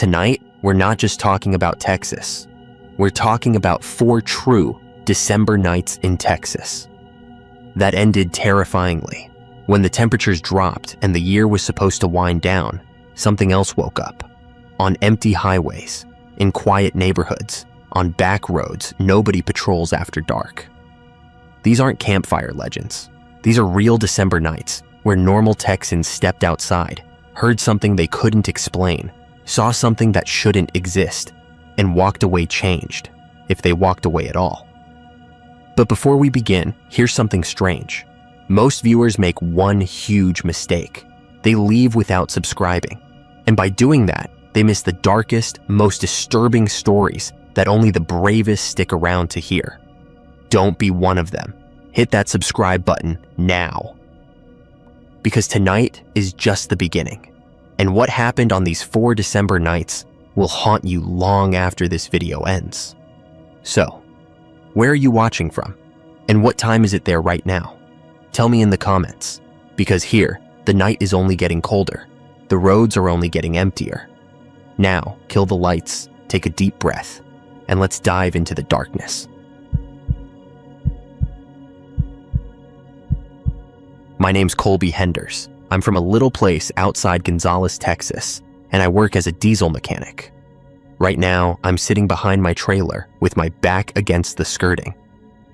Tonight, we're not just talking about Texas. We're talking about 4 true December nights in Texas that ended terrifyingly. When the temperatures dropped and the year was supposed to wind down, something else woke up. On empty highways, in quiet neighborhoods, on back roads nobody patrols after dark. These aren't campfire legends. These are real December nights where normal Texans stepped outside, heard something they couldn't explain, saw something that shouldn't exist, and walked away changed, if they walked away at all. But before we begin, here's something strange. Most viewers make one huge mistake. They leave without subscribing. And by doing that, they miss the darkest, most disturbing stories that only the bravest stick around to hear. Don't be one of them. Hit that subscribe button now. Because tonight is just the beginning. And what happened on these 4 December nights will haunt you long after this video ends. So, where are you watching from? And what time is it there right now? Tell me in the comments. Because here, the night is only getting colder. The roads are only getting emptier. Now, kill the lights, take a deep breath, and let's dive into the darkness. My name's Colby Henders. I'm from a little place outside Gonzales, Texas, and I work as a diesel mechanic. Right now, I'm sitting behind my trailer with my back against the skirting,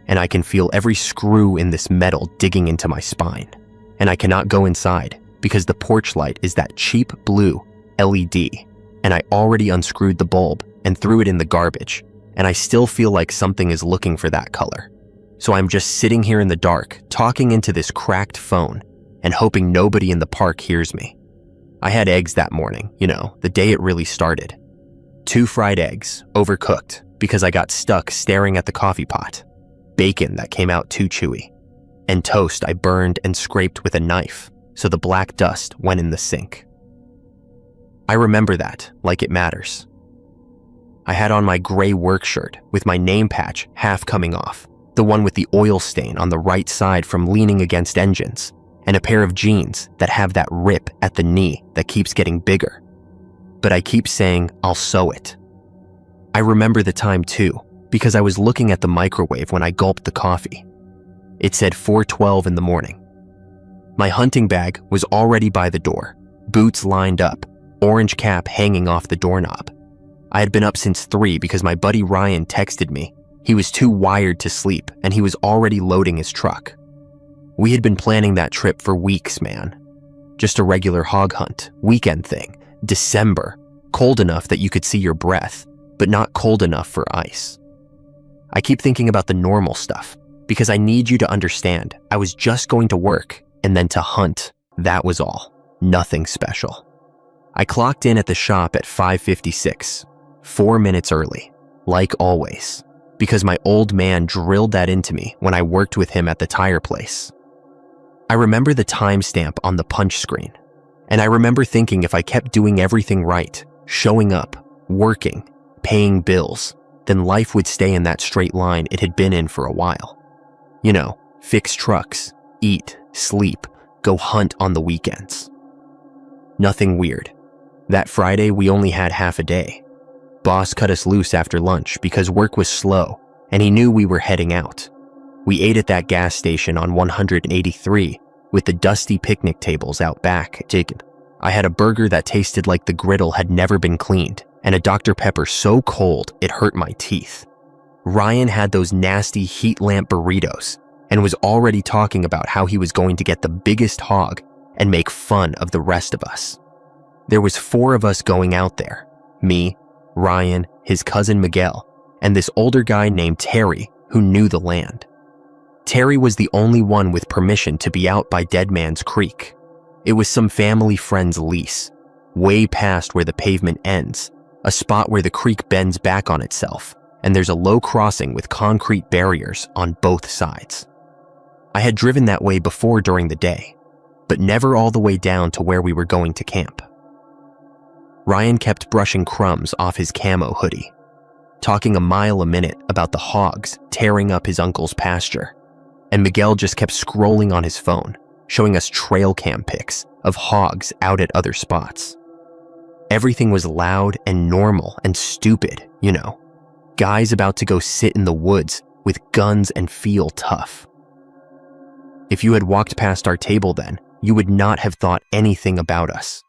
and I can feel every screw in this metal digging into my spine. And I cannot go inside because the porch light is that cheap blue LED, and I already unscrewed the bulb and threw it in the garbage, and I still feel like something is looking for that color. So I'm just sitting here in the dark, talking into this cracked phone, and hoping nobody in the park hears me. I had eggs that morning, the day it really started. 2 fried eggs, overcooked, because I got stuck staring at the coffee pot. Bacon that came out too chewy. And toast I burned and scraped with a knife, so the black dust went in the sink. I remember that, like it matters. I had on my gray work shirt with my name patch half coming off, the one with the oil stain on the right side from leaning against engines, and a pair of jeans that have that rip at the knee that keeps getting bigger. But I keep saying I'll sew it. I remember the time too, because I was looking at the microwave when I gulped the coffee. It said 4:12 in the morning. My hunting bag was already by the door, boots lined up, orange cap hanging off the doorknob. I had been up since 3 because my buddy Ryan texted me. He was too wired to sleep and he was already loading his truck. We had been planning that trip for weeks, man. Just a regular hog hunt, weekend thing, December, cold enough that you could see your breath, but not cold enough for ice. I keep thinking about the normal stuff because I need you to understand I was just going to work and then to hunt, that was all. Nothing special. I clocked in at the shop at 5:56, 4 minutes early, like always, because my old man drilled that into me when I worked with him at the tire place. I remember the timestamp on the punch screen, and I remember thinking if I kept doing everything right, showing up, working, paying bills, then life would stay in that straight line it had been in for a while. Fix trucks, eat, sleep, go hunt on the weekends. Nothing weird. That Friday, we only had half a day. Boss cut us loose after lunch because work was slow, and he knew we were heading out. We ate at that gas station on 183 with the dusty picnic tables out back. I had a burger that tasted like the griddle had never been cleaned, and a Dr. Pepper so cold it hurt my teeth. Ryan had those nasty heat lamp burritos and was already talking about how he was going to get the biggest hog and make fun of the rest of us. There was 4 of us going out there, me, Ryan, his cousin Miguel, and this older guy named Terry who knew the land. Terry was the only one with permission to be out by Dead Man's Creek. It was some family friend's lease, way past where the pavement ends, a spot where the creek bends back on itself, and there's a low crossing with concrete barriers on both sides. I had driven that way before during the day, but never all the way down to where we were going to camp. Ryan kept brushing crumbs off his camo hoodie, talking a mile a minute about the hogs tearing up his uncle's pasture, and Miguel just kept scrolling on his phone, showing us trail cam pics of hogs out at other spots. Everything was loud and normal and stupid, you know. Guys about to go sit in the woods with guns and feel tough. If you had walked past our table then, you would not have thought anything about us.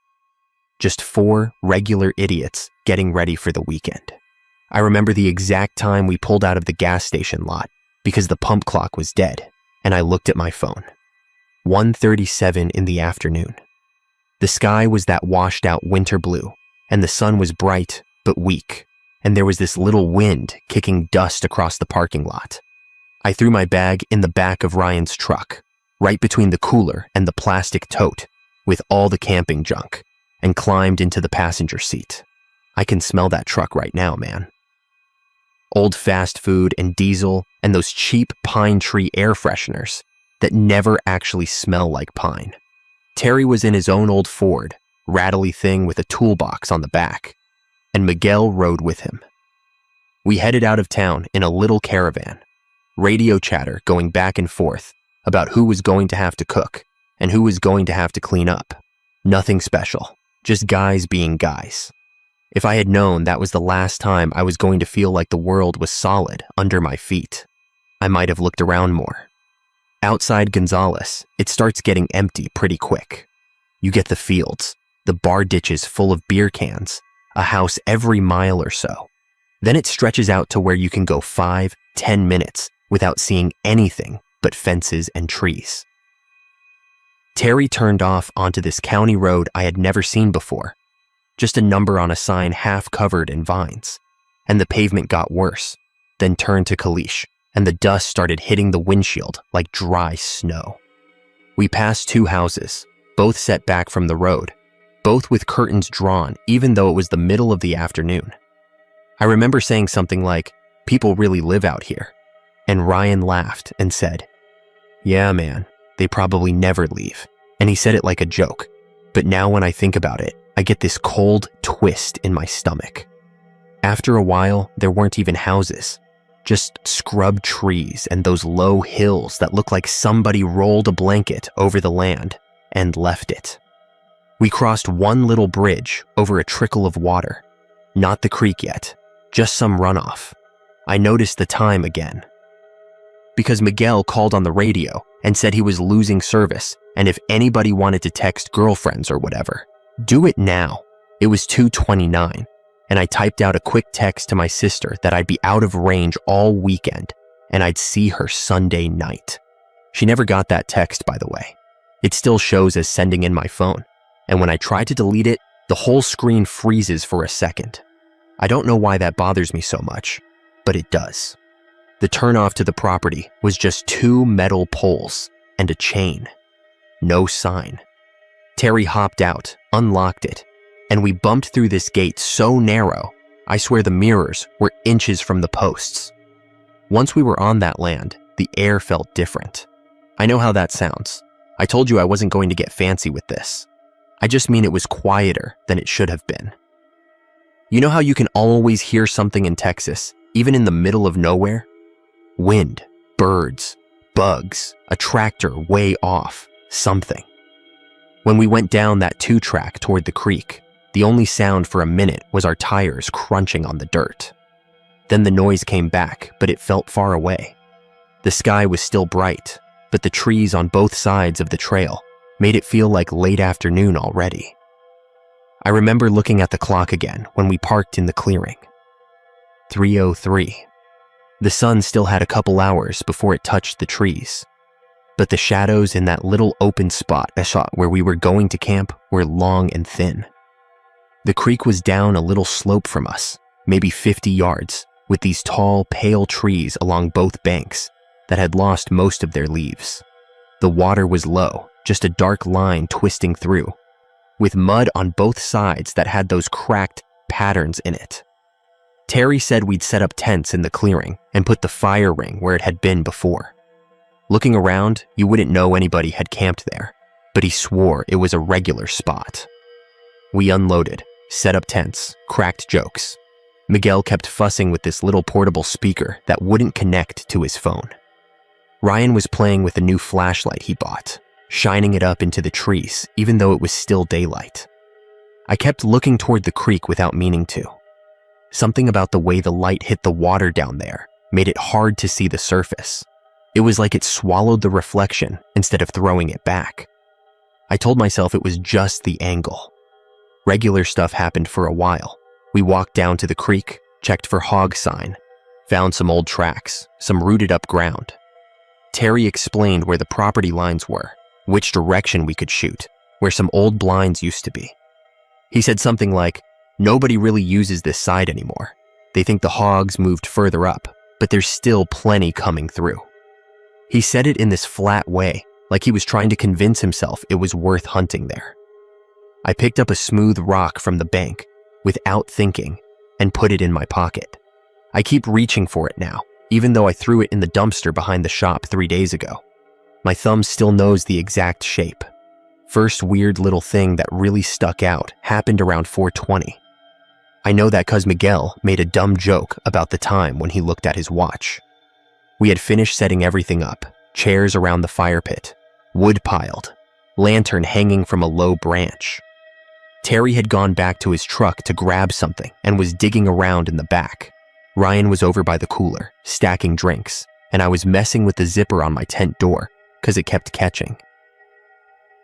Just 4 regular idiots getting ready for the weekend. I remember the exact time we pulled out of the gas station lot because the pump clock was dead, and I looked at my phone. 1:37 in the afternoon. The sky was that washed out winter blue, and the sun was bright but weak, and there was this little wind kicking dust across the parking lot. I threw my bag in the back of Ryan's truck, right between the cooler and the plastic tote with all the camping junk, and climbed into the passenger seat. I can smell that truck right now, man. Old fast food and diesel and those cheap pine tree air fresheners that never actually smell like pine. Terry was in his own old Ford, rattly thing with a toolbox on the back, and Miguel rode with him. We headed out of town in a little caravan, radio chatter going back and forth about who was going to have to cook and who was going to have to clean up. Nothing special, just guys being guys. If I had known that was the last time I was going to feel like the world was solid under my feet, I might have looked around more. Outside Gonzales, it starts getting empty pretty quick. You get the fields, the bar ditches full of beer cans, a house every mile or so. Then it stretches out to where you can go 5-10 minutes without seeing anything but fences and trees. Terry turned off onto this county road I had never seen before, just a number on a sign half covered in vines, and the pavement got worse, then turned to caliche, and the dust started hitting the windshield like dry snow. We passed 2 houses, both set back from the road, both with curtains drawn even though it was the middle of the afternoon. I remember saying something like, "People really live out here," and Ryan laughed and said, "Yeah, man, they probably never leave," and he said it like a joke, but now when I think about it, I get this cold twist in my stomach. After a while, there weren't even houses, just scrub trees and those low hills that look like somebody rolled a blanket over the land and left it. We crossed one little bridge over a trickle of water, not the creek yet, just some runoff. I noticed the time again, because Miguel called on the radio and said he was losing service, and if anybody wanted to text girlfriends or whatever, do it now. It was 2:29, and I typed out a quick text to my sister that I'd be out of range all weekend, and I'd see her Sunday night. She never got that text, by the way. It still shows as sending in my phone, and when I try to delete it, the whole screen freezes for a second. I don't know why that bothers me so much, but it does. The turnoff to the property was just 2 metal poles and a chain. No sign. Terry hopped out, unlocked it, and we bumped through this gate so narrow, I swear the mirrors were inches from the posts. Once we were on that land, the air felt different. I know how that sounds. I told you I wasn't going to get fancy with this. I just mean it was quieter than it should have been. You know how you can always hear something in Texas, even in the middle of nowhere? Wind, birds, bugs, a tractor way off, something. When we went down that 2-track toward the creek, the only sound for a minute was our tires crunching on the dirt. Then the noise came back, but it felt far away. The sky was still bright, but the trees on both sides of the trail made it feel like late afternoon already. I remember looking at the clock again when we parked in the clearing. 3:03. The sun still had a couple hours before it touched the trees, but the shadows in that little open spot I saw where we were going to camp were long and thin. The creek was down a little slope from us, maybe 50 yards, with these tall, pale trees along both banks that had lost most of their leaves. The water was low, just a dark line twisting through, with mud on both sides that had those cracked patterns in it. Terry said we'd set up tents in the clearing and put the fire ring where it had been before. Looking around, you wouldn't know anybody had camped there, but he swore it was a regular spot. We unloaded, set up tents, cracked jokes. Miguel kept fussing with this little portable speaker that wouldn't connect to his phone. Ryan was playing with a new flashlight he bought, shining it up into the trees even though it was still daylight. I kept looking toward the creek without meaning to. Something about the way the light hit the water down there made it hard to see the surface. It was like it swallowed the reflection instead of throwing it back. I told myself it was just the angle. Regular stuff happened for a while. We walked down to the creek, checked for hog sign, found some old tracks, some rooted up ground. Terry explained where the property lines were, which direction we could shoot, where some old blinds used to be. He said something like, "Nobody really uses this side anymore. They think the hogs moved further up, but there's still plenty coming through." He said it in this flat way, like he was trying to convince himself it was worth hunting there. I picked up a smooth rock from the bank, without thinking, and put it in my pocket. I keep reaching for it now, even though I threw it in the dumpster behind the shop 3 days ago. My thumb still knows the exact shape. First weird little thing that really stuck out happened around 4:20. I know that 'cause Miguel made a dumb joke about the time when he looked at his watch. We had finished setting everything up, chairs around the fire pit, wood piled, lantern hanging from a low branch. Terry had gone back to his truck to grab something and was digging around in the back. Ryan was over by the cooler, stacking drinks, and I was messing with the zipper on my tent door 'cause it kept catching.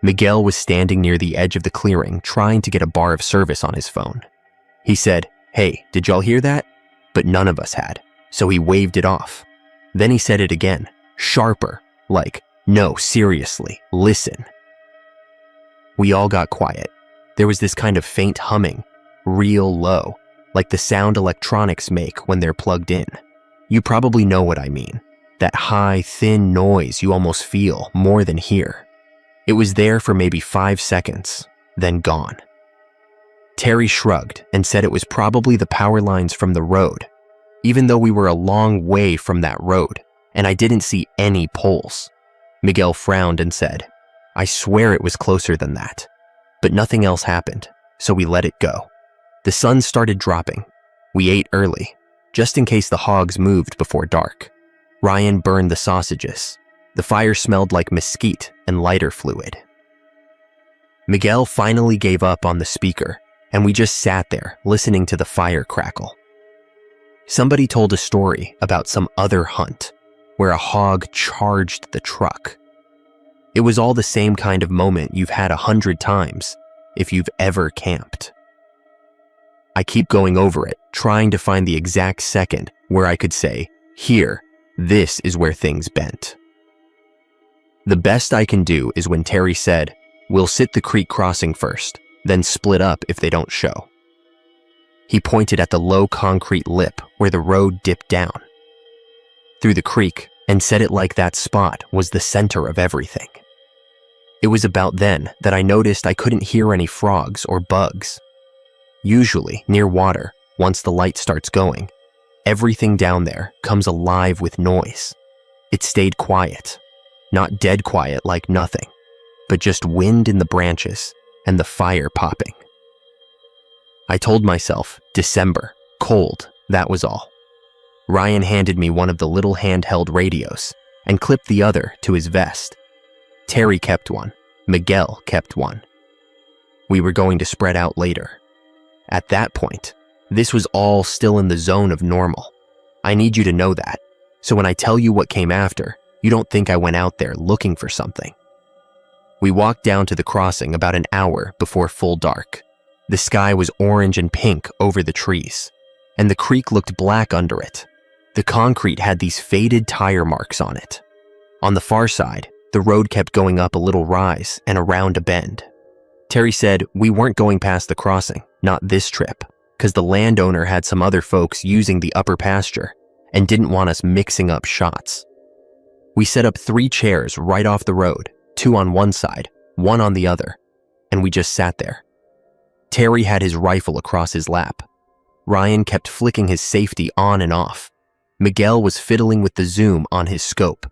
Miguel was standing near the edge of the clearing trying to get a bar of service on his phone. He said, "Hey, did y'all hear that?" But none of us had, so he waved it off. Then he said it again, sharper, like, "No, seriously, listen." We all got quiet. There was this kind of faint humming, real low, like the sound electronics make when they're plugged in. You probably know what I mean. That high, thin noise you almost feel more than hear. It was there for maybe 5 seconds, then gone. Terry shrugged and said it was probably the power lines from the road, even though we were a long way from that road, and I didn't see any poles. Miguel frowned and said, "I swear it was closer than that." But nothing else happened, so we let it go. The sun started dropping. We ate early, just in case the hogs moved before dark. Ryan burned the sausages. The fire smelled like mesquite and lighter fluid. Miguel finally gave up on the speaker, and we just sat there listening to the fire crackle. Somebody told a story about some other hunt where a hog charged the truck. It was all the same kind of moment you've had 100 times if you've ever camped. I keep going over it, trying to find the exact second where I could say, "Here, this is where things bent." The best I can do is when Terry said, "We'll sit the creek crossing first, then split up if they don't show." He pointed at the low concrete lip where the road dipped down through the creek and said it like that spot was the center of everything. It was about then that I noticed I couldn't hear any frogs or bugs. Usually, near water, once the light starts going, everything down there comes alive with noise. It stayed quiet, not dead quiet like nothing, but just wind in the branches and the fire popping. I told myself, December, cold, that was all. Ryan handed me one of the little handheld radios and clipped the other to his vest. Terry kept one. Miguel kept one. We were going to spread out later. At that point, this was all still in the zone of normal. I need you to know that, so when I tell you what came after, you don't think I went out there looking for something. We walked down to the crossing about an hour before full dark. The sky was orange and pink over the trees, and the creek looked black under it. The concrete had these faded tire marks on it. On the far side, the road kept going up a little rise and around a bend. Terry said we weren't going past the crossing, not this trip, because the landowner had some other folks using the upper pasture and didn't want us mixing up shots. We set up 3 chairs right off the road, 2 on one side, 1 on the other, and we just sat there. Terry had his rifle across his lap. Ryan kept flicking his safety on and off. Miguel was fiddling with the zoom on his scope.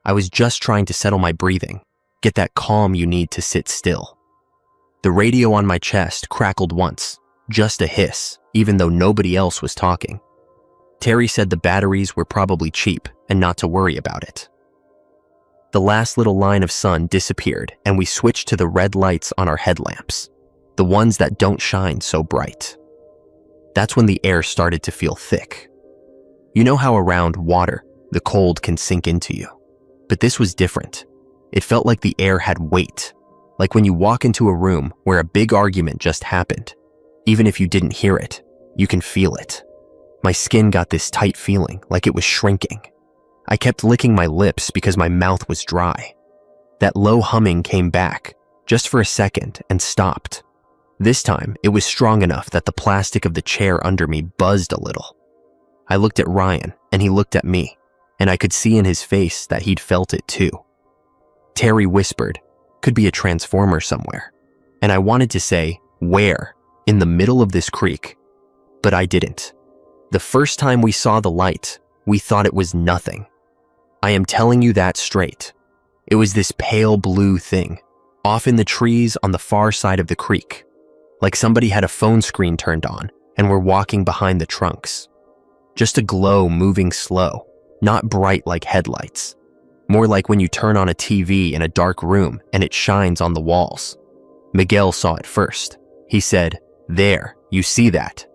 I was just trying to settle my breathing, get that calm you need to sit still. The radio on my chest crackled once, just a hiss, even though nobody else was talking. Terry said the batteries were probably cheap and not to worry about it. The last little line of sun disappeared and we switched to the red lights on our headlamps. the ones that don't shine so bright. That's when the air started to feel thick. You know how around water, the cold can sink into you? But this was different. It felt like the air had weight, like when you walk into a room where a big argument just happened. Even if you didn't hear it, you can feel it. My skin got this tight feeling, like it was shrinking. I kept licking my lips because my mouth was dry. That low humming came back, just for a second, and stopped. This time, it was strong enough that the plastic of the chair under me buzzed a little. I looked at Ryan, and he looked at me, and I could see in his face that he'd felt it too. Terry whispered, "Could be a transformer somewhere." And I wanted to say, "Where?" In the middle of this creek. But I didn't. The first time we saw the light, we thought it was nothing. I am telling you that straight. It was this pale blue thing, off in the trees on the far side of the creek, like somebody had a phone screen turned on and were walking behind the trunks. Just a glow moving slow, not bright like headlights. More like when you turn on a TV in a dark room and it shines on the walls. Miguel saw it first. He said, "There, you see that?"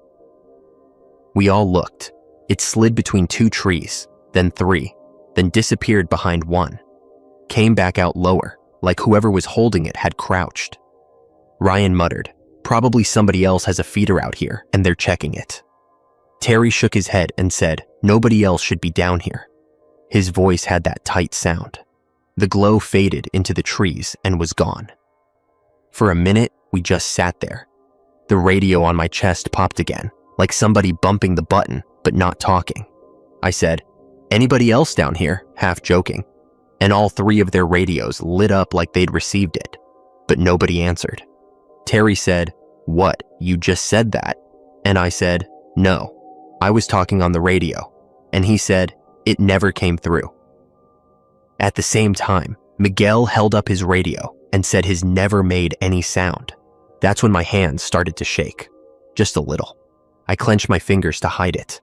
We all looked. It slid between 2 trees, then 3, then disappeared behind one. Came back out lower, like whoever was holding it had crouched. Ryan muttered, "Probably somebody else has a feeder out here and they're checking it." Terry shook his head and said, "Nobody else should be down here." His voice had that tight sound. The glow faded into the trees and was gone. For a minute, we just sat there. The radio on my chest popped again, like somebody bumping the button, but not talking. I said, "Anybody else down here?" half joking. And all 3 of their radios lit up like they'd received it, but nobody answered. Terry said, "What, you just said that?" And I said, "No, I was talking on the radio." And he said, "It never came through." At the same time, Miguel held up his radio and said his never made any sound. That's when my hands started to shake, just a little. I clenched my fingers to hide it.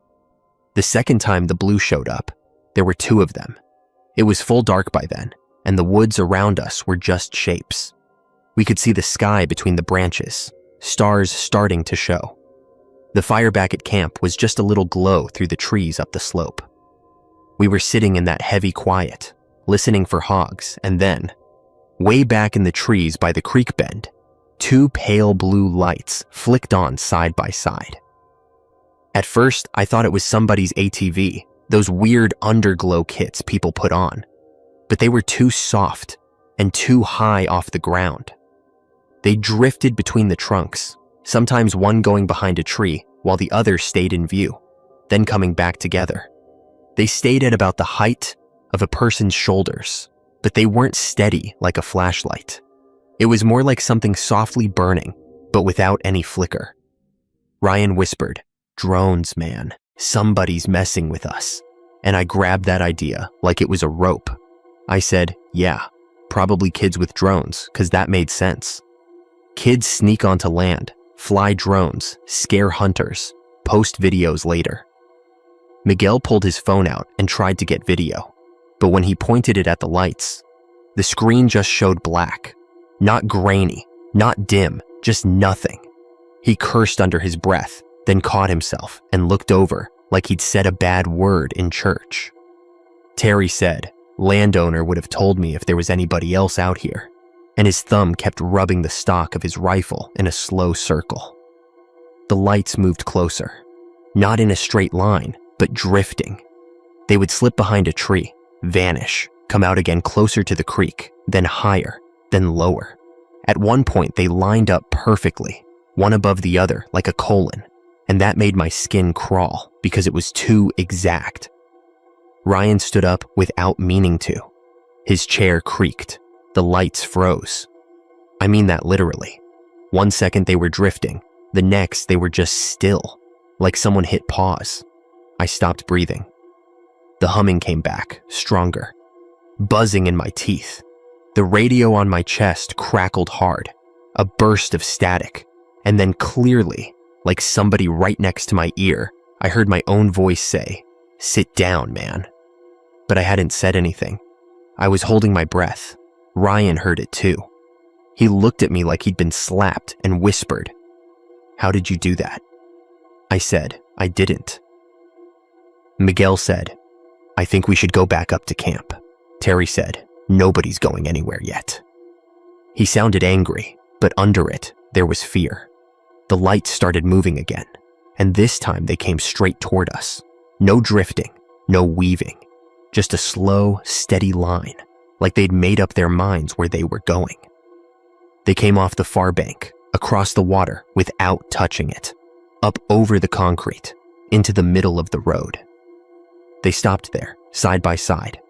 The second time the blue showed up, there were 2 of them. It was full dark by then, and the woods around us were just shapes. We could see the sky between the branches, stars starting to show. The fire back at camp was just a little glow through the trees up the slope. We were sitting in that heavy quiet, listening for hogs, and then, way back in the trees by the creek bend, 2 pale blue lights flicked on side by side. At first, I thought it was somebody's ATV, those weird underglow kits people put on, but they were too soft and too high off the ground. They drifted between the trunks, sometimes one going behind a tree while the other stayed in view, then coming back together. They stayed at about the height of a person's shoulders, but they weren't steady like a flashlight. It was more like something softly burning, but without any flicker. Ryan whispered, "Drones, man. Somebody's messing with us." And I grabbed that idea like it was a rope. I said, "Yeah, probably kids with drones, 'cause that made sense. Kids sneak onto land, fly drones, scare hunters, post videos later." Miguel pulled his phone out and tried to get video, but when he pointed it at the lights, the screen just showed black. Not grainy, not dim, just nothing. He cursed under his breath, then caught himself and looked over like he'd said a bad word in church. Terry said, "Landowner would have told me if there was anybody else out here," and his thumb kept rubbing the stock of his rifle in a slow circle. The lights moved closer, not in a straight line, but drifting. They would slip behind a tree, vanish, come out again closer to the creek, then higher, then lower. At one point, they lined up perfectly, one above the other like a colon, and that made my skin crawl because it was too exact. Ryan stood up without meaning to. His chair creaked. The lights froze. I mean that literally. One second they were drifting, the next they were just still, like someone hit pause. I stopped breathing. The humming came back, stronger, buzzing in my teeth. The radio on my chest crackled hard, a burst of static, and then clearly, like somebody right next to my ear, I heard my own voice say, "Sit down, man." But I hadn't said anything. I was holding my breath. Ryan heard it too. He looked at me like he'd been slapped and whispered, "How did you do that?" I said, "I didn't." Miguel said, "I think we should go back up to camp." Terry said, "Nobody's going anywhere yet." He sounded angry, but under it, there was fear. The lights started moving again, and this time they came straight toward us. No drifting, no weaving, just a slow, steady line, like they'd made up their minds where they were going. They came off the far bank, across the water without touching it, up over the concrete, into the middle of the road. They stopped there, side by side,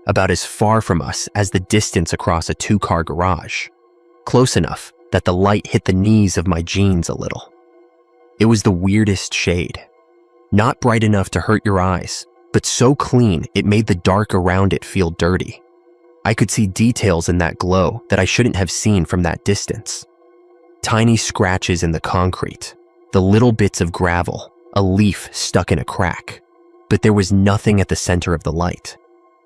about as far from us as the distance across a 2-car garage, close enough that the light hit the knees of my jeans a little. It was the weirdest shade. Not bright enough to hurt your eyes, but so clean it made the dark around it feel dirty. I could see details in that glow that I shouldn't have seen from that distance. Tiny scratches in the concrete, the little bits of gravel, a leaf stuck in a crack. But there was nothing at the center of the light.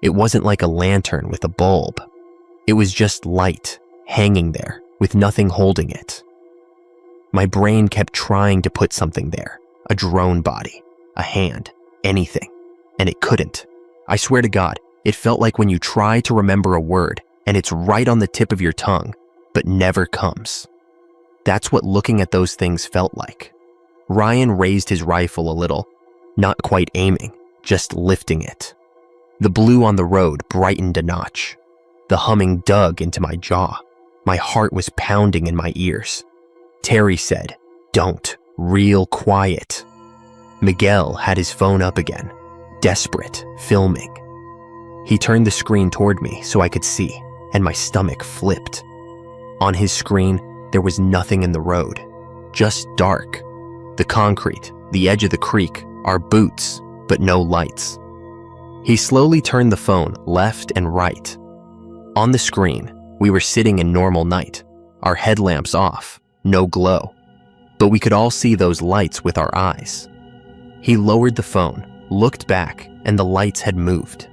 It wasn't like a lantern with a bulb. It was just light, hanging there, with nothing holding it. My brain kept trying to put something there, a drone body, a hand, anything, and it couldn't. I swear to God, it felt like when you try to remember a word and it's right on the tip of your tongue, but never comes. That's what looking at those things felt like. Ryan raised his rifle a little, not quite aiming, just lifting it. The blue on the road brightened a notch. The humming dug into my jaw. My heart was pounding in my ears. Terry said, "Don't, real quiet." Miguel had his phone up again, desperate, filming. He turned the screen toward me so I could see, and my stomach flipped. On his screen, there was nothing in the road, just dark. The concrete, the edge of the creek, our boots, but no lights. He slowly turned the phone left and right. On the screen, we were sitting in normal night, our headlamps off, no glow. But we could all see those lights with our eyes. He lowered the phone, looked back, and the lights had moved.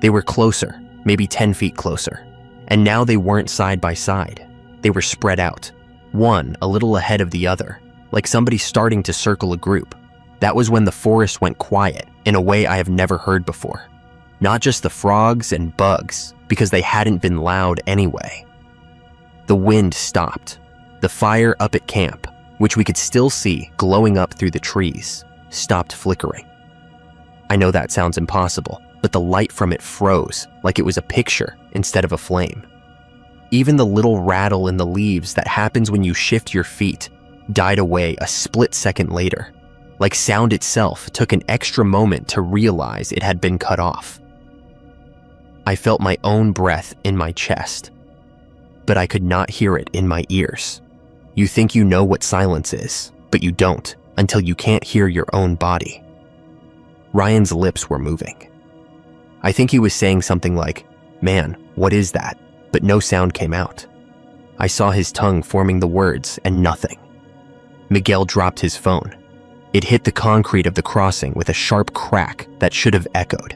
They were closer, maybe 10 feet closer. And now they weren't side by side. They were spread out, one a little ahead of the other, like somebody starting to circle a group. That was when the forest went quiet in a way I have never heard before. Not just the frogs and bugs, because they hadn't been loud anyway. The wind stopped. The fire up at camp, which we could still see glowing up through the trees, stopped flickering. I know that sounds impossible, but the light from it froze like it was a picture instead of a flame. Even the little rattle in the leaves that happens when you shift your feet died away a split second later, like sound itself took an extra moment to realize it had been cut off. I felt my own breath in my chest, but I could not hear it in my ears. You think you know what silence is, but you don't until you can't hear your own body. Ryan's lips were moving. I think he was saying something like, "Man, what is that?" But no sound came out. I saw his tongue forming the words and nothing. Miguel dropped his phone. It hit the concrete of the crossing with a sharp crack that should have echoed,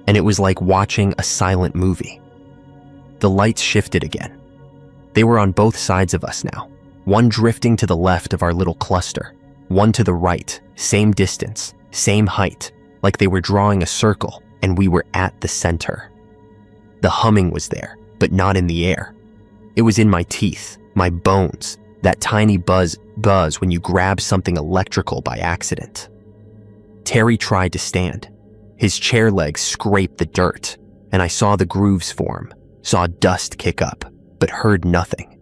and it was like watching a silent movie. The lights shifted again. They were on both sides of us now, one drifting to the left of our little cluster, one to the right, same distance, same height, like they were drawing a circle and we were at the center. The humming was there, but not in the air. It was in my teeth, my bones, that tiny buzz when you grab something electrical by accident. Terry tried to stand. His chair legs scraped the dirt, and I saw the grooves form, saw dust kick up, but heard nothing.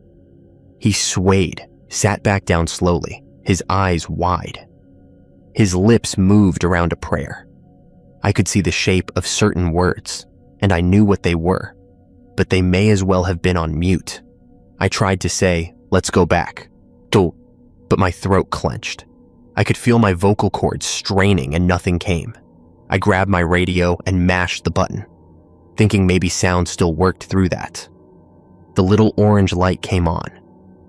He swayed, sat back down slowly, his eyes wide. His lips moved around a prayer. I could see the shape of certain words, and I knew what they were, but they may as well have been on mute. I tried to say, "Let's go back," but my throat clenched. I could feel my vocal cords straining and nothing came. I grabbed my radio and mashed the button, thinking maybe sound still worked through that. The little orange light came on.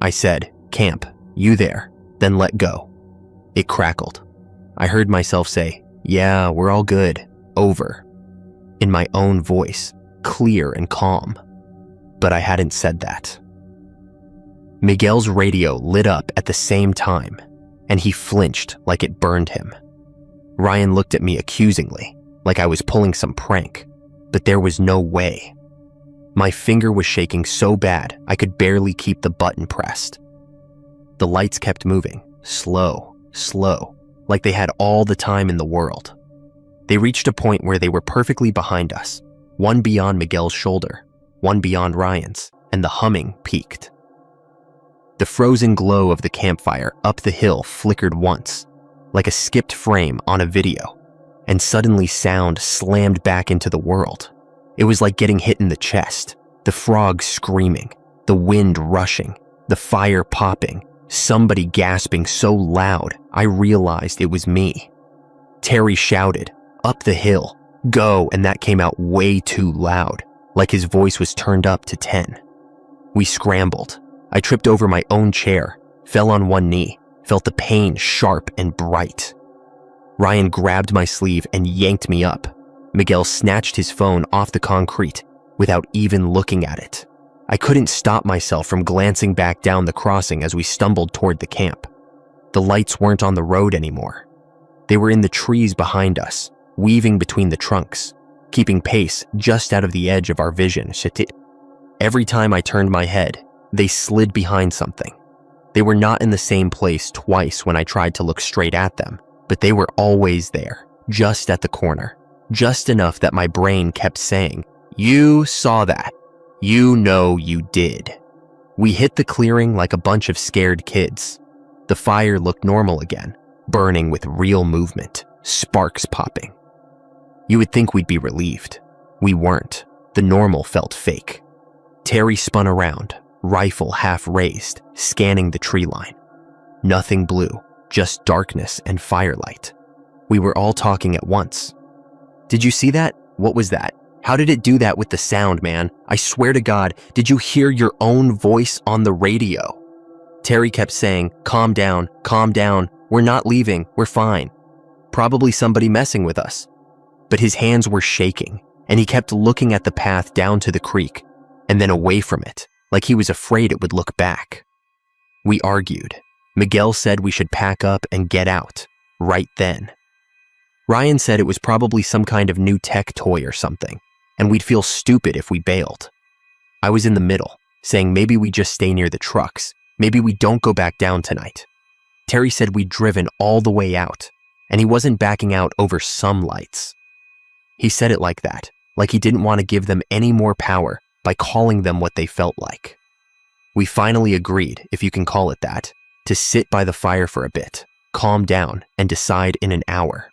I said, "Camp, you there," then let go. It crackled. I heard myself say, "Yeah, we're all good, over," in my own voice, clear and calm. But I hadn't said that. Miguel's radio lit up at the same time, and he flinched like it burned him. Ryan looked at me accusingly, like I was pulling some prank, but there was no way. My finger was shaking so bad I could barely keep the button pressed. The lights kept moving, slow, like they had all the time in the world. They reached a point where they were perfectly behind us, one beyond Miguel's shoulder, one beyond Ryan's, and the humming peaked. The frozen glow of the campfire up the hill flickered once, like a skipped frame on a video, and suddenly sound slammed back into the world. It was like getting hit in the chest, the frogs screaming, the wind rushing, the fire popping, somebody gasping so loud I realized it was me. Terry shouted, "Up the hill, go," and that came out way too loud, like his voice was turned up to 10. We scrambled. I tripped over my own chair, fell on one knee, felt the pain sharp and bright. Ryan grabbed my sleeve and yanked me up. Miguel snatched his phone off the concrete without even looking at it. I couldn't stop myself from glancing back down the crossing as we stumbled toward the camp. The lights weren't on the road anymore. They were in the trees behind us, weaving between the trunks, keeping pace just out of the edge of our vision. Every time I turned my head, they slid behind something. They were not in the same place twice when I tried to look straight at them, but they were always there, just at the corner, just enough that my brain kept saying, "You saw that. You know you did." We hit the clearing like a bunch of scared kids. The fire looked normal again, burning with real movement, sparks popping. You would think we'd be relieved. We weren't. The normal felt fake. Terry spun around, rifle half raised, scanning the tree line. Nothing blue, just darkness and firelight. We were all talking at once. "Did you see that? What was that? How did it do that with the sound, man? I swear to God, did you hear your own voice on the radio?" Terry kept saying, calm down, we're not leaving, we're fine. Probably somebody messing with us." But his hands were shaking, and he kept looking at the path down to the creek, and then away from it, like he was afraid it would look back. We argued. Miguel said we should pack up and get out, right then. Ryan said it was probably some kind of new tech toy or something, and we'd feel stupid if we bailed. I was in the middle, saying maybe we just stay near the trucks, maybe we don't go back down tonight. Terry said we'd driven all the way out, and he wasn't backing out over some lights. He said it like that, like he didn't want to give them any more power by calling them what they felt like. We finally agreed, if you can call it that, to sit by the fire for a bit, calm down, and decide in an hour.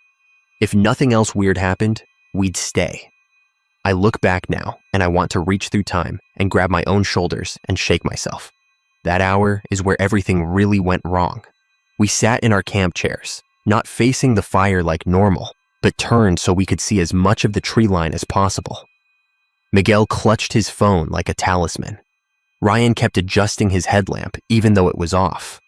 If nothing else weird happened, we'd stay. I look back now, and I want to reach through time and grab my own shoulders and shake myself. That hour is where everything really went wrong. We sat in our camp chairs, not facing the fire like normal, but turned so we could see as much of the tree line as possible. Miguel clutched his phone like a talisman. Ryan kept adjusting his headlamp even though it was off.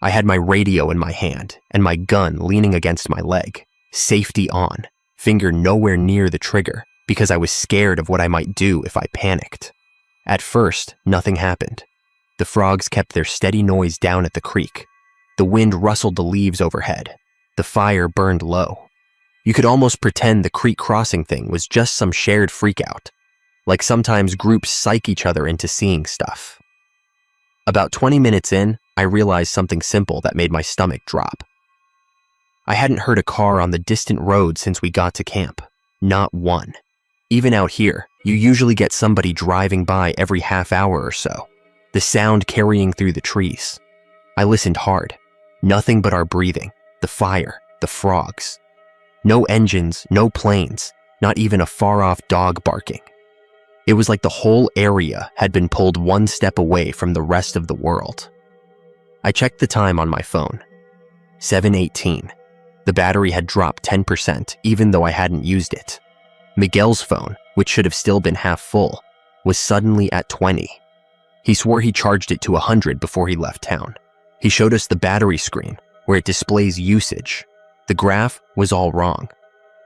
I had my radio in my hand and my gun leaning against my leg, safety on, finger nowhere near the trigger because I was scared of what I might do if I panicked. At first, nothing happened. The frogs kept their steady noise down at the creek. The wind rustled the leaves overhead. The fire burned low. You could almost pretend the creek crossing thing was just some shared freakout, like sometimes groups psych each other into seeing stuff. About 20 minutes in, I realized something simple that made my stomach drop. I hadn't heard a car on the distant road since we got to camp. Not one. Even out here, you usually get somebody driving by every half hour or so, the sound carrying through the trees. I listened hard. Nothing but our breathing, the fire, the frogs. No engines, no planes, not even a far-off dog barking. It was like the whole area had been pulled one step away from the rest of the world. I checked the time on my phone. 7:18. The battery had dropped 10% even though I hadn't used it. Miguel's phone, which should have still been half full, was suddenly at 20. He swore he charged it to 100 before he left town. He showed us the battery screen, where it displays usage. The graph was all wrong.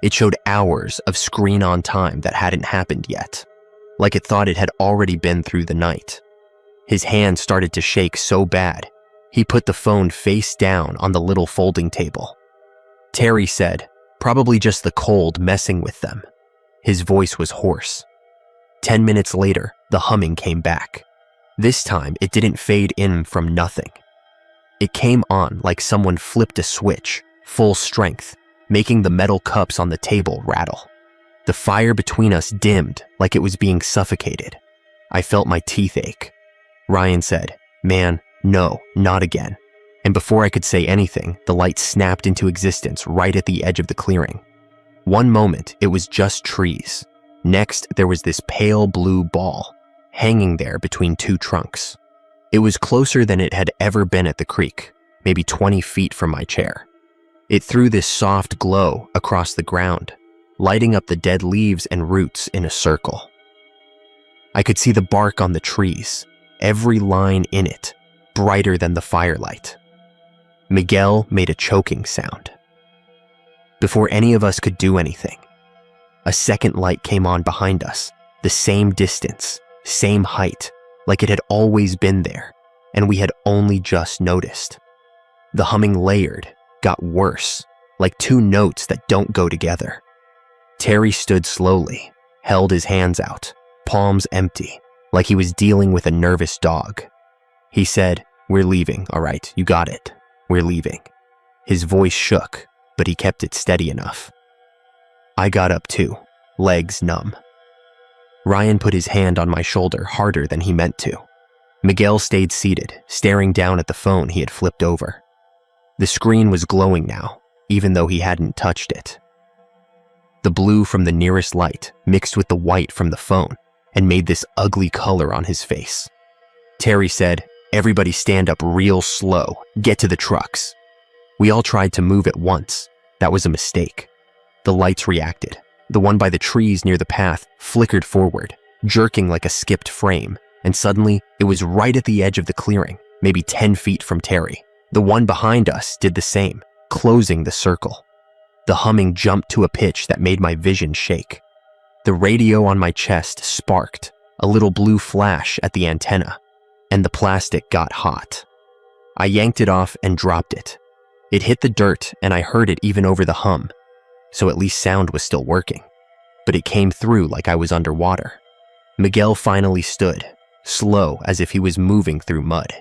It showed hours of screen-on time that hadn't happened yet, like it thought it had already been through the night. His hand started to shake so bad, he put the phone face down on the little folding table. Terry said, "Probably just the cold messing with them." His voice was hoarse. 10 minutes later, the humming came back. This time, it didn't fade in from nothing. It came on like someone flipped a switch, full strength, making the metal cups on the table rattle. The fire between us dimmed like it was being suffocated. I felt my teeth ache. Ryan said, "Man, no, not again." And before I could say anything, the light snapped into existence right at the edge of the clearing. One moment, it was just trees. Next, there was this pale blue ball, hanging there between two trunks. It was closer than it had ever been at the creek, maybe 20 feet from my chair. It threw this soft glow across the ground, lighting up the dead leaves and roots in a circle. I could see the bark on the trees, every line in it, brighter than the firelight. Miguel made a choking sound. Before any of us could do anything, a second light came on behind us, the same distance, same height, like it had always been there, and we had only just noticed. The humming layered, got worse, like two notes that don't go together. Terry stood slowly, held his hands out, palms empty, like he was dealing with a nervous dog. He said, "We're leaving, all right, you got it. We're leaving." His voice shook, but he kept it steady enough. I got up too, legs numb. Ryan put his hand on my shoulder harder than he meant to. Miguel stayed seated, staring down at the phone he had flipped over. The screen was glowing now, even though he hadn't touched it. The blue from the nearest light mixed with the white from the phone and made this ugly color on his face. Terry said, "Everybody stand up real slow, get to the trucks." We all tried to move at once. That was a mistake. The lights reacted. The one by the trees near the path flickered forward, jerking like a skipped frame, and suddenly it was right at the edge of the clearing, maybe 10 feet from Terry. The one behind us did the same, closing the circle. The humming jumped to a pitch that made my vision shake. The radio on my chest sparked, a little blue flash at the antenna, and the plastic got hot. I yanked it off and dropped it. It hit the dirt and I heard it even over the hum, so at least sound was still working. But it came through like I was underwater. Miguel finally stood, slow as if he was moving through mud.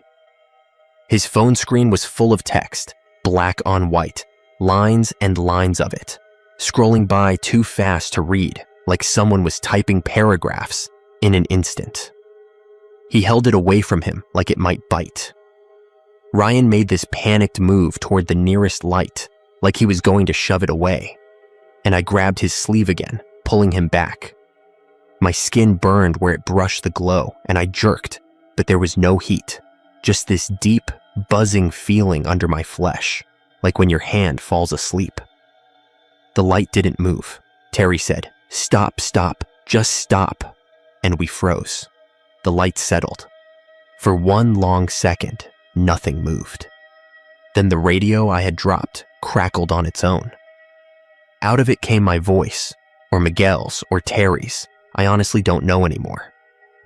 His phone screen was full of text, black on white, lines and lines of it, scrolling by too fast to read, like someone was typing paragraphs in an instant. He held it away from him like it might bite. Ryan made this panicked move toward the nearest light, like he was going to shove it away, and I grabbed his sleeve again, pulling him back. My skin burned where it brushed the glow, and I jerked, but there was no heat, just this deep, buzzing feeling under my flesh, like when your hand falls asleep. The light didn't move. Terry said, "Stop, stop, just stop," and we froze. The light settled. For one long second, nothing moved. Then the radio I had dropped crackled on its own. Out of it came my voice, or Miguel's, or Terry's. I honestly don't know anymore.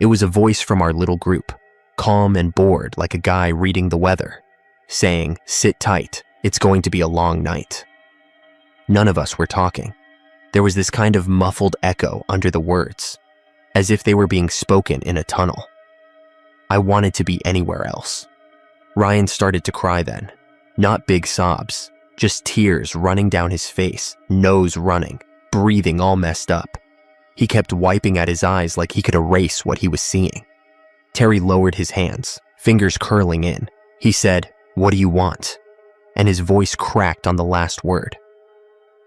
It was a voice from our little group, calm and bored like a guy reading the weather, saying, "Sit tight, it's going to be a long night." None of us were talking. There was this kind of muffled echo under the words, as if they were being spoken in a tunnel. I wanted to be anywhere else. Ryan started to cry then. Not big sobs, just tears running down his face, nose running, breathing all messed up. He kept wiping at his eyes like he could erase what he was seeing. Terry lowered his hands, fingers curling in. He said, "What do you want?" And his voice cracked on the last word.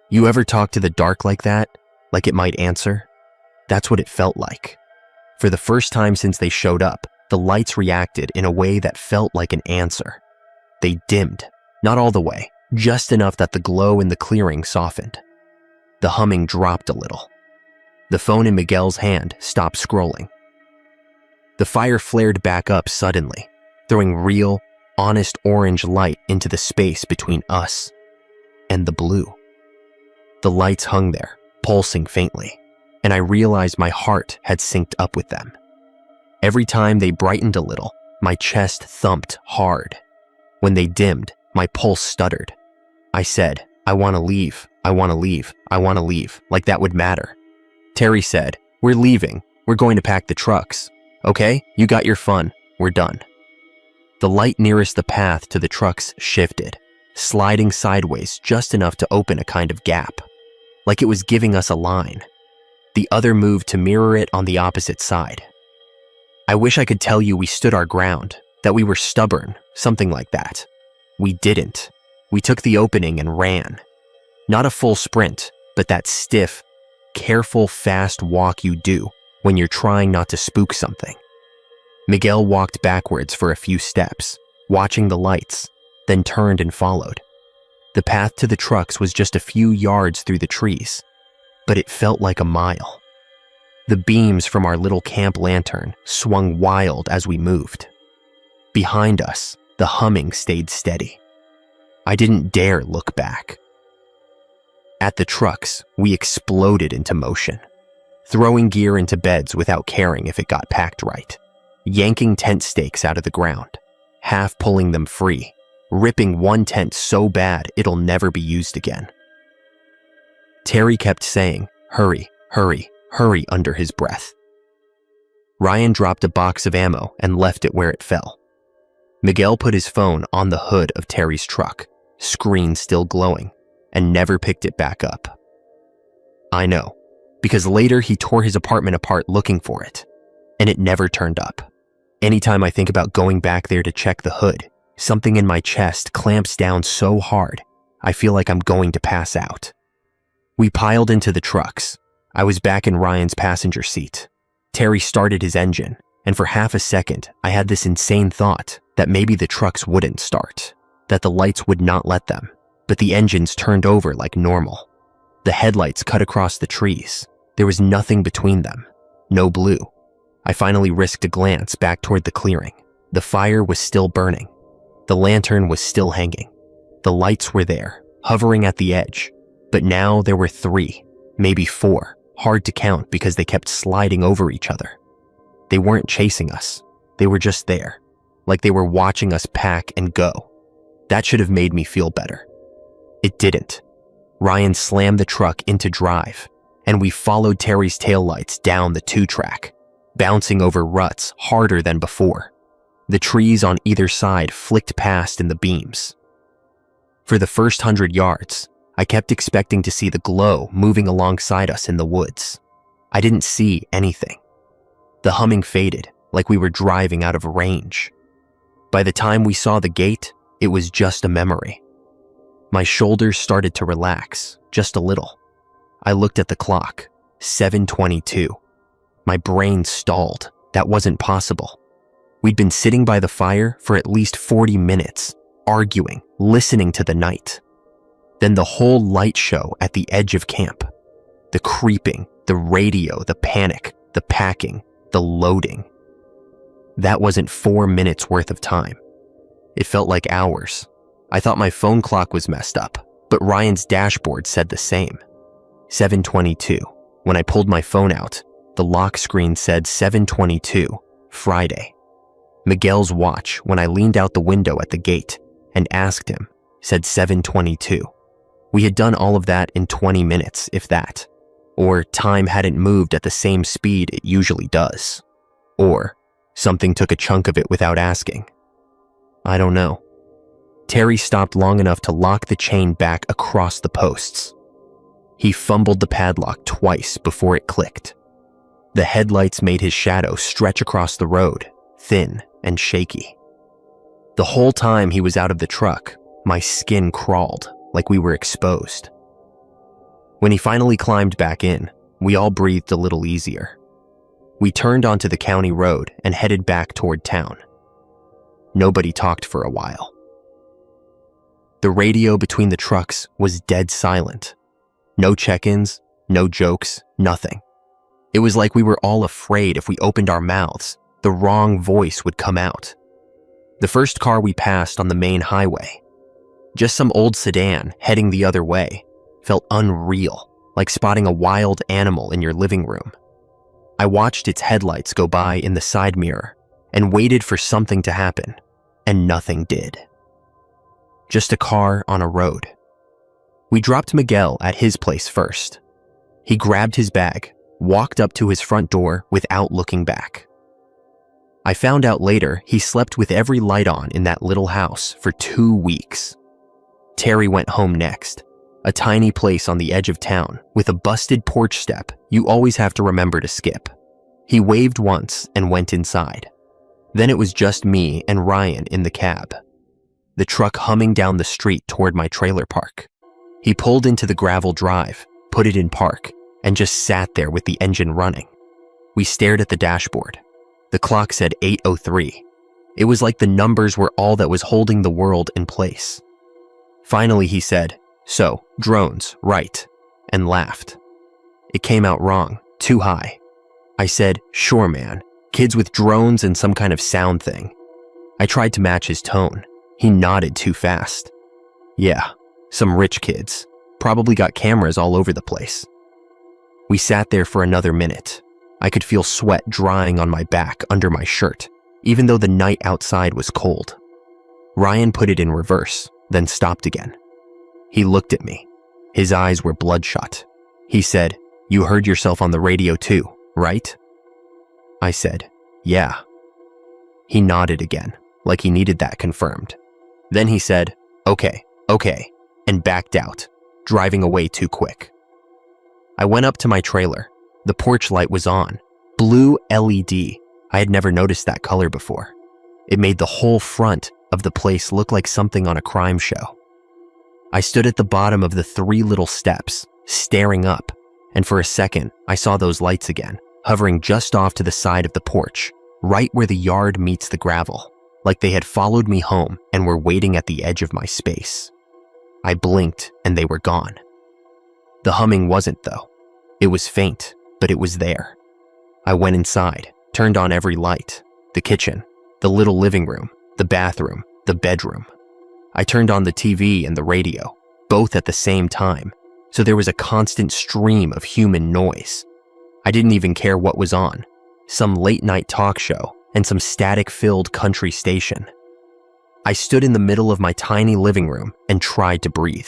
You ever talk to the dark like that? Like it might answer? That's what it felt like. For the first time since they showed up, the lights reacted in a way that felt like an answer. They dimmed, not all the way, just enough that the glow in the clearing softened. The humming dropped a little. The phone in Miguel's hand stopped scrolling. The fire flared back up suddenly, throwing real, honest orange light into the space between us and the blue. The lights hung there, pulsing faintly, and I realized my heart had synced up with them. Every time they brightened a little, My chest thumped hard. When they dimmed, my pulse stuttered. I said, "I want to leave, I want to leave, I want to leave," like that would matter. Terry said, "We're leaving. We're going to pack the trucks. Okay, you got your fun. We're done." The light nearest the path to the trucks shifted, sliding sideways just enough to open a kind of gap, like it was giving us a line. The other moved to mirror it on the opposite side. I wish I could tell you we stood our ground, that we were stubborn, something like that. We didn't. We took the opening and ran. Not a full sprint, but that stiff, careful, fast walk you do when you're trying not to spook something. Miguel walked backwards for a few steps, watching the lights, then turned and followed. The path to the trucks was just a few yards through the trees, but it felt like a mile. The beams from our little camp lantern swung wild as we moved. Behind us, the humming stayed steady. I didn't dare look back. At the trucks, we exploded into motion, throwing gear into beds without caring if it got packed right, yanking tent stakes out of the ground, half pulling them free, ripping one tent so bad it'll never be used again. Terry kept saying, "Hurry, hurry, hurry," under his breath. Ryan dropped a box of ammo and left it where it fell. Miguel put his phone on the hood of Terry's truck, screen still glowing, and never picked it back up. I know, because later he tore his apartment apart looking for it, and it never turned up. Anytime I think about going back there to check the hood, something in my chest clamps down so hard, I feel like I'm going to pass out. We piled into the trucks. I was back in Ryan's passenger seat. Terry started his engine, and for half a second, I had this insane thought that maybe the trucks wouldn't start, that the lights would not let them, but the engines turned over like normal. The headlights cut across the trees. There was nothing between them, no blue. I finally risked a glance back toward the clearing. The fire was still burning. The lantern was still hanging. The lights were there, hovering at the edge, but now there were 3, maybe 4, hard to count because they kept sliding over each other. They weren't chasing us. They were just there, like they were watching us pack and go. That should have made me feel better. It didn't. Ryan slammed the truck into drive, and we followed Terry's taillights down the 2-track, bouncing over ruts harder than before. The trees on either side flicked past in the beams. For the first 100 yards, I kept expecting to see the glow moving alongside us in the woods. I didn't see anything. The humming faded, like we were driving out of range. By the time we saw the gate, it was just a memory. My shoulders started to relax, just a little. I looked at the clock, 7:22. My brain stalled. That wasn't possible. We'd been sitting by the fire for at least 40 minutes, arguing, listening to the night. Then the whole light show at the edge of camp. The creeping, the radio, the panic, the packing, the loading. That wasn't 4 minutes worth of time. It felt like hours. I thought my phone clock was messed up, but Ryan's dashboard said the same. 7:22. When I pulled my phone out, the lock screen said 7:22, Friday. Miguel's watch, when I leaned out the window at the gate and asked him, said 7:22. We had done all of that in 20 minutes, if that. Or time hadn't moved at the same speed it usually does. Or something took a chunk of it without asking. I don't know. Terry stopped long enough to lock the chain back across the posts. He fumbled the padlock twice before it clicked. The headlights made his shadow stretch across the road, thin and shaky. The whole time he was out of the truck, my skin crawled like we were exposed. When he finally climbed back in, we all breathed a little easier. We turned onto the county road and headed back toward town. Nobody talked for a while. The radio between the trucks was dead silent. No check-ins, no jokes, nothing. It was like we were all afraid if we opened our mouths, the wrong voice would come out. The first car we passed on the main highway, just some old sedan heading the other way, felt unreal, like spotting a wild animal in your living room. I watched its headlights go by in the side mirror and waited for something to happen, and nothing did. Just a car on a road. We dropped Miguel at his place first. He grabbed his bag, walked up to his front door without looking back. I found out later he slept with every light on in that little house for 2 weeks. Terry went home next, a tiny place on the edge of town with a busted porch step you always have to remember to skip. He waved once and went inside. Then it was just me and Ryan in the cab. The truck humming down the street toward my trailer park. He pulled into the gravel drive, put it in park, and just sat there with the engine running. We stared at the dashboard. The clock said 8:03. It was like the numbers were all that was holding the world in place. Finally, he said, "So, drones, right?" and laughed. It came out wrong, too high. I said, "Sure, man, kids with drones and some kind of sound thing." I tried to match his tone. He nodded too fast. "Yeah, some rich kids. Probably got cameras all over the place." We sat there for another minute. I could feel sweat drying on my back under my shirt, even though the night outside was cold. Ryan put it in reverse, then stopped again. He looked at me. His eyes were bloodshot. He said, "You heard yourself on the radio too, right?" I said, "Yeah." He nodded again, like he needed that confirmed. Then he said, okay, and backed out, driving away too quick. I went up to my trailer. The porch light was on, blue LED. I had never noticed that color before. It made the whole front of the place look like something on a crime show. I stood at the bottom of the 3 little steps, staring up, and for a second, I saw those lights again, hovering just off to the side of the porch, right where the yard meets the gravel, like they had followed me home and were waiting at the edge of my space. I blinked and they were gone. The humming wasn't, though. It was faint, but it was there. I went inside, turned on every light, the kitchen, the little living room, the bathroom, the bedroom. I turned on the TV and the radio, both at the same time, so there was a constant stream of human noise. I didn't even care what was on, some late-night talk show and some static-filled country station. I stood in the middle of my tiny living room and tried to breathe.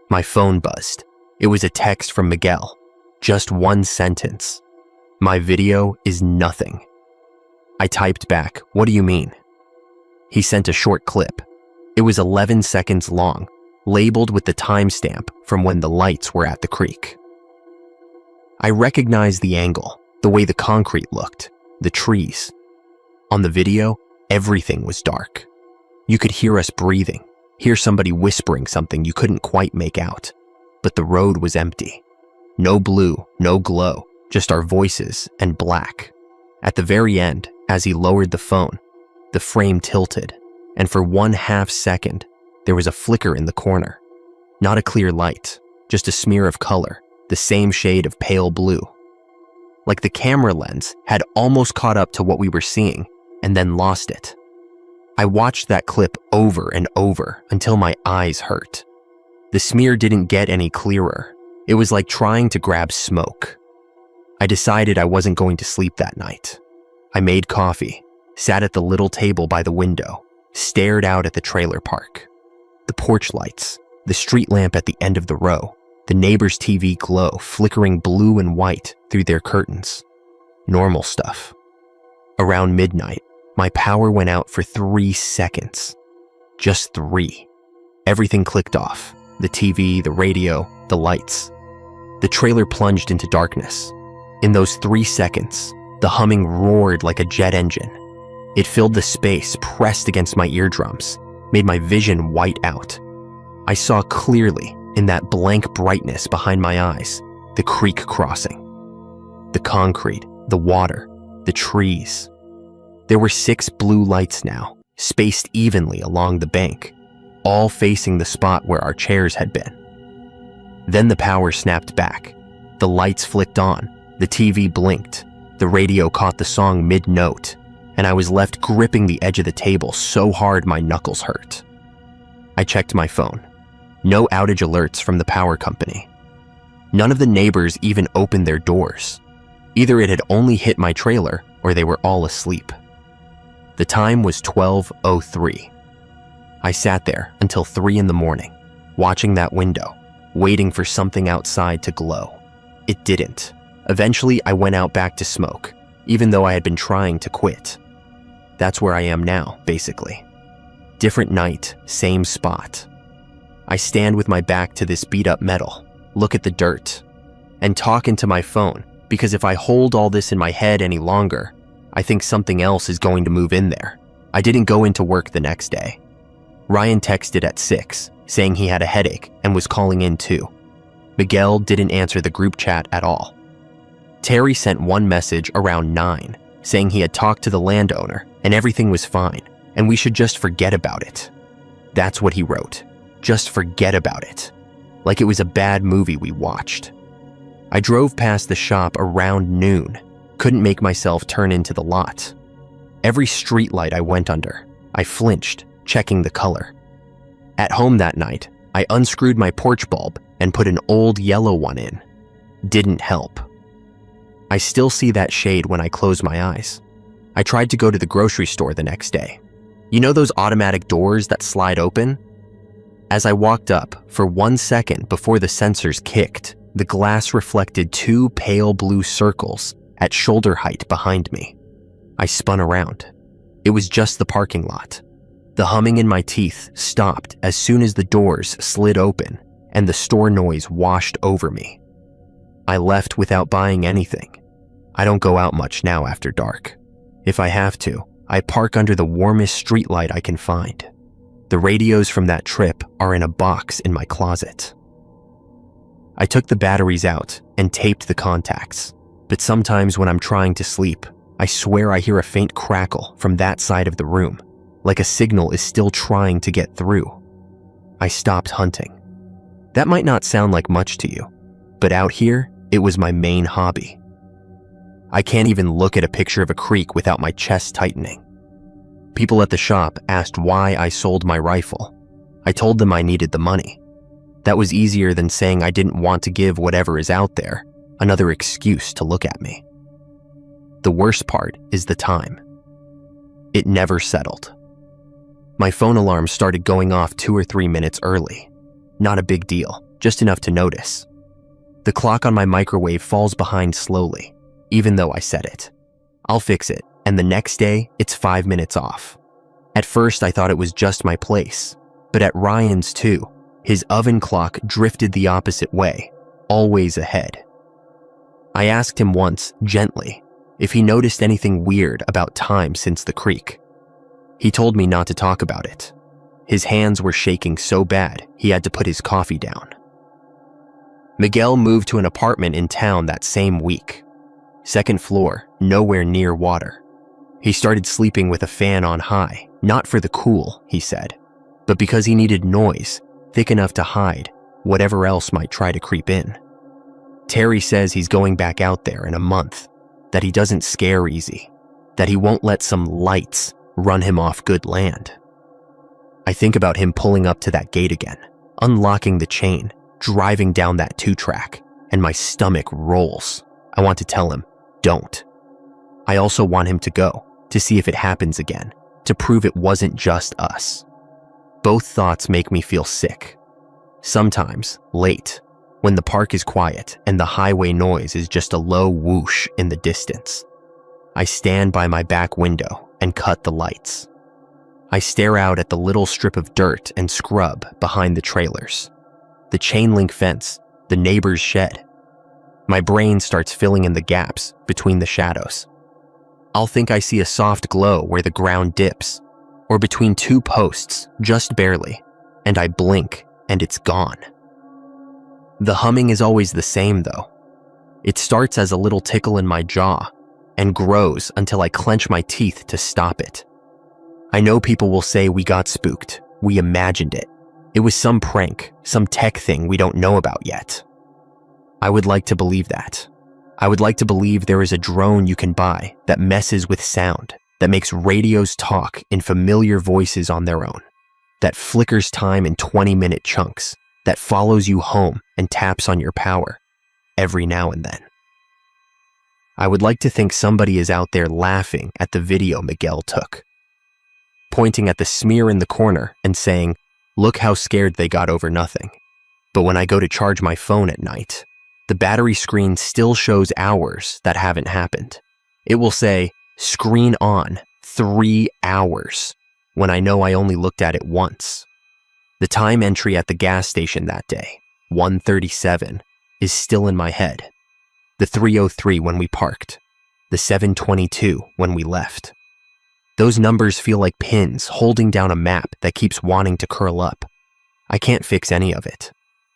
My phone buzzed. It was a text from Miguel. Just 1 sentence. "My video is nothing." I typed back, "What do you mean?" He sent a short clip. It was 11 seconds long, labeled with the timestamp from when the lights were at the creek. I recognized the angle, the way the concrete looked, the trees. On the video, everything was dark. You could hear us breathing, hear somebody whispering something you couldn't quite make out. But the road was empty. No blue, no glow, just our voices and black. At the very end, as he lowered the phone, the frame tilted, and for 1/2 second, there was a flicker in the corner. Not a clear light, just a smear of color, the same shade of pale blue. Like the camera lens had almost caught up to what we were seeing and then lost it. I watched that clip over and over until my eyes hurt. The smear didn't get any clearer. It was like trying to grab smoke. I decided I wasn't going to sleep that night. I made coffee, sat at the little table by the window, stared out at the trailer park. The porch lights, the street lamp at the end of the row, the neighbor's TV glow flickering blue and white through their curtains. Normal stuff. Around midnight, my power went out for 3 seconds. Just 3. Everything clicked off. The TV, the radio, the lights. The trailer plunged into darkness. In those 3 seconds, the humming roared like a jet engine. It filled the space pressed against my eardrums, made my vision white out. I saw clearly, in that blank brightness behind my eyes, the creek crossing. The concrete, the water, the trees. There were 6 blue lights now, spaced evenly along the bank, all facing the spot where our chairs had been. Then the power snapped back. The lights flicked on, the TV blinked, the radio caught the song mid-note, and I was left gripping the edge of the table so hard my knuckles hurt. I checked my phone. No outage alerts from the power company. None of the neighbors even opened their doors. Either it had only hit my trailer or they were all asleep. The time was 12:03. I sat there until 3 in the morning, watching that window, waiting for something outside to glow. It didn't. Eventually, I went out back to smoke, even though I had been trying to quit. That's where I am now, basically. Different night, same spot. I stand with my back to this beat-up metal, look at the dirt, and talk into my phone, because if I hold all this in my head any longer, I think something else is going to move in there. I didn't go into work the next day. Ryan texted at 6, saying he had a headache and was calling in too. Miguel didn't answer the group chat at all. Terry sent one message around 9, saying he had talked to the landowner and everything was fine, and we should just forget about it. That's what he wrote. Just forget about it. Like it was a bad movie we watched. I drove past the shop around noon, couldn't make myself turn into the lot. Every streetlight I went under, I flinched, checking the color. At home that night, I unscrewed my porch bulb and put an old yellow one in. Didn't help. I still see that shade when I close my eyes. I tried to go to the grocery store the next day. You know those automatic doors that slide open? As I walked up, for 1 second before the sensors kicked, the glass reflected 2 pale blue circles at shoulder height behind me. I spun around. It was just the parking lot. The humming in my teeth stopped as soon as the doors slid open and the store noise washed over me. I left without buying anything. I don't go out much now after dark. If I have to, I park under the warmest streetlight I can find. The radios from that trip are in a box in my closet. I took the batteries out and taped the contacts, but sometimes when I'm trying to sleep, I swear I hear a faint crackle from that side of the room, like a signal is still trying to get through. I stopped hunting. That might not sound like much to you, but out here, it was my main hobby. I can't even look at a picture of a creek without my chest tightening. People at the shop asked why I sold my rifle. I told them I needed the money. That was easier than saying I didn't want to give whatever is out there another excuse to look at me. The worst part is the time. It never settled. My phone alarm started going off 2 or 3 minutes early. Not a big deal, just enough to notice. The clock on my microwave falls behind slowly, even though I set it. I'll fix it, and the next day, it's 5 minutes off. At first, I thought it was just my place, but at Ryan's too, his oven clock drifted the opposite way, always ahead. I asked him once, gently, if he noticed anything weird about time since the creek. He told me not to talk about it. His hands were shaking so bad, he had to put his coffee down. Miguel moved to an apartment in town that same week. 2nd floor, nowhere near water. He started sleeping with a fan on high, not for the cool, he said, but because he needed noise, thick enough to hide whatever else might try to creep in. Terry says he's going back out there in a month, that he doesn't scare easy, that he won't let some lights run him off good land. I think about him pulling up to that gate again, unlocking the chain, driving down that 2-track, and my stomach rolls. I want to tell him, don't. I also want him to go, to see if it happens again, to prove it wasn't just us. Both thoughts make me feel sick. Sometimes, late, when the park is quiet and the highway noise is just a low whoosh in the distance, I stand by my back window and cut the lights. I stare out at the little strip of dirt and scrub behind the trailers, the chain link fence, the neighbor's shed. My brain starts filling in the gaps between the shadows. I'll think I see a soft glow where the ground dips, or between 2 posts, just barely, and I blink and it's gone. The humming is always the same though. It starts as a little tickle in my jaw and grows until I clench my teeth to stop it. I know people will say we got spooked, we imagined it. It was some prank, some tech thing we don't know about yet. I would like to believe that. I would like to believe there is a drone you can buy that messes with sound, that makes radios talk in familiar voices on their own, that flickers time in 20-minute chunks, that follows you home and taps on your power every now and then. I would like to think somebody is out there laughing at the video Miguel took, pointing at the smear in the corner and saying, "Look how scared they got over nothing." But when I go to charge my phone at night, the battery screen still shows hours that haven't happened. It will say, "Screen on, 3 hours," when I know I only looked at it once. The time entry at the gas station that day, 1:37, is still in my head. The 3:03 when we parked, the 7:22 when we left. Those numbers feel like pins holding down a map that keeps wanting to curl up. I can't fix any of it.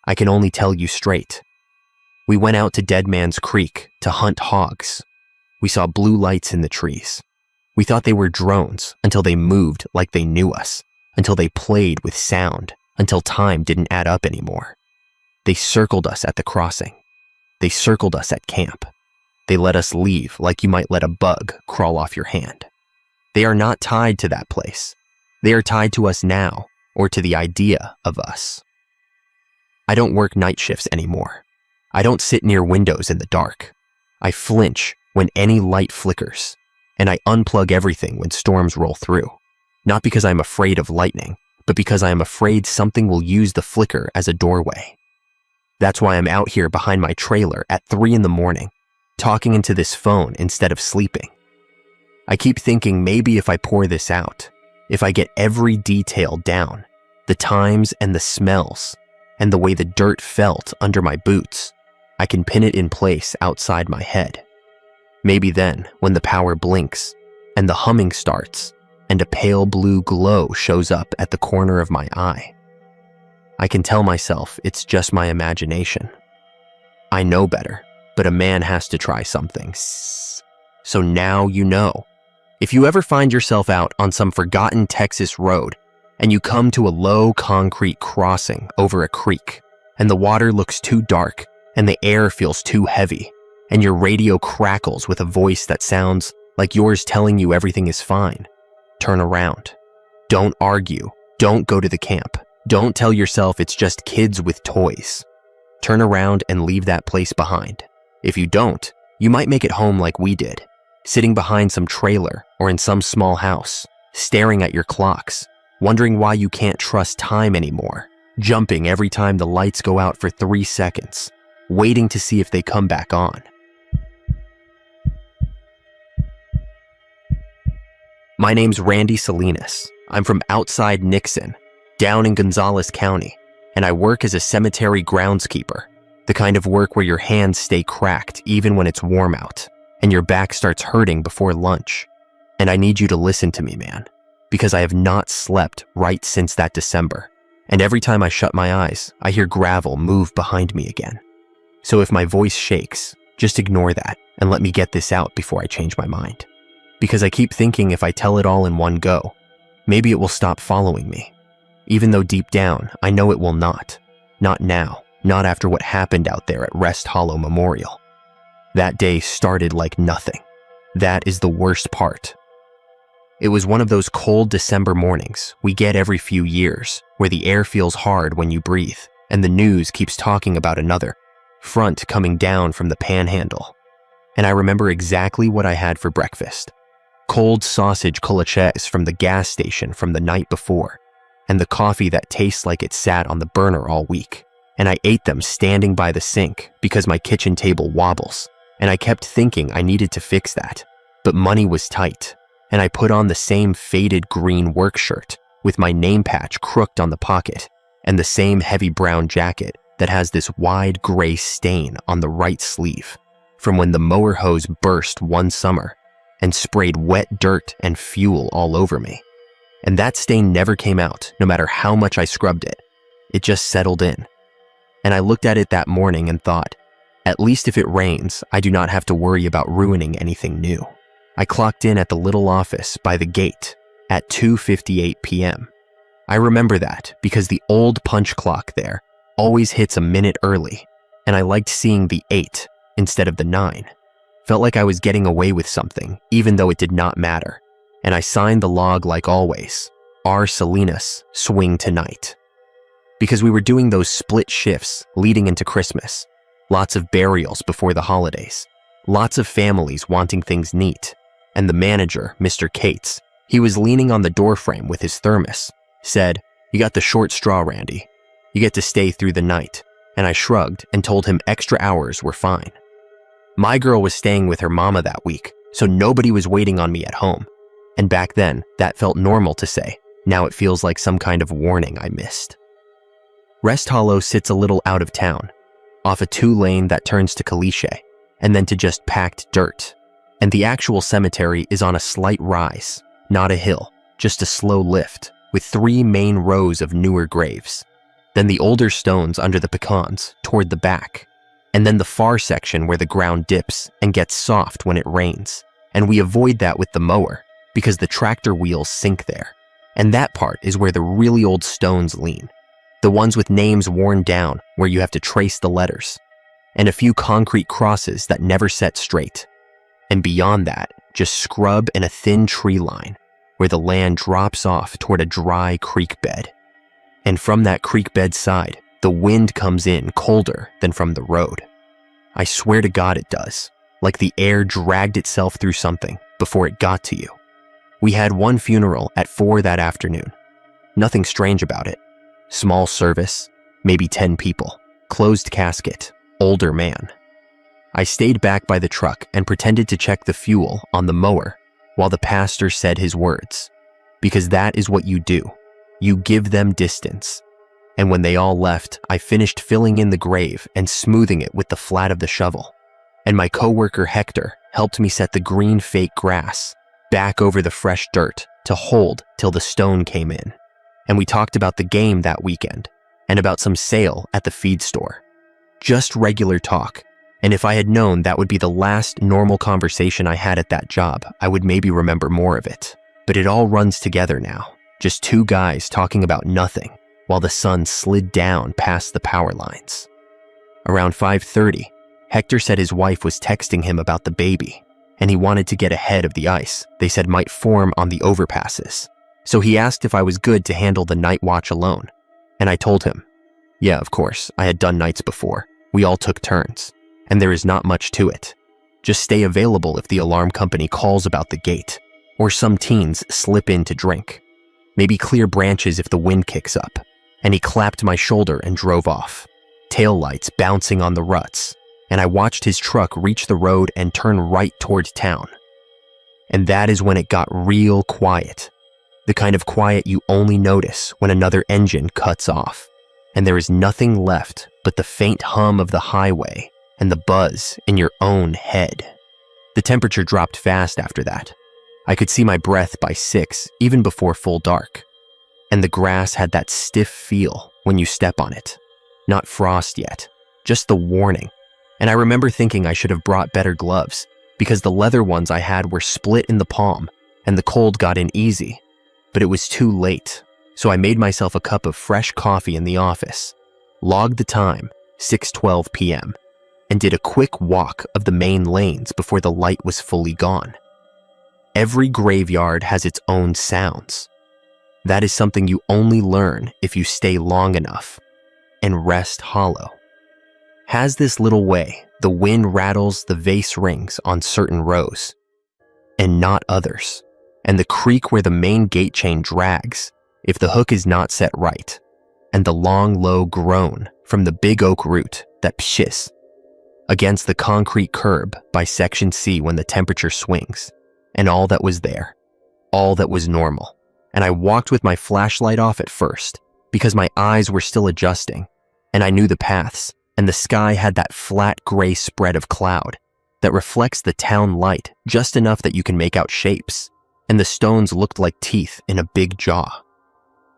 I can only tell you straight. We went out to Dead Man's Creek to hunt hogs. We saw blue lights in the trees. We thought they were drones until they moved like they knew us, until they played with sound, until time didn't add up anymore. They circled us at the crossing. They circled us at camp. They let us leave like you might let a bug crawl off your hand. They are not tied to that place. They are tied to us now, or to the idea of us. I don't work night shifts anymore. I don't sit near windows in the dark. I flinch when any light flickers, and I unplug everything when storms roll through. Not because I'm afraid of lightning, but because I am afraid something will use the flicker as a doorway. That's why I'm out here behind my trailer at 3 in the morning, talking into this phone instead of sleeping. I keep thinking maybe if I pour this out, if I get every detail down, the times and the smells, and the way the dirt felt under my boots, I can pin it in place outside my head. Maybe then, when the power blinks, and the humming starts, and a pale blue glow shows up at the corner of my eye, I can tell myself it's just my imagination. I know better, but a man has to try something. So now you know. If you ever find yourself out on some forgotten Texas road, and you come to a low concrete crossing over a creek, and the water looks too dark, and the air feels too heavy, and your radio crackles with a voice that sounds like yours telling you everything is fine, turn around. Don't argue. Don't go to the camp. Don't tell yourself it's just kids with toys. Turn around and leave that place behind. If you don't, you might make it home like we did, sitting behind some trailer or in some small house, staring at your clocks, wondering why you can't trust time anymore, jumping every time the lights go out for 3 seconds, waiting to see if they come back on. My name's Randy Salinas. I'm from outside Nixon, down in Gonzales County, and I work as a cemetery groundskeeper, the kind of work where your hands stay cracked even when it's warm out, and your back starts hurting before lunch. And I need you to listen to me, man, because I have not slept right since that December, and every time I shut my eyes, I hear gravel move behind me again. So if my voice shakes, just ignore that and let me get this out before I change my mind. Because I keep thinking if I tell it all in one go, maybe it will stop following me. Even though deep down, I know it will not. Not now, not after what happened out there at Rest Hollow Memorial. That day started like nothing. That is the worst part. It was one of those cold December mornings we get every few years, where the air feels hard when you breathe, and the news keeps talking about another front coming down from the panhandle. And I remember exactly what I had for breakfast. Cold sausage colaches from the gas station from the night before, and the coffee that tastes like it sat on the burner all week. And I ate them standing by the sink because my kitchen table wobbles, and I kept thinking I needed to fix that. But money was tight, and I put on the same faded green work shirt with my name patch crooked on the pocket, and the same heavy brown jacket that has this wide gray stain on the right sleeve from when the mower hose burst one summer and sprayed wet dirt and fuel all over me. And that stain never came out, no matter how much I scrubbed it. It just settled in. And I looked at it that morning and thought, at least if it rains, I do not have to worry about ruining anything new. I clocked in at the little office by the gate at 2:58 p.m. I remember that because the old punch clock there always hits a minute early, and I liked seeing the 8 instead of the 9. Felt like I was getting away with something, even though it did not matter. And I signed the log like always, R. Salinas, swing tonight. Because we were doing those split shifts leading into Christmas. Lots of burials before the holidays. Lots of families wanting things neat. And the manager, Mr. Cates, He was leaning on the doorframe with his thermos, said, "You got the short straw, Randy. You get to stay through the night." And I shrugged and told him extra hours were fine. My girl was staying with her mama that week, so nobody was waiting on me at home. And back then, that felt normal to say. Now it feels like some kind of warning I missed. Rest Hollow sits a little out of town, off a 2-lane that turns to Caliche, and then to just packed dirt. And the actual cemetery is on a slight rise, not a hill, just a slow lift, with 3 main rows of newer graves. Then the older stones under the pecans toward the back, and then the far section where the ground dips and gets soft when it rains. And we avoid that with the mower, because the tractor wheels sink there. And that part is where the really old stones lean. The ones with names worn down where you have to trace the letters. And a few concrete crosses that never set straight. And beyond that, just scrub and a thin tree line where the land drops off toward a dry creek bed. And from that creek bed side, the wind comes in colder than from the road. I swear to God it does, like the air dragged itself through something before it got to you. We had one funeral at 4 that afternoon. Nothing strange about it. Small service, maybe 10 people, closed casket, older man. I stayed back by the truck and pretended to check the fuel on the mower while the pastor said his words, because that is what you do. You give them distance. And when they all left, I finished filling in the grave and smoothing it with the flat of the shovel. And my coworker Hector helped me set the green fake grass back over the fresh dirt to hold till the stone came in. And we talked about the game that weekend and about some sale at the feed store. Just regular talk. And if I had known that would be the last normal conversation I had at that job, I would maybe remember more of it. But it all runs together now. Just 2 guys talking about nothing while the sun slid down past the power lines. Around 5:30, Hector said his wife was texting him about the baby, and he wanted to get ahead of the ice they said might form on the overpasses. So he asked if I was good to handle the night watch alone. And I told him, yeah, of course, I had done nights before. We all took turns, and there is not much to it. Just stay available if the alarm company calls about the gate, or some teens slip in to drink. Maybe clear branches if the wind kicks up. And he clapped my shoulder and drove off, taillights bouncing on the ruts, and I watched his truck reach the road and turn right toward town. And that is when it got real quiet. The kind of quiet you only notice when another engine cuts off, and there is nothing left but the faint hum of the highway and the buzz in your own head. The temperature dropped fast after that. I could see my breath by 6, even before full dark. And the grass had that stiff feel when you step on it. Not frost yet, just the warning. And I remember thinking I should have brought better gloves because the leather ones I had were split in the palm and the cold got in easy. But it was too late, so I made myself a cup of fresh coffee in the office, logged the time, 6:12 p.m., and did a quick walk of the main lanes before the light was fully gone. Every graveyard has its own sounds. That is something you only learn if you stay long enough. And Rest Hollow has this little way the wind rattles the vase rings on certain rows, and not others. And the creek where the main gate chain drags if the hook is not set right, and the long, low groan from the big oak root that pshiss against the concrete curb by Section C when the temperature swings, and all that was there, all that was normal. And I walked with my flashlight off at first because my eyes were still adjusting, and I knew the paths, and the sky had that flat gray spread of cloud that reflects the town light just enough that you can make out shapes, and the stones looked like teeth in a big jaw.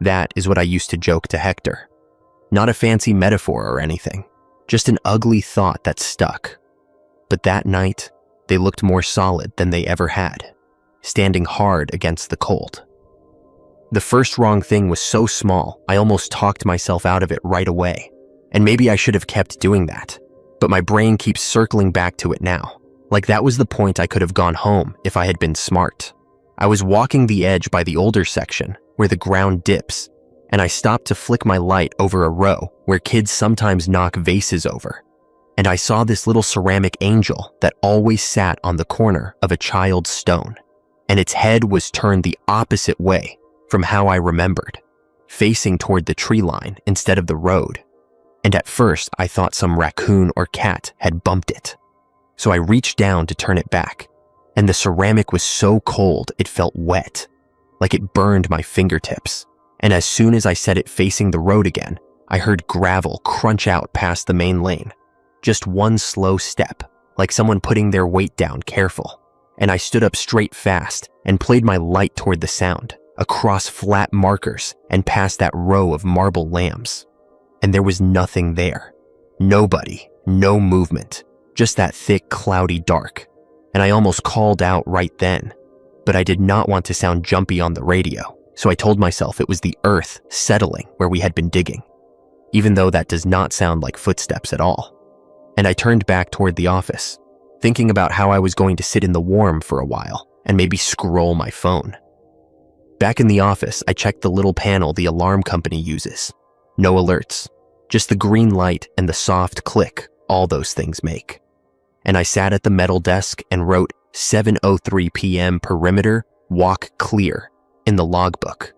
That is what I used to joke to Hector. Not a fancy metaphor or anything, just an ugly thought that stuck. But that night, they looked more solid than they ever had, standing hard against the cold. The first wrong thing was so small, I almost talked myself out of it right away. And maybe I should have kept doing that, but my brain keeps circling back to it now. Like that was the point I could have gone home if I had been smart. I was walking the edge by the older section where the ground dips, and I stopped to flick my light over a row where kids sometimes knock vases over. And I saw this little ceramic angel that always sat on the corner of a child's stone. and its head was turned the opposite way from how I remembered, facing toward the tree line instead of the road. And at first, I thought some raccoon or cat had bumped it. So I reached down to turn it back, and the ceramic was so cold it felt wet, like it burned my fingertips. And as soon as I set it facing the road again, I heard gravel crunch out past the main lane. Just one slow step, like someone putting their weight down careful. And I stood up straight fast and played my light toward the sound, across flat markers and past that row of marble lambs. And there was nothing there. Nobody, no movement, just that thick, cloudy dark. And I almost called out right then, but I did not want to sound jumpy on the radio, so I told myself it was the earth settling where we had been digging, even though that does not sound like footsteps at all. And I turned back toward the office, thinking about how I was going to sit in the warm for a while and maybe scroll my phone. Back in the office, I checked the little panel the alarm company uses. No alerts, just the green light and the soft click all those things make. And I sat at the metal desk and wrote 7:03 p.m. perimeter, walk clear in the logbook.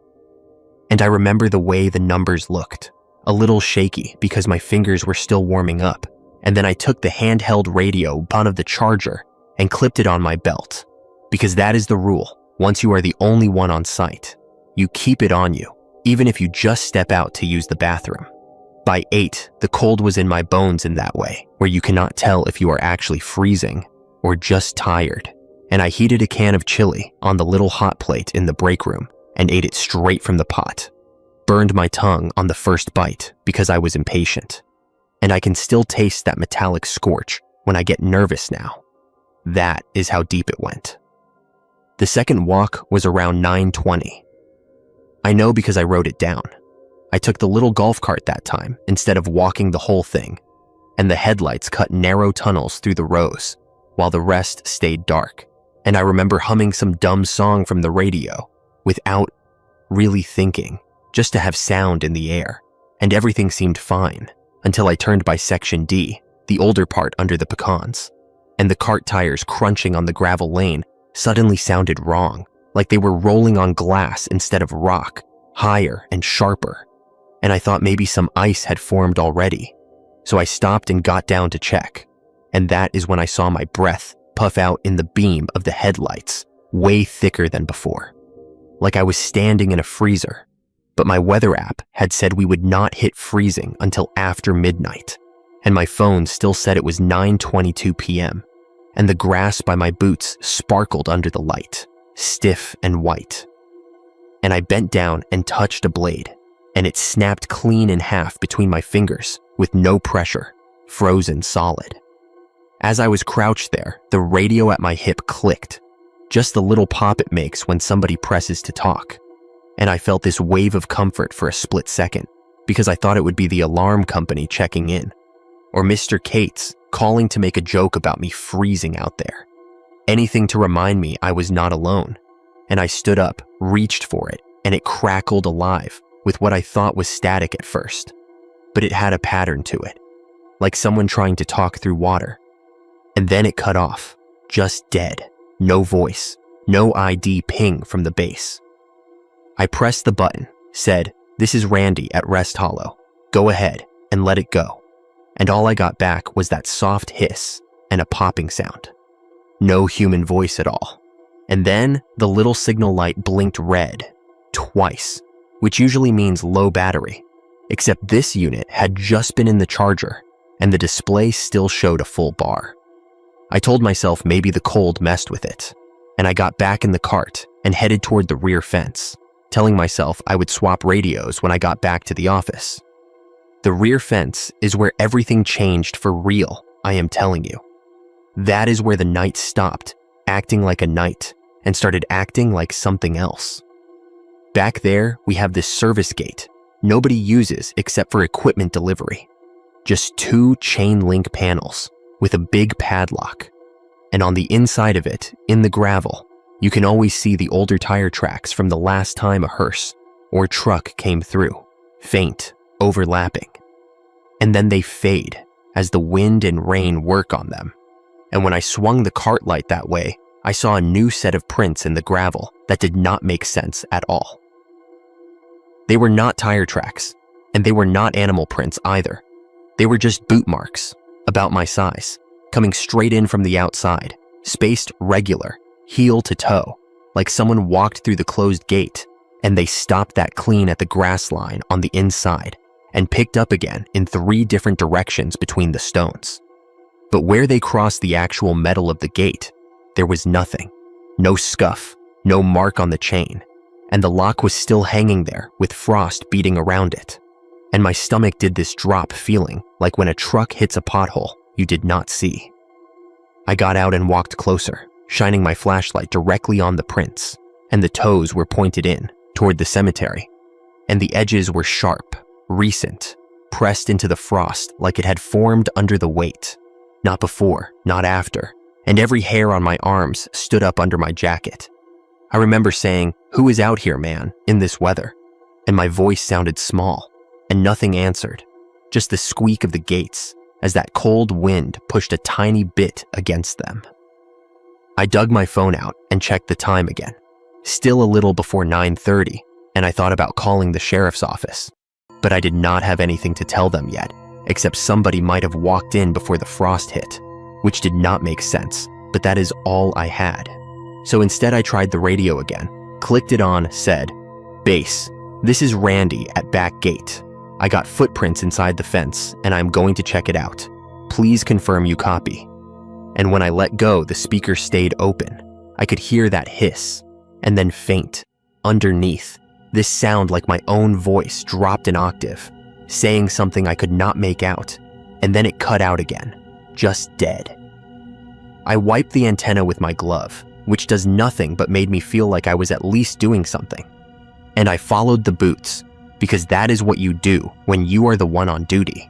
And I remember the way the numbers looked, a little shaky because my fingers were still warming up. And then I took the handheld radio out of the charger and clipped it on my belt, because that is the rule. Once you are the only one on site, you keep it on you, even if you just step out to use the bathroom. By 8, the cold was in my bones in that way, where you cannot tell if you are actually freezing or just tired. And I heated a can of chili on the little hot plate in the break room and ate it straight from the pot. Burned my tongue on the first bite because I was impatient. And I can still taste that metallic scorch when I get nervous now. That is how deep it went. The second walk was around 9:20. I know because I wrote it down. I took the little golf cart that time instead of walking the whole thing, and the headlights cut narrow tunnels through the rows, while the rest stayed dark. And I remember humming some dumb song from the radio without really thinking, just to have sound in the air, and everything seemed fine. Until I turned by section D, the older part under the pecans, and the cart tires crunching on the gravel lane suddenly sounded wrong, like they were rolling on glass instead of rock, higher and sharper. And I thought maybe some ice had formed already. So I stopped and got down to check, and that is when I saw my breath puff out in the beam of the headlights, way thicker than before, like I was standing in a freezer. But my weather app had said we would not hit freezing until after midnight, and my phone still said it was 9:22 p.m., and the grass by my boots sparkled under the light, stiff and white. And I bent down and touched a blade, and it snapped clean in half between my fingers with no pressure, frozen solid. As I was crouched there, the radio at my hip clicked, just the little pop it makes when somebody presses to talk. And I felt this wave of comfort for a split second, because I thought it would be the alarm company checking in, or Mr. Cates calling to make a joke about me freezing out there. Anything to remind me I was not alone. And I stood up, reached for it, and it crackled alive with what I thought was static at first. But it had a pattern to it, like someone trying to talk through water. And then it cut off, just dead, no voice, no ID ping from the base. I pressed the button, said, "This is Randy at Rest Hollow. Go ahead," and let it go. And all I got back was that soft hiss and a popping sound. No human voice at all. And then the little signal light blinked red, twice, which usually means low battery, except this unit had just been in the charger, and the display still showed a full bar. I told myself maybe the cold messed with it, and I got back in the cart and headed toward the rear fence, telling myself I would swap radios when I got back to the office. The rear fence is where everything changed for real, I am telling you. That is where the night stopped acting like a night and started acting like something else. Back there, we have this service gate nobody uses except for equipment delivery. Just 2 chain link panels with a big padlock. And on the inside of it, in the gravel, you can always see the older tire tracks from the last time a hearse or truck came through, faint, overlapping. And then they fade as the wind and rain work on them. And when I swung the cart light that way, I saw a new set of prints in the gravel that did not make sense at all. They were not tire tracks, and they were not animal prints either. They were just boot marks, about my size, coming straight in from the outside, spaced regular, heel to toe, like someone walked through the closed gate, and they stopped that clean at the grass line on the inside and picked up again in 3 different directions between the stones. But where they crossed the actual metal of the gate, there was nothing. No scuff, no mark on the chain, and the lock was still hanging there with frost beating around it. And my stomach did this drop feeling like when a truck hits a pothole you did not see. I got out and walked closer, shining my flashlight directly on the prints, and the toes were pointed in toward the cemetery, and the edges were sharp, recent, pressed into the frost like it had formed under the weight. Not before, not after, and every hair on my arms stood up under my jacket. I remember saying, "Who is out here, man, in this weather?" And my voice sounded small, and nothing answered, just the squeak of the gates as that cold wind pushed a tiny bit against them. I dug my phone out and checked the time again. Still a little before 9:30, and I thought about calling the sheriff's office. But I did not have anything to tell them yet, except somebody might have walked in before the frost hit, which did not make sense, but that is all I had. So instead I tried the radio again, clicked it on, said, "Base, this is Randy at back gate. I got footprints inside the fence, and I'm going to check it out. Please confirm you copy." And when I let go, the speaker stayed open. I could hear that hiss, and then faint, underneath, this sound like my own voice dropped an octave, saying something I could not make out, and then it cut out again, just dead. I wiped the antenna with my glove, which does nothing but made me feel like I was at least doing something. And I followed the boots, because that is what you do when you are the one on duty.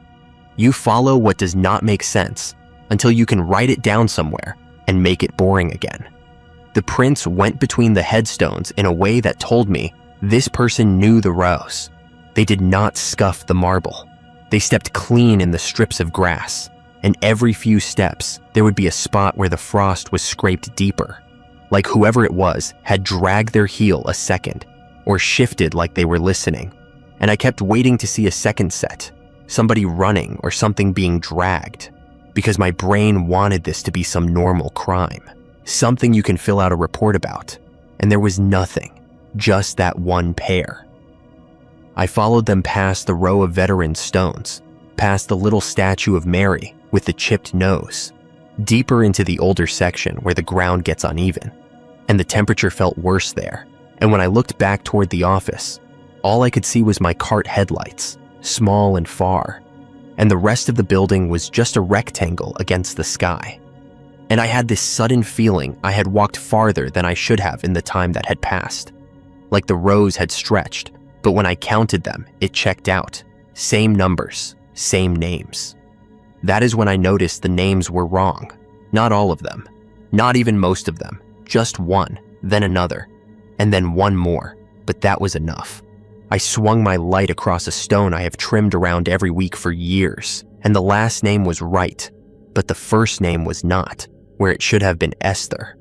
You follow what does not make sense until you can write it down somewhere and make it boring again. The prints went between the headstones in a way that told me this person knew the rows. They did not scuff the marble. They stepped clean in the strips of grass, and every few steps, there would be a spot where the frost was scraped deeper, like whoever it was had dragged their heel a second, or shifted like they were listening. And I kept waiting to see a second set, somebody running or something being dragged, because my brain wanted this to be some normal crime, something you can fill out a report about, and there was nothing, just that one pair. I followed them past the row of veteran stones, past the little statue of Mary with the chipped nose, deeper into the older section where the ground gets uneven, and the temperature felt worse there. And when I looked back toward the office, all I could see was my cart headlights, small and far, and the rest of the building was just a rectangle against the sky. And I had this sudden feeling I had walked farther than I should have in the time that had passed, like the rows had stretched, but when I counted them, it checked out. Same numbers, same names. That is when I noticed the names were wrong. Not all of them, not even most of them, just one, then another, and then one more, but that was enough. I swung my light across a stone I have trimmed around every week for years, and the last name was right, but the first name was not, where it should have been Esther.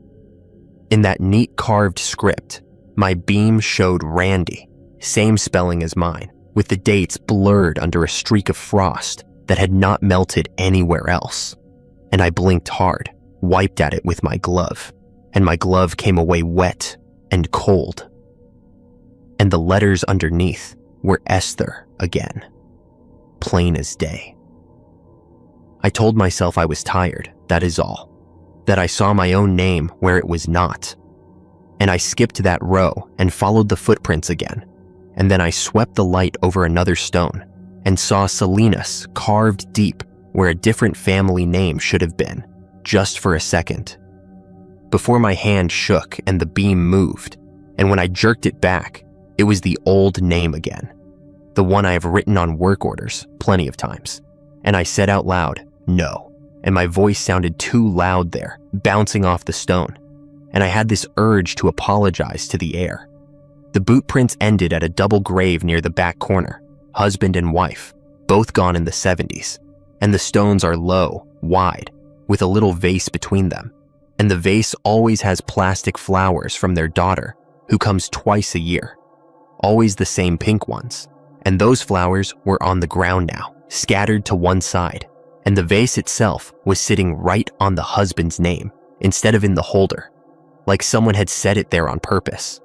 In that neat carved script, my beam showed Randy, same spelling as mine, with the dates blurred under a streak of frost that had not melted anywhere else. And I blinked hard, wiped at it with my glove, and my glove came away wet and cold. And the letters underneath were Esther again, plain as day. I told myself I was tired, that is all, that I saw my own name where it was not. And I skipped that row and followed the footprints again, and then I swept the light over another stone and saw Salinas carved deep where a different family name should have been, just for a second. Before my hand shook and the beam moved, and when I jerked it back, it was the old name again, the one I have written on work orders plenty of times. And I said out loud, "No," and my voice sounded too loud there, bouncing off the stone, and I had this urge to apologize to the air. The boot prints ended at a double grave near the back corner, husband and wife, both gone in the 70s, and the stones are low, wide, with a little vase between them, and the vase always has plastic flowers from their daughter, who comes twice a year. Always the same pink ones. And those flowers were on the ground now, scattered to one side, and the vase itself was sitting right on the husband's name instead of in the holder, like someone had set it there on purpose.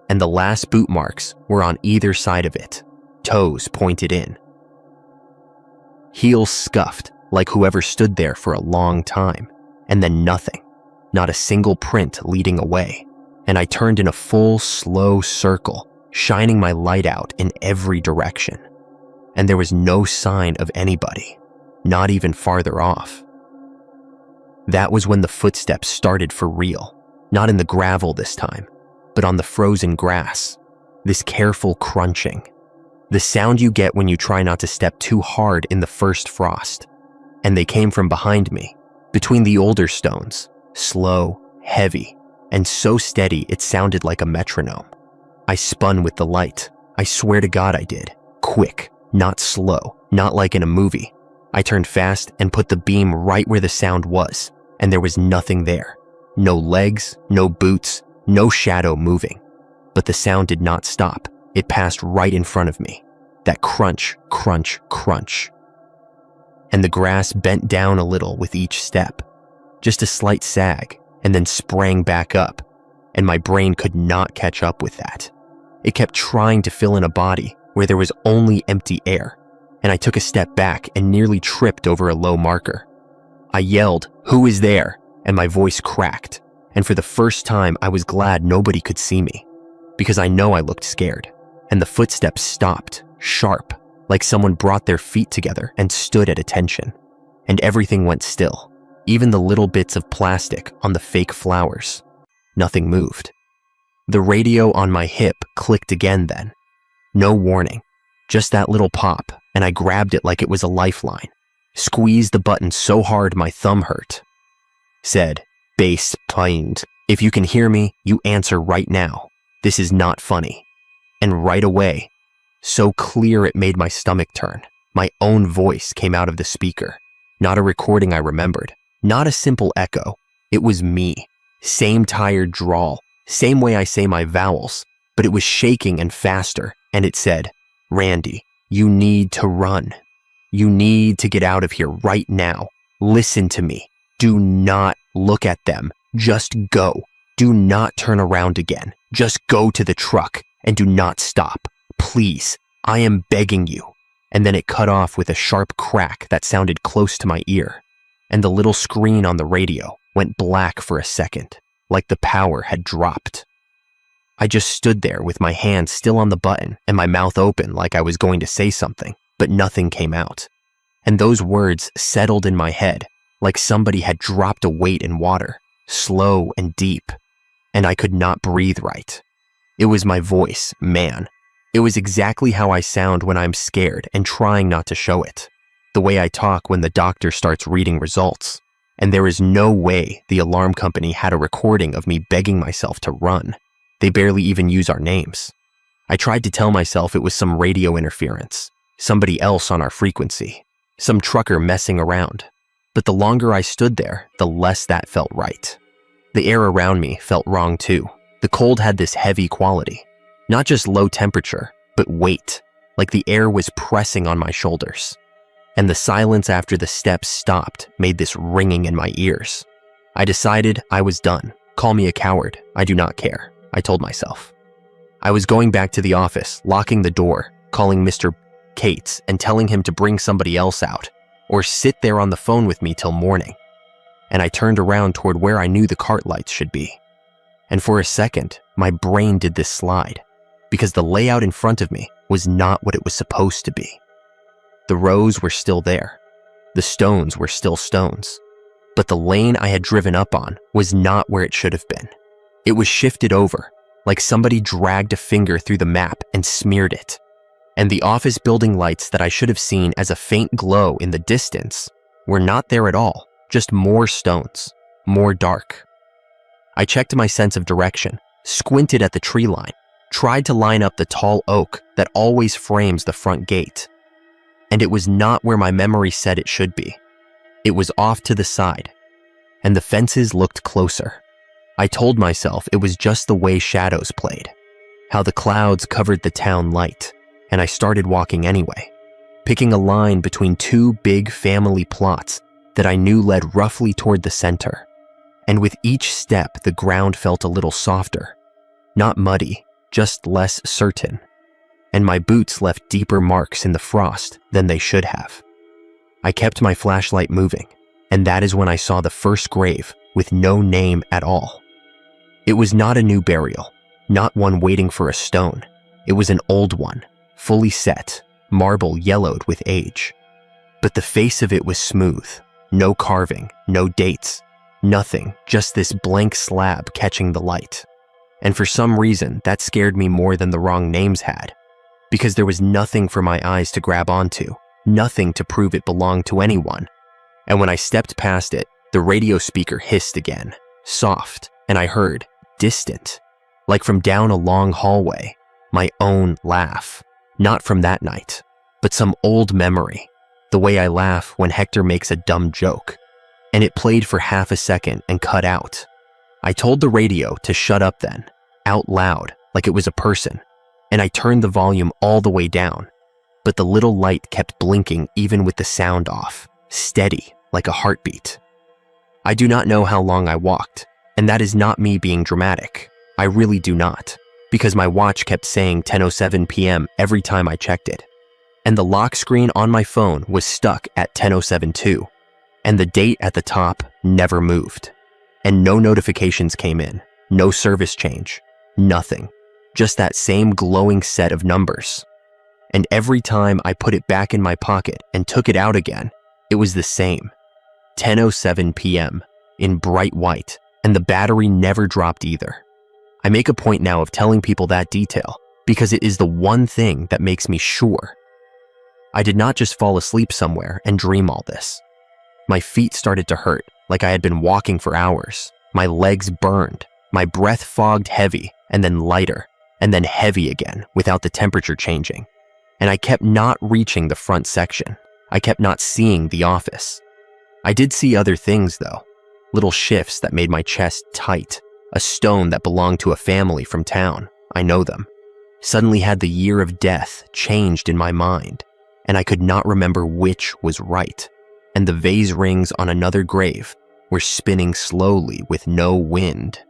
And the last boot marks were on either side of it, toes pointed in. Heels scuffed, like whoever stood there for a long time, and then nothing, not a single print leading away. And I turned in a full, slow circle, shining my light out in every direction. And there was no sign of anybody, not even farther off. That was when the footsteps started for real, not in the gravel this time, but on the frozen grass, this careful crunching, the sound you get when you try not to step too hard in the first frost. And they came from behind me, between the older stones, slow, heavy, and so steady it sounded like a metronome. I spun with the light. I swear to God I did. Quick, not slow, not like in a movie. I turned fast and put the beam right where the sound was, and there was nothing there. No legs, no boots, no shadow moving. But the sound did not stop. It passed right in front of me. That crunch, crunch, crunch. And the grass bent down a little with each step. Just a slight sag, and then sprang back up, and my brain could not catch up with that. It kept trying to fill in a body where there was only empty air, and I took a step back and nearly tripped over a low marker. I yelled, "Who is there?" and my voice cracked, and for the first time I was glad nobody could see me, because I know I looked scared, and the footsteps stopped, sharp, like someone brought their feet together and stood at attention, and everything went still, even the little bits of plastic on the fake flowers. Nothing moved. The radio on my hip clicked again then. No warning, just that little pop, and I grabbed it like it was a lifeline, squeezed the button so hard my thumb hurt. Said, "Bass point. If you can hear me, you answer right now. This is not funny." And right away, so clear it made my stomach turn, my own voice came out of the speaker. Not a recording I remembered, not a simple echo. It was me. Same tired drawl, same way I say my vowels, but it was shaking and faster, and it said, "Randy, you need to run. You need to get out of here right now. Listen to me. Do not look at them. Just go. Do not turn around again. Just go to the truck and do not stop. Please, I am begging you." And then it cut off with a sharp crack that sounded close to my ear, and the little screen on the radio went black for a second, like the power had dropped. I just stood there with my hand still on the button and my mouth open like I was going to say something, but nothing came out. And those words settled in my head like somebody had dropped a weight in water, slow and deep, and I could not breathe right. It was my voice, man. It was exactly how I sound when I'm scared and trying not to show it. The way I talk when the doctor starts reading results. And there is no way the alarm company had a recording of me begging myself to run. They barely even use our names. I tried to tell myself it was some radio interference, somebody else on our frequency, some trucker messing around. But the longer I stood there, the less that felt right. The air around me felt wrong too. The cold had this heavy quality. Not just low temperature, but weight, like the air was pressing on my shoulders. And the silence after the steps stopped made this ringing in my ears. I decided I was done. Call me a coward, I do not care, I told myself. I was going back to the office, locking the door, calling Mr. Cates and telling him to bring somebody else out, or sit there on the phone with me till morning. And I turned around toward where I knew the cart lights should be. And for a second, my brain did this slide, because the layout in front of me was not what it was supposed to be. The rows were still there. The stones were still stones. But the lane I had driven up on was not where it should have been. It was shifted over, like somebody dragged a finger through the map and smeared it. And the office building lights that I should have seen as a faint glow in the distance were not there at all, just more stones, more dark. I checked my sense of direction, squinted at the tree line, tried to line up the tall oak that always frames the front gate. And it was not where my memory said it should be. It was off to the side. and the fences looked closer. I told myself it was just the way shadows played, how the clouds covered the town light, and I started walking anyway, picking a line between two big family plots that I knew led roughly toward the center. And with each step, the ground felt a little softer, not muddy, just less certain, and my boots left deeper marks in the frost than they should have. I kept my flashlight moving, and that is when I saw the first grave with no name at all. It was not a new burial, not one waiting for a stone. It was an old one, fully set, marble yellowed with age. But the face of it was smooth, no carving, no dates, nothing, just this blank slab catching the light. And for some reason, that scared me more than the wrong names had, because there was nothing for my eyes to grab onto, nothing to prove it belonged to anyone. And when I stepped past it, the radio speaker hissed again, soft, and I heard, distant, like from down a long hallway, my own laugh. Not from that night, but some old memory, the way I laugh when Hector makes a dumb joke. And it played for half a second and cut out. I told the radio to shut up then, out loud, like it was a person, and I turned the volume all the way down, but the little light kept blinking even with the sound off, steady, like a heartbeat. I do not know how long I walked, and that is not me being dramatic. I really do not, because my watch kept saying 10:07 p.m. every time I checked it, and the lock screen on my phone was stuck at 10:07 too, and the date at the top never moved, and no notifications came in, no service change, nothing, just that same glowing set of numbers. And every time I put it back in my pocket and took it out again, it was the same, 10:07 p.m. in bright white, and the battery never dropped either. I make a point now of telling people that detail because it is the one thing that makes me sure. I did not just fall asleep somewhere and dream all this. My feet started to hurt like I had been walking for hours. My legs burned, my breath fogged heavy and then lighter and then heavy again without the temperature changing. And I kept not reaching the front section. I kept not seeing the office. I did see other things though, little shifts that made my chest tight. A stone that belonged to a family from town, I know them, suddenly had the year of death changed in my mind, and I could not remember which was right. And the vase rings on another grave were spinning slowly with no wind,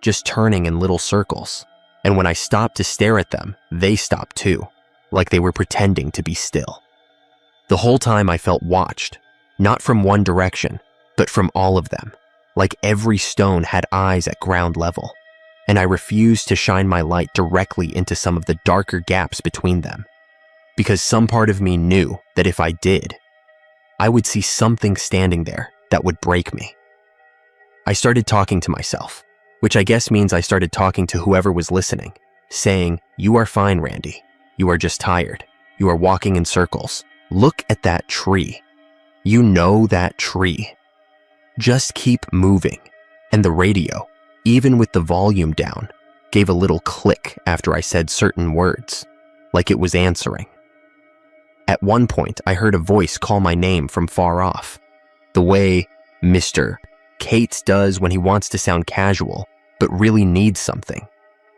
just turning in little circles. And when I stopped to stare at them, they stopped too, like they were pretending to be still. The whole time I felt watched, not from one direction, but from all of them. Like every stone had eyes at ground level, and I refused to shine my light directly into some of the darker gaps between them, because some part of me knew that if I did, I would see something standing there that would break me. I started talking to myself, which I guess means I started talking to whoever was listening, saying, "You are fine, Randy. You are just tired. You are walking in circles. Look at that tree. You know that tree. Just keep moving." And the radio, even with the volume down, gave a little click after I said certain words, like it was answering. At one point, I heard a voice call my name from far off, the way Mr. Cates does when he wants to sound casual, but really needs something.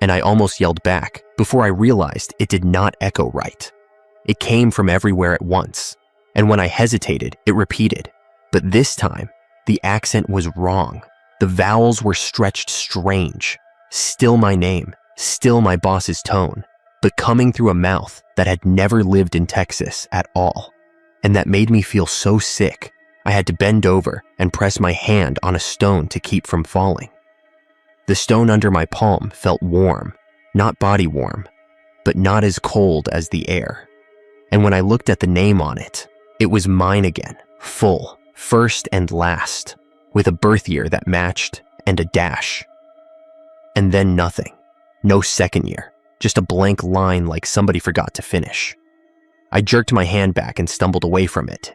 And I almost yelled back before I realized it did not echo right. It came from everywhere at once, and when I hesitated, it repeated, but this time, the accent was wrong. The vowels were stretched strange. Still my name, still my boss's tone, but coming through a mouth that had never lived in Texas at all. And that made me feel so sick, I had to bend over and press my hand on a stone to keep from falling. The stone under my palm felt warm, not body warm, but not as cold as the air. And when I looked at the name on it, it was mine again, full. First and last, with a birth year that matched and a dash. And then nothing. No second year, just a blank line like somebody forgot to finish. I jerked my hand back and stumbled away from it.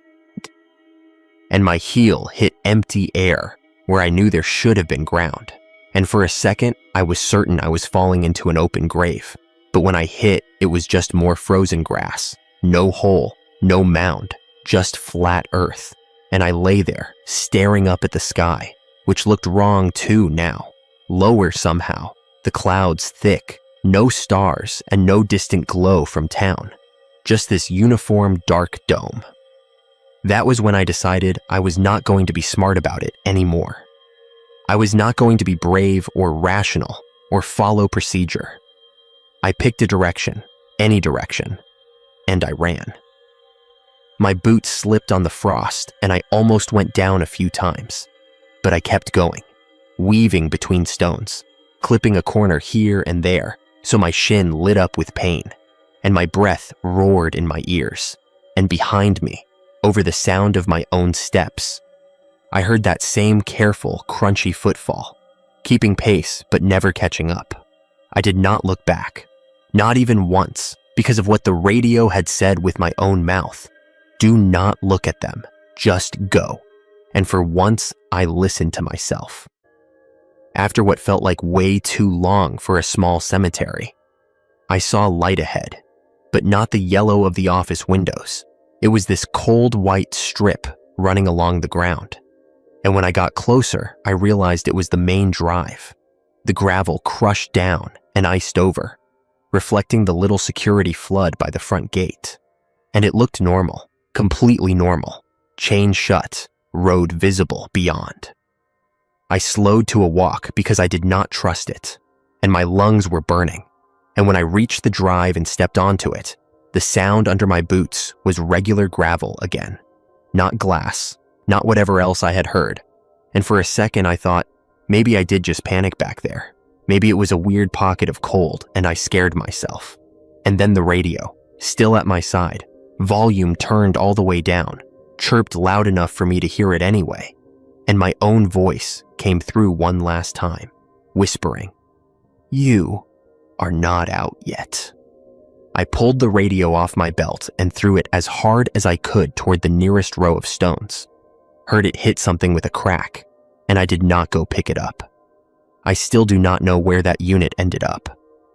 And my heel hit empty air where I knew there should have been ground. And for a second, I was certain I was falling into an open grave. But when I hit, it was just more frozen grass. No hole, no mound, just flat earth. and I lay there, staring up at the sky, which looked wrong too now. Lower somehow, the clouds thick, no stars and no distant glow from town. Just this uniform dark dome. That was when I decided I was not going to be smart about it anymore. I was not going to be brave or rational or follow procedure. I picked a direction, any direction, and I ran. My boots slipped on the frost and I almost went down a few times, but I kept going, weaving between stones, clipping a corner here and there so my shin lit up with pain, and my breath roared in my ears, and behind me, over the sound of my own steps, I heard that same careful, crunchy footfall, keeping pace but never catching up. I did not look back, not even once, because of what the radio had said with my own mouth. Do not look at them, just go. And for once, I listened to myself. After what felt like way too long for a small cemetery, I saw light ahead, but not the yellow of the office windows. It was this cold white strip running along the ground. And when I got closer, I realized it was the main drive. The gravel crushed down and iced over, reflecting the little security flood by the front gate. And it looked normal, completely normal, chain shut, road visible beyond. I slowed to a walk because I did not trust it, and my lungs were burning. And when I reached the drive and stepped onto it, the sound under my boots was regular gravel again. Not glass, not whatever else I had heard. And for a second I thought, maybe I did just panic back there. Maybe it was a weird pocket of cold and I scared myself. And then the radio, still at my side, volume turned all the way down, chirped loud enough for me to hear it anyway. And my own voice came through one last time, whispering, "You are not out yet." I pulled the radio off my belt and threw it as hard as I could toward the nearest row of stones. Heard it hit something with a crack, and I did not go pick it up. I still do not know where that unit ended up.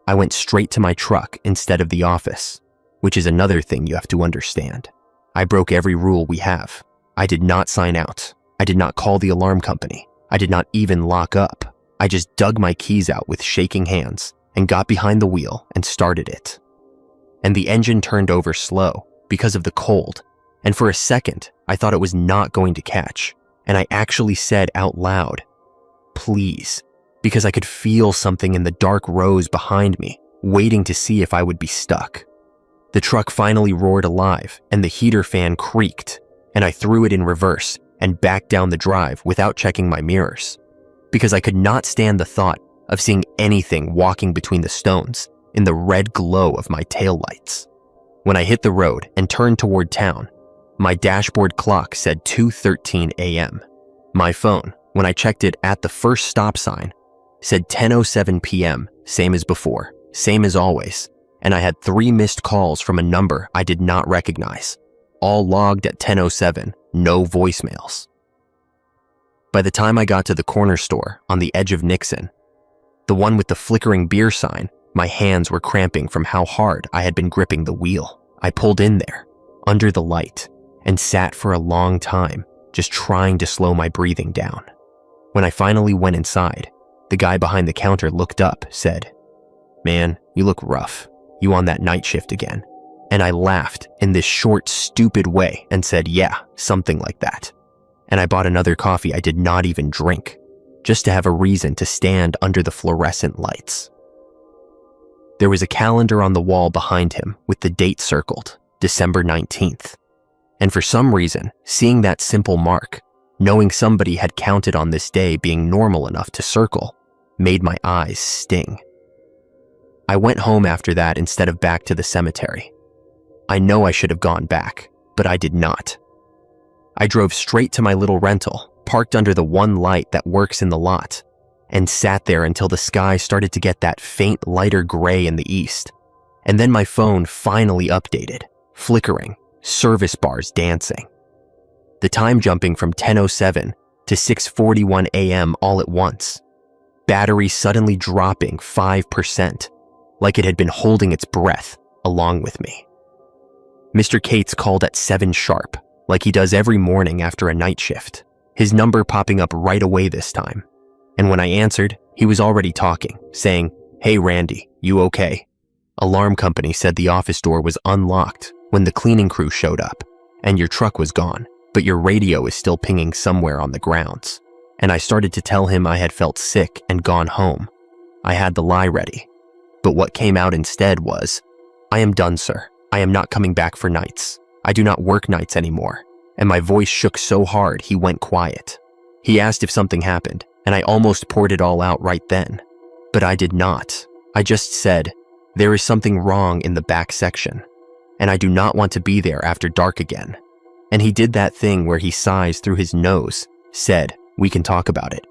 I went straight to my truck instead of the office, which is another thing you have to understand. I broke every rule we have. I did not sign out. I did not call the alarm company. I did not even lock up. I just dug my keys out with shaking hands and got behind the wheel and started it. And the engine turned over slow because of the cold, and for a second, I thought it was not going to catch, and I actually said out loud, "Please," because I could feel something in the dark rows behind me, waiting to see if I would be stuck. The truck finally roared alive, and the heater fan creaked, and I threw it in reverse and backed down the drive without checking my mirrors, because I could not stand the thought of seeing anything walking between the stones in the red glow of my taillights. When I hit the road and turned toward town, my dashboard clock said 2:13 a.m. My phone, when I checked it at the first stop sign, said 10:07 p.m., same as before, same as always, and I had 3 missed calls from a number I did not recognize, all logged at 10:07, no voicemails. By the time I got to the corner store on the edge of Nixon, the one with the flickering beer sign, my hands were cramping from how hard I had been gripping the wheel. I pulled in there, under the light, and sat for a long time, just trying to slow my breathing down. When I finally went inside, the guy behind the counter looked up, said, "Man, you look rough. You on that night shift again?" And I laughed in this short, stupid way and said, "Yeah, something like that." And I bought another coffee I did not even drink, just to have a reason to stand under the fluorescent lights. There was a calendar on the wall behind him with the date circled, December 19th. And for some reason, seeing that simple mark, knowing somebody had counted on this day being normal enough to circle, made my eyes sting. I went home after that instead of back to the cemetery. I know I should have gone back, but I did not. I drove straight to my little rental, parked under the one light that works in the lot, and sat there until the sky started to get that faint lighter gray in the east. And then my phone finally updated, flickering, service bars dancing. The time jumping from 10:07 to 6:41 a.m. all at once. Battery suddenly dropping 5%, like it had been holding its breath along with me. Mr. Cates called at 7 sharp, like he does every morning after a night shift, his number popping up right away this time. And when I answered, he was already talking, saying, "Hey Randy, you okay? Alarm company said the office door was unlocked when the cleaning crew showed up, and your truck was gone, but your radio is still pinging somewhere on the grounds." And I started to tell him I had felt sick and gone home. I had the lie ready. But what came out instead was, "I am done, sir. I am not coming back for nights. I do not work nights anymore." And my voice shook so hard he went quiet. He asked if something happened, and I almost poured it all out right then. But I did not. I just said, "There is something wrong in the back section, and I do not want to be there after dark again." And he did that thing where he sighs through his nose, said, "We can talk about it.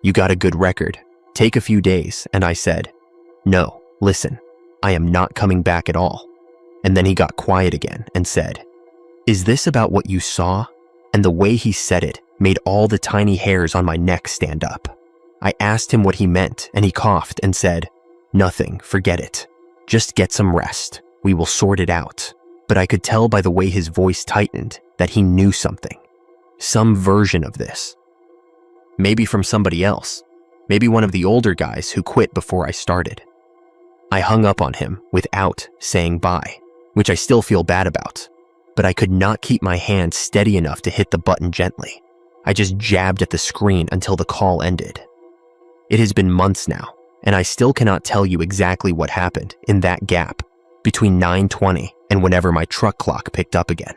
You got a good record. Take a few days." And I said, "No, listen, I am not coming back at all." And then he got quiet again and said, "Is this about what you saw?" And the way he said it made all the tiny hairs on my neck stand up. I asked him what he meant, and he coughed and said, "Nothing, forget it. Just get some rest. We will sort it out." But I could tell by the way his voice tightened that he knew something. Some version of this. Maybe from somebody else. Maybe one of the older guys who quit before I started. I hung up on him without saying bye, which I still feel bad about. But I could not keep my hand steady enough to hit the button gently. I just jabbed at the screen until the call ended. It has been months now, and I still cannot tell you exactly what happened in that gap between 9:20 and whenever my truck clock picked up again.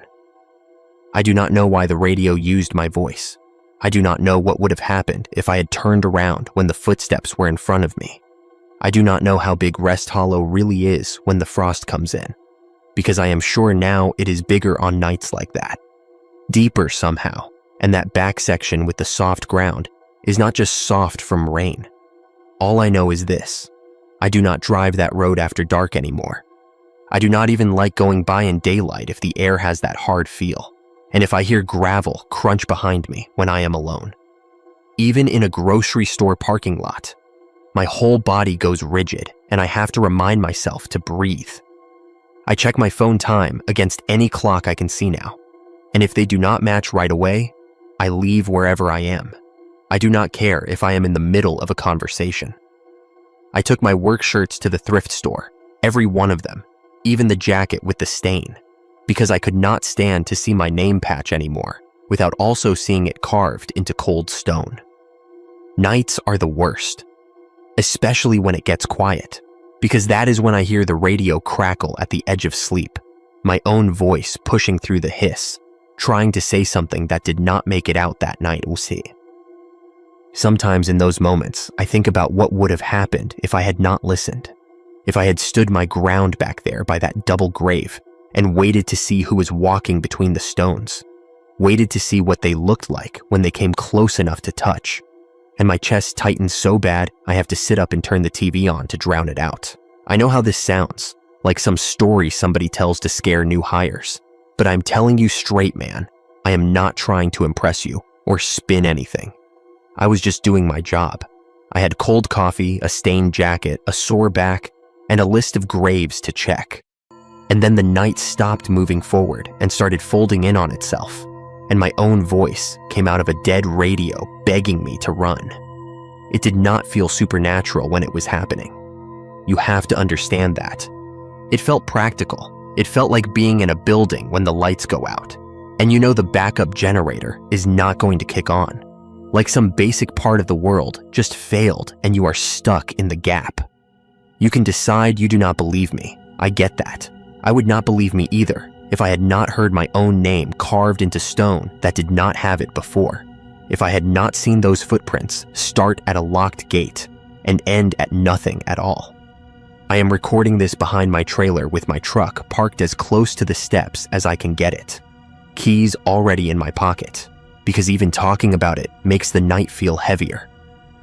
I do not know why the radio used my voice. I do not know what would have happened if I had turned around when the footsteps were in front of me. I do not know how big Rest Hollow really is when the frost comes in, because I am sure now it is bigger on nights like that. Deeper somehow, and that back section with the soft ground is not just soft from rain. All I know is this: I do not drive that road after dark anymore. I do not even like going by in daylight if the air has that hard feel, and if I hear gravel crunch behind me when I am alone. Even in a grocery store parking lot, my whole body goes rigid and I have to remind myself to breathe. I check my phone time against any clock I can see now, and if they do not match right away, I leave wherever I am. I do not care if I am in the middle of a conversation. I took my work shirts to the thrift store, every one of them, even the jacket with the stain, because I could not stand to see my name patch anymore without also seeing it carved into cold stone. Nights are the worst, especially when it gets quiet, because that is when I hear the radio crackle at the edge of sleep, my own voice pushing through the hiss, trying to say something that did not make it out that night. Sometimes in those moments, I think about what would have happened if I had not listened, if I had stood my ground back there by that double grave and waited to see who was walking between the stones, waited to see what they looked like when they came close enough to touch. And my chest tightens so bad I have to sit up and turn the TV on to drown it out. I know how this sounds, like some story somebody tells to scare new hires, but I'm telling you straight, man, I am not trying to impress you or spin anything. I was just doing my job. I had cold coffee, a stained jacket, a sore back, and a list of graves to check. And then the night stopped moving forward and started folding in on itself, and my own voice came out of a dead radio begging me to run. It did not feel supernatural when it was happening. You have to understand that. It felt practical. It felt like being in a building when the lights go out, and you know the backup generator is not going to kick on. Like some basic part of the world just failed and you are stuck in the gap. You can decide you do not believe me. I get that. I would not believe me either if I had not heard my own name carved into stone that did not have it before. If I had not seen those footprints start at a locked gate and end at nothing at all. I am recording this behind my trailer with my truck parked as close to the steps as I can get it. Keys already in my pocket, because even talking about it makes the night feel heavier.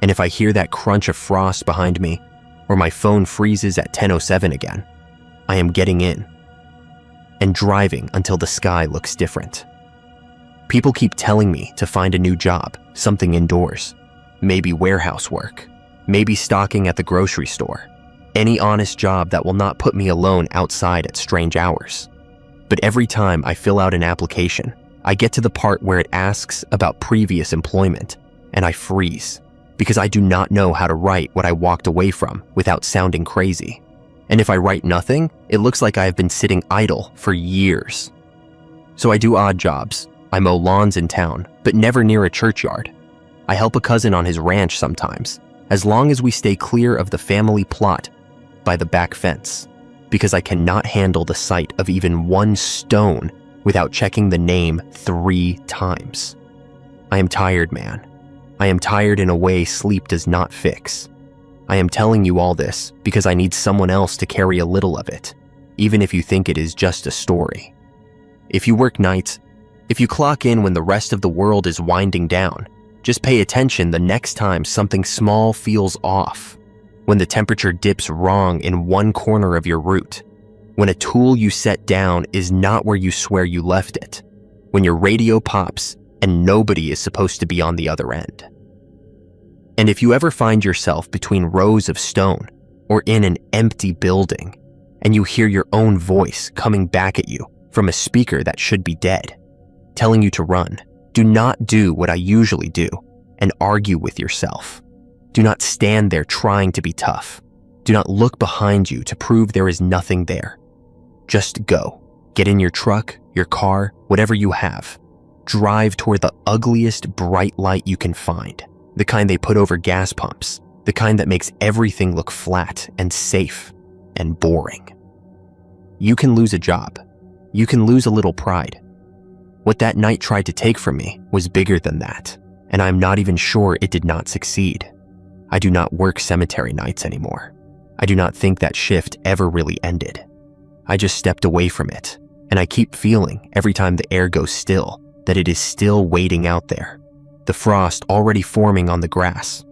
And if I hear that crunch of frost behind me, or my phone freezes at 10:07 again, I am getting in and driving until the sky looks different. People keep telling me to find a new job, something indoors, maybe warehouse work, maybe stocking at the grocery store, any honest job that will not put me alone outside at strange hours. But every time I fill out an application, I get to the part where it asks about previous employment, and I freeze, because I do not know how to write what I walked away from without sounding crazy. And if I write nothing, it looks like I have been sitting idle for years. So I do odd jobs. I mow lawns in town, but never near a churchyard. I help a cousin on his ranch sometimes, as long as we stay clear of the family plot by the back fence, because I cannot handle the sight of even one stone without checking the name 3 times. I am tired, man. I am tired in a way sleep does not fix. I am telling you all this because I need someone else to carry a little of it, even if you think it is just a story. If you work nights, if you clock in when the rest of the world is winding down, just pay attention the next time something small feels off. When the temperature dips wrong in one corner of your route. When a tool you set down is not where you swear you left it. When your radio pops and nobody is supposed to be on the other end. And if you ever find yourself between rows of stone or in an empty building and you hear your own voice coming back at you from a speaker that should be dead, telling you to run, do not do what I usually do and argue with yourself. Do not stand there trying to be tough. Do not look behind you to prove there is nothing there. Just go. Get in your truck, your car, whatever you have. Drive toward the ugliest bright light you can find. The kind they put over gas pumps. The kind that makes everything look flat and safe and boring. You can lose a job. You can lose a little pride. What that night tried to take from me was bigger than that, and I'm not even sure it did not succeed. I do not work cemetery nights anymore. I do not think that shift ever really ended. I just stepped away from it, and I keep feeling every time the air goes still that it is still waiting out there. The frost already forming on the grass.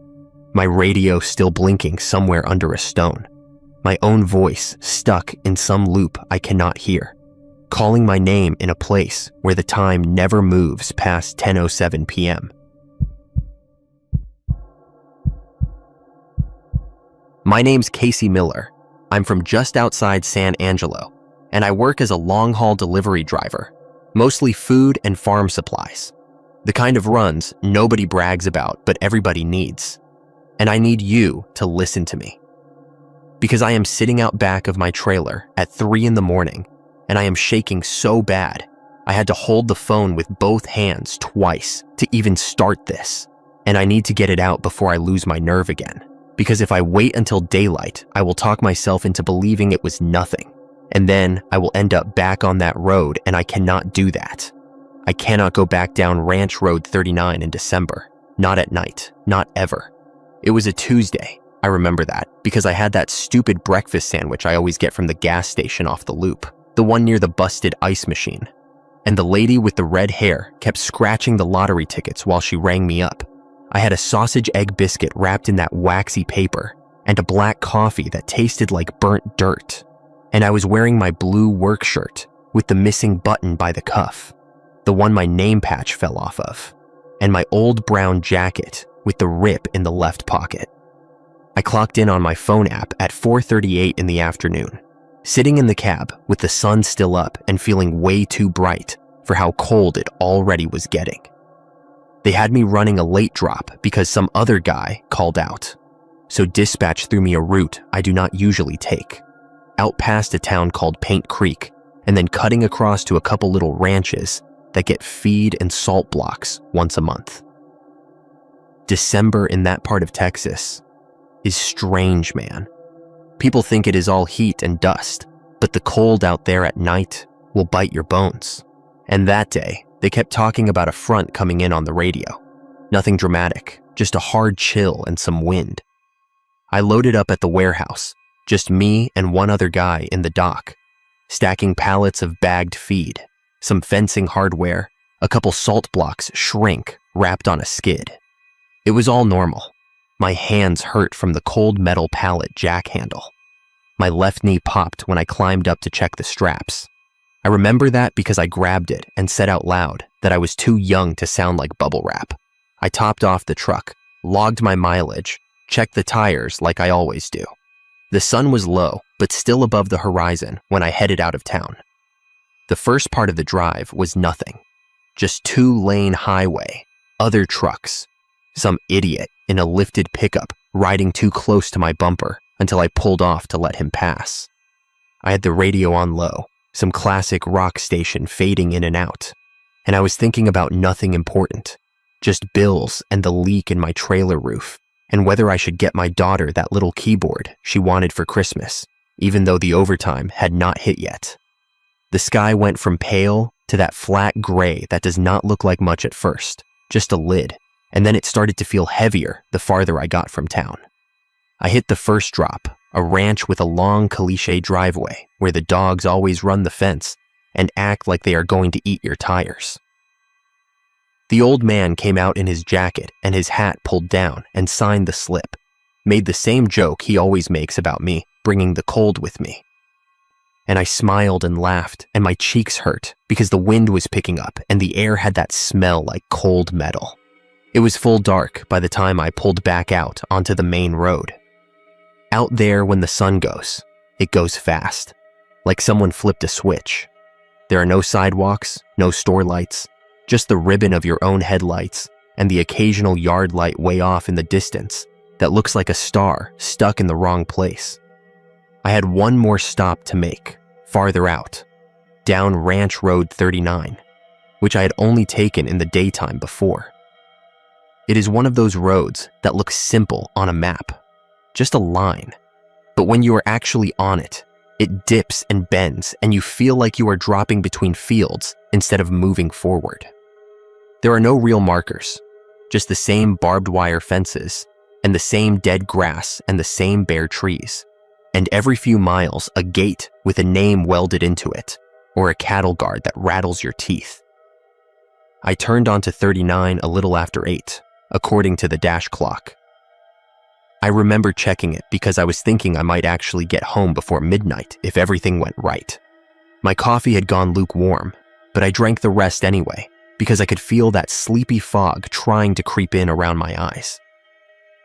My radio still blinking somewhere under a stone. My own voice stuck in some loop I cannot hear, calling my name in a place where the time never moves past 10:07 p.m. My name's Casey Miller. I'm from just outside San Angelo, and I work as a long-haul delivery driver, mostly food and farm supplies. The kind of runs nobody brags about, but everybody needs. And I need you to listen to me. Because I am sitting out back of my trailer at 3 in the morning, and I am shaking so bad, I had to hold the phone with both hands twice to even start this. And I need to get it out before I lose my nerve again. Because if I wait until daylight, I will talk myself into believing it was nothing. And then I will end up back on that road, and I cannot do that. I cannot go back down Ranch Road 39 in December. Not at night. Not ever. It was a Tuesday. I remember that because I had that stupid breakfast sandwich I always get from the gas station off the loop, the one near the busted ice machine. And the lady with the red hair kept scratching the lottery tickets while she rang me up. I had a sausage egg biscuit wrapped in that waxy paper and a black coffee that tasted like burnt dirt. And I was wearing my blue work shirt with the missing button by the cuff, the one my name patch fell off of, and my old brown jacket with the rip in the left pocket. I clocked in on my phone app at 4:38 in the afternoon, sitting in the cab with the sun still up and feeling way too bright for how cold it already was getting. They had me running a late drop because some other guy called out. So dispatch threw me a route I do not usually take, out past a town called Paint Creek, and then cutting across to a couple little ranches that get feed and salt blocks once a month. December in that part of Texas is strange, man. People think it is all heat and dust, but the cold out there at night will bite your bones. And that day, they kept talking about a front coming in on the radio. Nothing dramatic, just a hard chill and some wind. I loaded up at the warehouse, just me and one other guy in the dock, stacking pallets of bagged feed, some fencing hardware, a couple salt blocks shrink wrapped on a skid. It was all normal. My hands hurt from the cold metal pallet jack handle. My left knee popped when I climbed up to check the straps. I remember that because I grabbed it and said out loud that I was too young to sound like bubble wrap. I topped off the truck, logged my mileage, checked the tires like I always do. The sun was low, but still above the horizon when I headed out of town. The first part of the drive was nothing. just two-lane highway, other trucks, some idiot in a lifted pickup riding too close to my bumper until I pulled off to let him pass. I had the radio on low, some classic rock station fading in and out, and I was thinking about nothing important, just bills and the leak in my trailer roof, and whether I should get my daughter that little keyboard she wanted for Christmas, even though the overtime had not hit yet. The sky went from pale to that flat gray that does not look like much at first, just a lid, and then it started to feel heavier the farther I got from town. I hit the first drop, a ranch with a long cliché driveway where the dogs always run the fence and act like they are going to eat your tires. The old man came out in his jacket and his hat pulled down and signed the slip, made the same joke he always makes about me bringing the cold with me. And I smiled and laughed, and my cheeks hurt because the wind was picking up and the air had that smell like cold metal. It was full dark by the time I pulled back out onto the main road. Out there when the sun goes, it goes fast, like someone flipped a switch. There are no sidewalks, no store lights, just the ribbon of your own headlights and the occasional yard light way off in the distance that looks like a star stuck in the wrong place. I had one more stop to make, farther out, down Ranch Road 39, which I had only taken in the daytime before. It is one of those roads that looks simple on a map, just a line, but when you are actually on it, it dips and bends and you feel like you are dropping between fields instead of moving forward. There are no real markers, just the same barbed wire fences and the same dead grass and the same bare trees. And every few miles, a gate with a name welded into it, or a cattle guard that rattles your teeth. I turned onto 39 a little after 8, according to the dash clock. I remember checking it because I was thinking I might actually get home before midnight if everything went right. My coffee had gone lukewarm, but I drank the rest anyway because I could feel that sleepy fog trying to creep in around my eyes.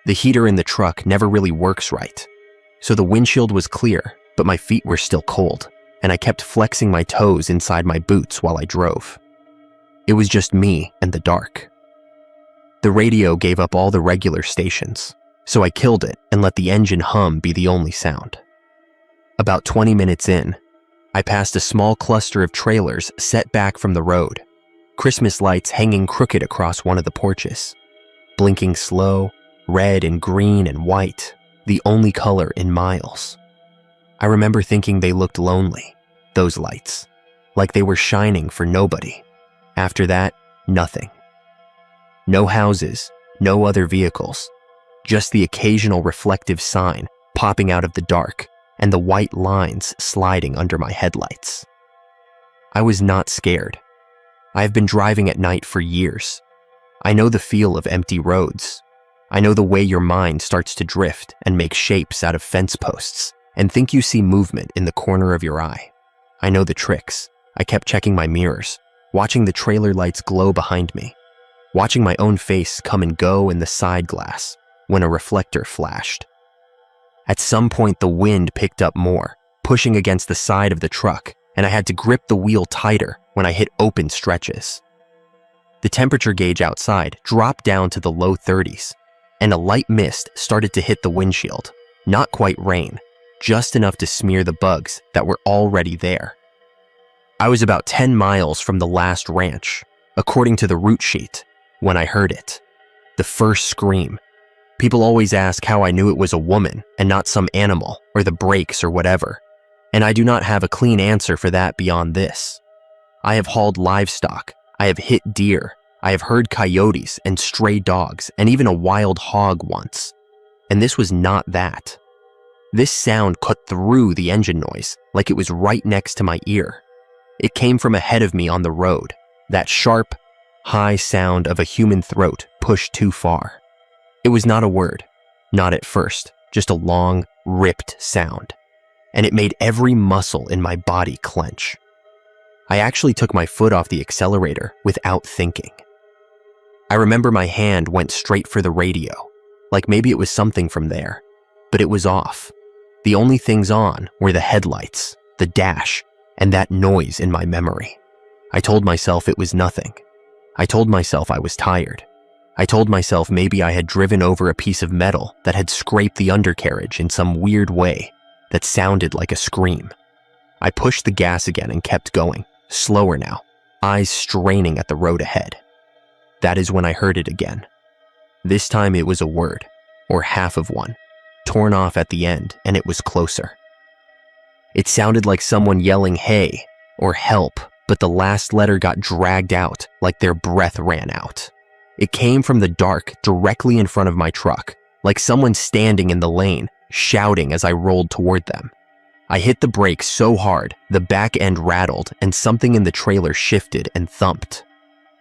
The heater in the truck never really works right, so the windshield was clear, but my feet were still cold, and I kept flexing my toes inside my boots while I drove. It was just me and the dark. The radio gave up all the regular stations, so I killed it and let the engine hum be the only sound. About 20 minutes in, I passed a small cluster of trailers set back from the road, Christmas lights hanging crooked across one of the porches, blinking slow, red and green and white, the only color in miles. I remember thinking they looked lonely, those lights, like they were shining for nobody. After that, nothing. No houses, no other vehicles, just the occasional reflective sign popping out of the dark and the white lines sliding under my headlights. I was not scared. I have been driving at night for years. I know the feel of empty roads. I know the way your mind starts to drift and make shapes out of fence posts and think you see movement in the corner of your eye. I know the tricks. I kept checking my mirrors, watching the trailer lights glow behind me, watching my own face come and go in the side glass when a reflector flashed. At some point, the wind picked up more, pushing against the side of the truck, and I had to grip the wheel tighter when I hit open stretches. The temperature gauge outside dropped down to the low 30s, and a light mist started to hit the windshield. Not quite rain, just enough to smear the bugs that were already there. I was about 10 miles from the last ranch, according to the route sheet, when I heard it. The first scream. People always ask how I knew it was a woman and not some animal or the brakes or whatever, and I do not have a clean answer for that beyond this. I have hauled livestock, I have hit deer, I have heard coyotes and stray dogs and even a wild hog once, and this was not that. This sound cut through the engine noise like it was right next to my ear. It came from ahead of me on the road, that sharp, high sound of a human throat pushed too far. It was not a word, not at first, just a long, ripped sound, and it made every muscle in my body clench. I actually took my foot off the accelerator without thinking. I remember my hand went straight for the radio, like maybe it was something from there, but it was off. The only things on were the headlights, the dash, and that noise in my memory. I told myself it was nothing, I told myself I was tired. I told myself maybe I had driven over a piece of metal that had scraped the undercarriage in some weird way that sounded like a scream. I pushed the gas again and kept going, slower now, eyes straining at the road ahead. That is when I heard it again. This time it was a word, or half of one, torn off at the end, and it was closer. It sounded like someone yelling hey or help, but the last letter got dragged out like their breath ran out. It came from the dark directly in front of my truck, like someone standing in the lane, shouting as I rolled toward them. I hit the brake so hard, the back end rattled and something in the trailer shifted and thumped.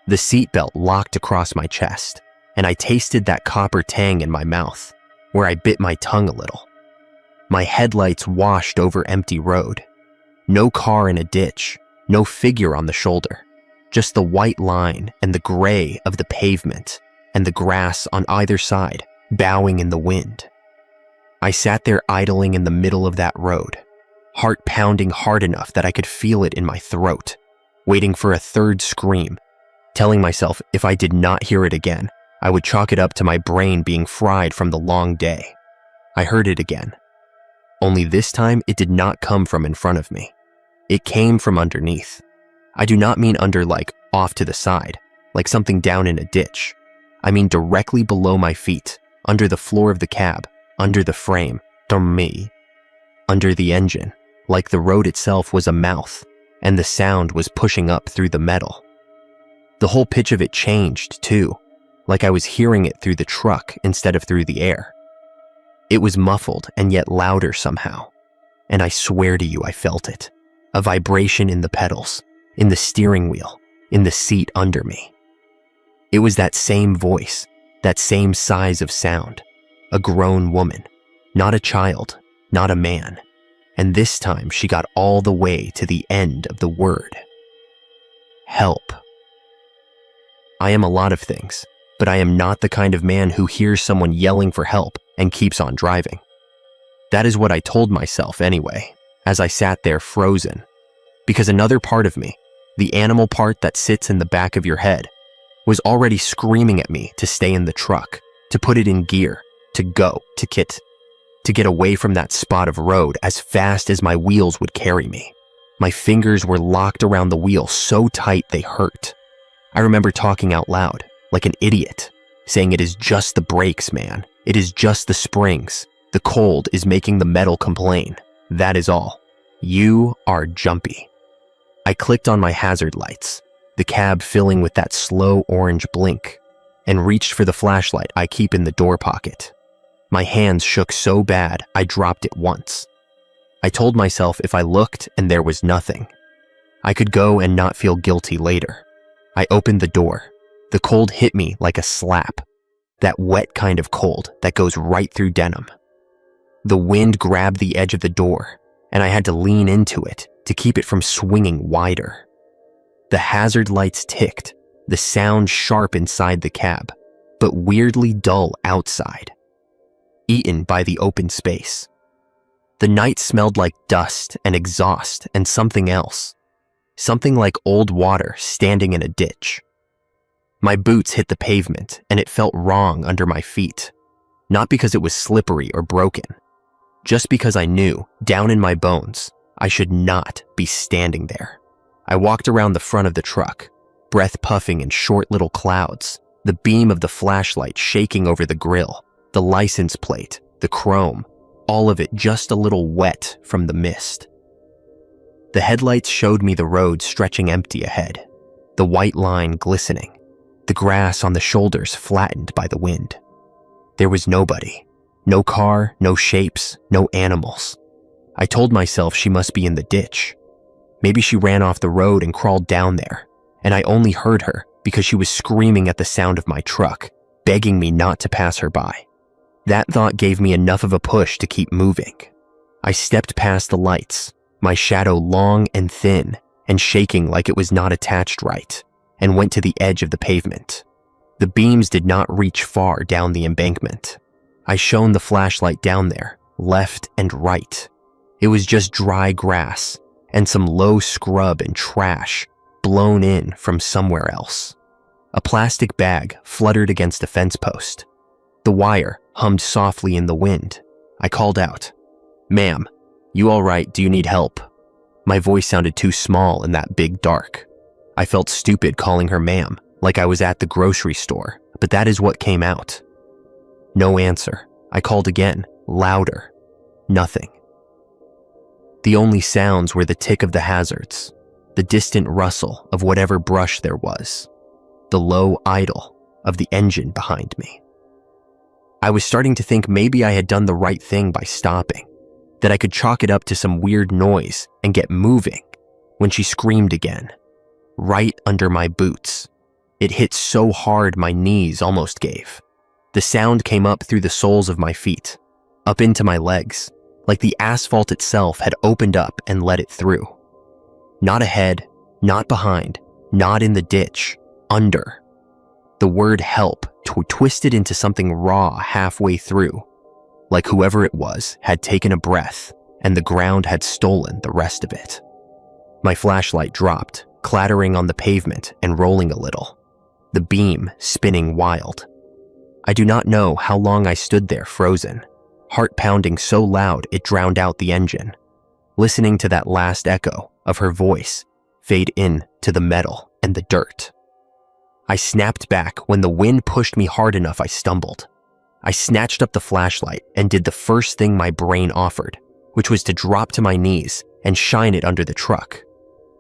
The seatbelt locked across my chest, and I tasted that copper tang in my mouth, where I bit my tongue a little. My headlights washed over empty road. No car in a ditch, no figure on the shoulder, just the white line and the gray of the pavement and the grass on either side, bowing in the wind. I sat there idling in the middle of that road, heart pounding hard enough that I could feel it in my throat, waiting for a third scream, telling myself if I did not hear it again, I would chalk it up to my brain being fried from the long day. I heard it again. Only this time it did not come from in front of me. It came from underneath. I do not mean under like off to the side, like something down in a ditch. I mean directly below my feet, under the floor of the cab, under the frame, under the engine, like the road itself was a mouth, and the sound was pushing up through the metal. The whole pitch of it changed too, like I was hearing it through the truck instead of through the air. It was muffled and yet louder somehow, and I swear to you I felt it. A vibration in the pedals, in the steering wheel, in the seat under me. It was that same voice, that same size of sound, a grown woman, not a child, not a man, and this time she got all the way to the end of the word. Help. I am a lot of things, but I am not the kind of man who hears someone yelling for help and keeps on driving. That is what I told myself anyway, as I sat there frozen, because another part of me, the animal part that sits in the back of your head, was already screaming at me to stay in the truck, to put it in gear, to go, to get away from that spot of road as fast as my wheels would carry me. My fingers were locked around the wheel so tight they hurt. I remember talking out loud, like an idiot, saying it is just the brakes, man. It is just the springs. The cold is making the metal complain. That is all. You are jumpy. I clicked on my hazard lights, the cab filling with that slow orange blink, and reached for the flashlight I keep in the door pocket. My hands shook so bad I dropped it once. I told myself if I looked and there was nothing, I could go and not feel guilty later. I opened the door. The cold hit me like a slap, that wet kind of cold that goes right through denim. The wind grabbed the edge of the door, and I had to lean into it to keep it from swinging wider. The hazard lights ticked, the sound sharp inside the cab, but weirdly dull outside, eaten by the open space. The night smelled like dust and exhaust and something else, something like old water standing in a ditch. My boots hit the pavement, and it felt wrong under my feet, not because it was slippery or broken, just because I knew, down in my bones, I should not be standing there. I walked around the front of the truck, breath puffing in short little clouds, the beam of the flashlight shaking over the grill, the license plate, the chrome, all of it just a little wet from the mist. The headlights showed me the road stretching empty ahead, the white line glistening, the grass on the shoulders flattened by the wind. There was nobody, no car, no shapes, no animals. I told myself she must be in the ditch. Maybe she ran off the road and crawled down there, and I only heard her because she was screaming at the sound of my truck, begging me not to pass her by. That thought gave me enough of a push to keep moving. I stepped past the lights, my shadow long and thin and shaking like it was not attached right, and went to the edge of the pavement. The beams did not reach far down the embankment. I shone the flashlight down there, left and right. It was just dry grass and some low scrub and trash blown in from somewhere else. A plastic bag fluttered against a fence post. The wire hummed softly in the wind. I called out, "Ma'am, you all right? Do you need help?" My voice sounded too small in that big dark. I felt stupid calling her ma'am, like I was at the grocery store, but that is what came out. No answer. I called again, louder. Nothing. The only sounds were the tick of the hazards, the distant rustle of whatever brush there was, the low idle of the engine behind me. I was starting to think maybe I had done the right thing by stopping, that I could chalk it up to some weird noise and get moving, when she screamed again, right under my boots. It hit so hard my knees almost gave. The sound came up through the soles of my feet, up into my legs, like the asphalt itself had opened up and let it through. Not ahead, not behind, not in the ditch, under. The word help twisted into something raw halfway through, like whoever it was had taken a breath and the ground had stolen the rest of it. My flashlight dropped, clattering on the pavement and rolling a little, the beam spinning wild. I do not know how long I stood there frozen, heart pounding so loud it drowned out the engine, listening to that last echo of her voice fade in to the metal and the dirt. I snapped back when the wind pushed me hard enough I stumbled. I snatched up the flashlight and did the first thing my brain offered, which was to drop to my knees and shine it under the truck.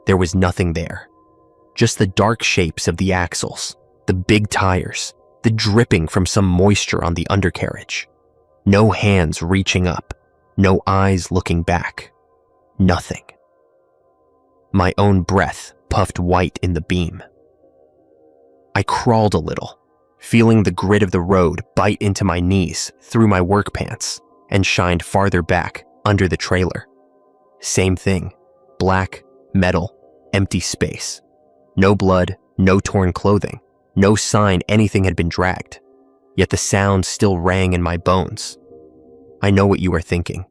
There was nothing there. Just the dark shapes of the axles, the big tires, the dripping from some moisture on the undercarriage. No hands reaching up, no eyes looking back. Nothing. My own breath puffed white in the beam. I crawled a little, feeling the grit of the road bite into my knees through my work pants, and shined farther back under the trailer. Same thing, black, metal, empty space. No blood, no torn clothing, no sign anything had been dragged. Yet the sound still rang in my bones. I know what you are thinking.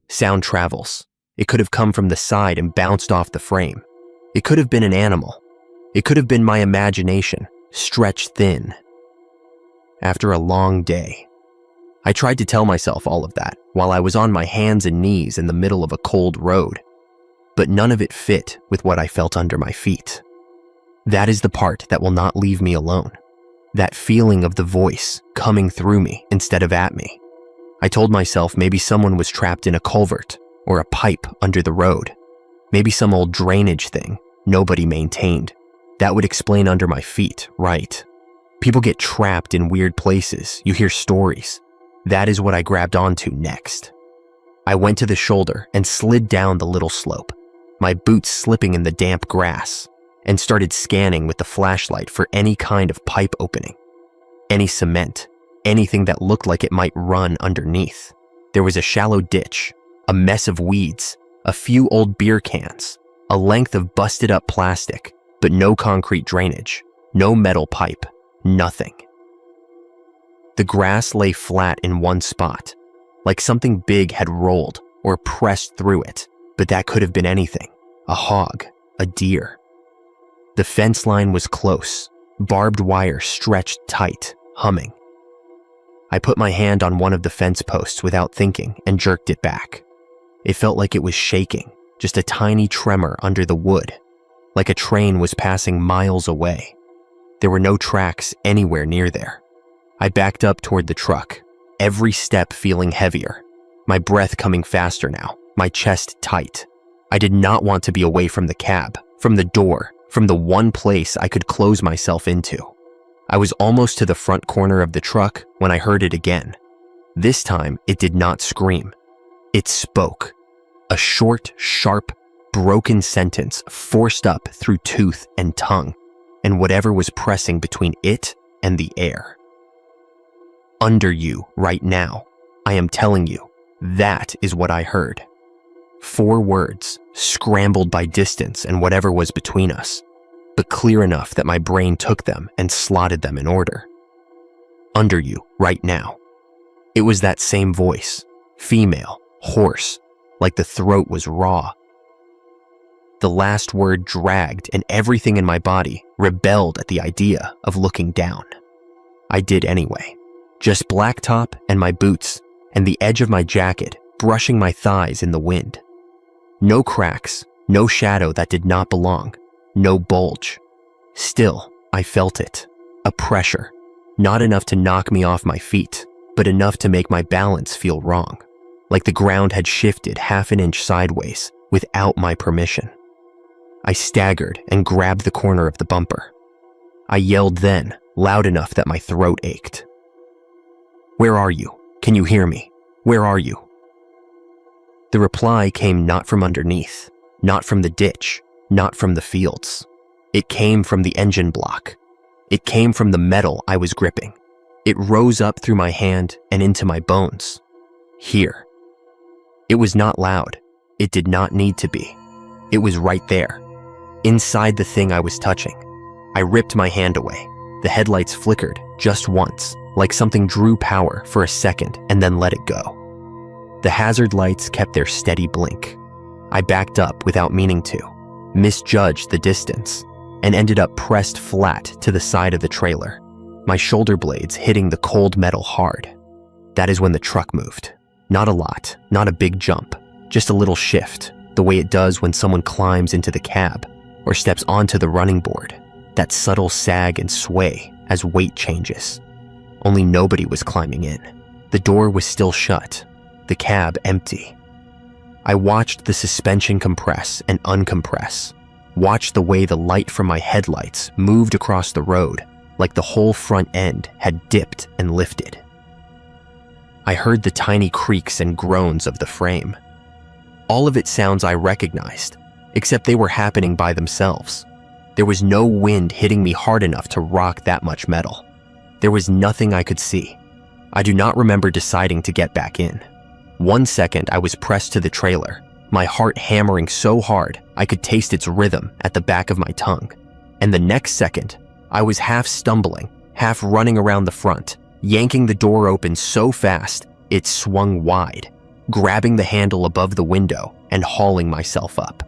Sound travels. It could have come from the side and bounced off the frame. It could have been an animal. It could have been my imagination, stretched thin. After a long day, I tried to tell myself all of that while I was on my hands and knees in the middle of a cold road, but none of it fit with what I felt under my feet. That is the part that will not leave me alone. That feeling of the voice coming through me instead of at me. I told myself maybe someone was trapped in a culvert or a pipe under the road. Maybe some old drainage thing nobody maintained. That would explain under my feet, right? People get trapped in weird places. You hear stories. That is what I grabbed onto next. I went to the shoulder and slid down the little slope, my boots slipping in the damp grass, and started scanning with the flashlight for any kind of pipe opening, any cement, anything that looked like it might run underneath. There was a shallow ditch, a mess of weeds, a few old beer cans, a length of busted up plastic, but no concrete drainage, no metal pipe, nothing. The grass lay flat in one spot, like something big had rolled or pressed through it, but that could have been anything, a hog, a deer. The fence line was close, barbed wire stretched tight, humming. I put my hand on one of the fence posts without thinking and jerked it back. It felt like it was shaking, just a tiny tremor under the wood, like a train was passing miles away. There were no tracks anywhere near there. I backed up toward the truck, every step feeling heavier, my breath coming faster now, my chest tight. I did not want to be away from the cab, from the door, from the one place I could close myself into. I was almost to the front corner of the truck when I heard it again. This time, it did not scream. It spoke. A short, sharp, broken sentence forced up through tooth and tongue, and whatever was pressing between it and the air. Under you, right now, I am telling you, that is what I heard. 4 words, scrambled by distance and whatever was between us, but clear enough that my brain took them and slotted them in order. Under you, right now. It was that same voice, female, hoarse, like the throat was raw. The last word dragged, and everything in my body rebelled at the idea of looking down. I did anyway. Just black top and my boots, and the edge of my jacket brushing my thighs in the wind. No cracks, no shadow that did not belong, no bulge. Still, I felt it. A pressure. Not enough to knock me off my feet, but enough to make my balance feel wrong. Like the ground had shifted half an inch sideways without my permission. I staggered and grabbed the corner of the bumper. I yelled then, loud enough that my throat ached. "Where are you? Can you hear me? Where are you?" The reply came not from underneath, not from the ditch, not from the fields. It came from the engine block. It came from the metal I was gripping. It rose up through my hand and into my bones. Here. It was not loud. It did not need to be. It was right there, inside the thing I was touching. I ripped my hand away. The headlights flickered just once, like something drew power for a second and then let it go. The hazard lights kept their steady blink. I backed up without meaning to, misjudged the distance, and ended up pressed flat to the side of the trailer, my shoulder blades hitting the cold metal hard. That is when the truck moved. Not a lot, not a big jump, just a little shift, the way it does when someone climbs into the cab or steps onto the running board, that subtle sag and sway as weight changes. Only nobody was climbing in. The door was still shut, the cab empty. I watched the suspension compress and uncompress, watched the way the light from my headlights moved across the road like the whole front end had dipped and lifted. I heard the tiny creaks and groans of the frame. All of it sounds I recognized, except they were happening by themselves. There was no wind hitting me hard enough to rock that much metal. There was nothing I could see. I do not remember deciding to get back in. 1 second I was pressed to the trailer, my heart hammering so hard I could taste its rhythm at the back of my tongue. And the next second, I was half stumbling, half running around the front, yanking the door open so fast it swung wide, grabbing the handle above the window and hauling myself up.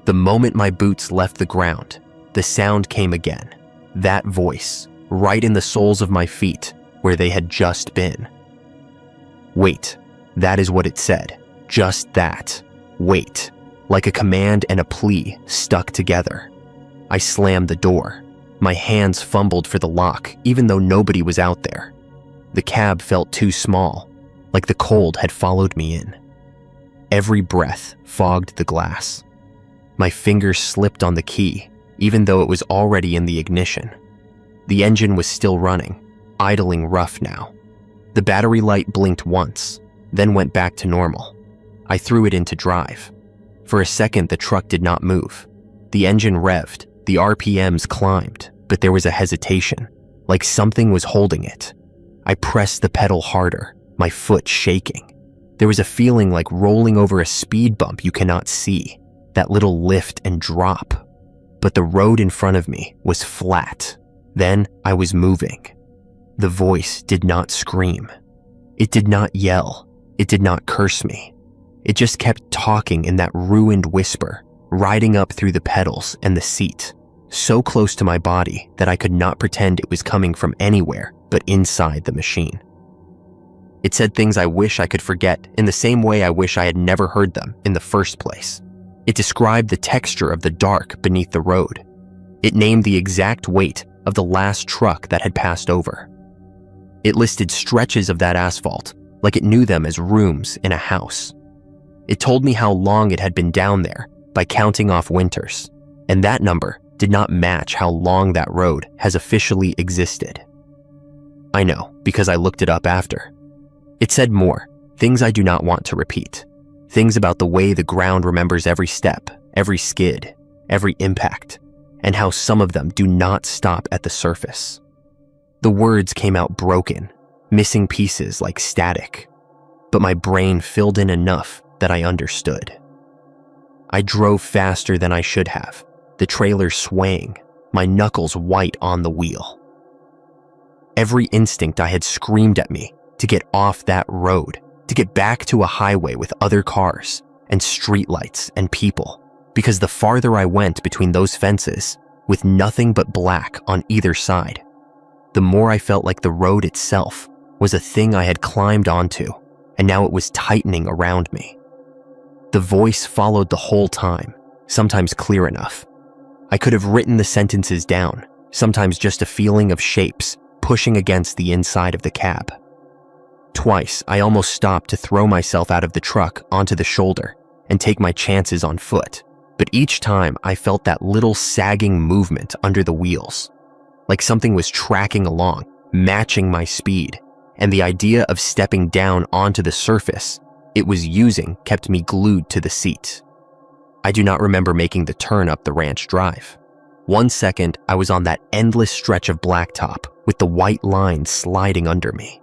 The moment my boots left the ground, the sound came again. That voice, right in the soles of my feet, where they had just been. Wait, that is what it said. Just that. Wait. Like a command and a plea stuck together. I slammed the door. My hands fumbled for the lock, even though nobody was out there. The cab felt too small, like the cold had followed me in. Every breath fogged the glass. My fingers slipped on the key, even though it was already in the ignition. The engine was still running, idling rough now. The battery light blinked once, then went back to normal. I threw it into drive. For a second, the truck did not move. The engine revved, the RPMs climbed, but there was a hesitation, like something was holding it. I pressed the pedal harder, my foot shaking. There was a feeling like rolling over a speed bump you cannot see, that little lift and drop. But the road in front of me was flat. Then I was moving. The voice did not scream. It did not yell. It did not curse me. It just kept talking in that ruined whisper, riding up through the pedals and the seat, so close to my body that I could not pretend it was coming from anywhere but inside the machine. It said things I wish I could forget in the same way I wish I had never heard them in the first place. It described the texture of the dark beneath the road. It named the exact weight of the last truck that had passed over. It listed stretches of that asphalt like it knew them as rooms in a house. It told me how long it had been down there by counting off winters, and that number did not match how long that road has officially existed. I know, because I looked it up after. It said more, things I do not want to repeat. Things about the way the ground remembers every step, every skid, every impact, and how some of them do not stop at the surface. The words came out broken, missing pieces like static, but my brain filled in enough that I understood. I drove faster than I should have, the trailer swaying, my knuckles white on the wheel. Every instinct I had screamed at me to get off that road, to get back to a highway with other cars and streetlights and people, because the farther I went between those fences, with nothing but black on either side, the more I felt like the road itself was a thing I had climbed onto, and now it was tightening around me. The voice followed the whole time, sometimes clear enough. I could have written the sentences down, sometimes just a feeling of shapes pushing against the inside of the cab. Twice, I almost stopped to throw myself out of the truck onto the shoulder and take my chances on foot, but each time I felt that little sagging movement under the wheels, like something was tracking along, matching my speed, and the idea of stepping down onto the surface it was using kept me glued to the seat. I do not remember making the turn up the ranch drive. 1 second, I was on that endless stretch of blacktop with the white lines sliding under me.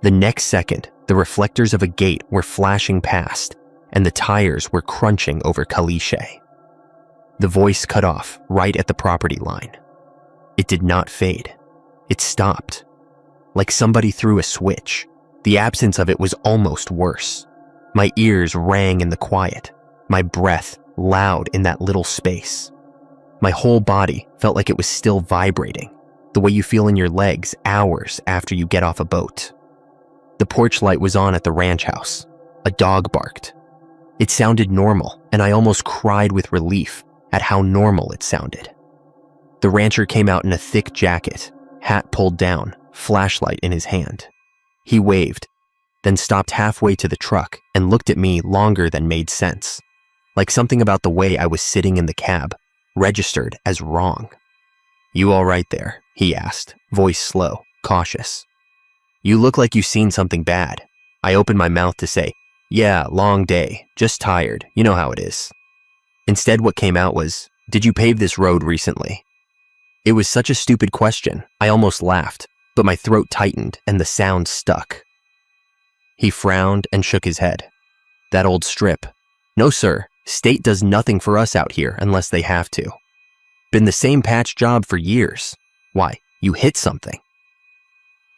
The next second, the reflectors of a gate were flashing past, and the tires were crunching over caliche. The voice cut off right at the property line. It did not fade. It stopped. Like somebody threw a switch. The absence of it was almost worse. My ears rang in the quiet, my breath loud in that little space. My whole body felt like it was still vibrating, the way you feel in your legs hours after you get off a boat. The porch light was on at the ranch house. A dog barked. It sounded normal, and I almost cried with relief at how normal it sounded. The rancher came out in a thick jacket, hat pulled down, flashlight in his hand. He waved, then stopped halfway to the truck and looked at me longer than made sense, like something about the way I was sitting in the cab registered as wrong. "You all right there?" he asked, voice slow, cautious. "You look like you've seen something bad." I opened my mouth to say, "Yeah, long day, just tired, you know how it is." Instead, what came out was, "Did you pave this road recently?" It was such a stupid question, I almost laughed, but my throat tightened and the sound stuck. He frowned and shook his head. "That old strip. No, sir, state does nothing for us out here unless they have to. Been the same patch job for years. Why, you hit something."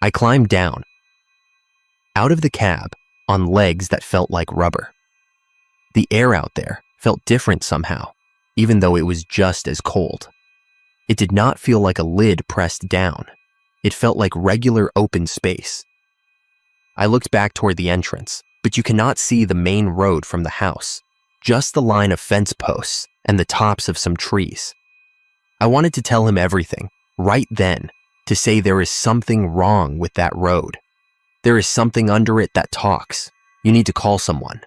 I climbed down, out of the cab, on legs that felt like rubber. The air out there felt different somehow, even though it was just as cold. It did not feel like a lid pressed down. It felt like regular open space. I looked back toward the entrance, but you cannot see the main road from the house, just the line of fence posts and the tops of some trees. I wanted to tell him everything, right then, to say there is something wrong with that road. There is something under it that talks. You need to call someone.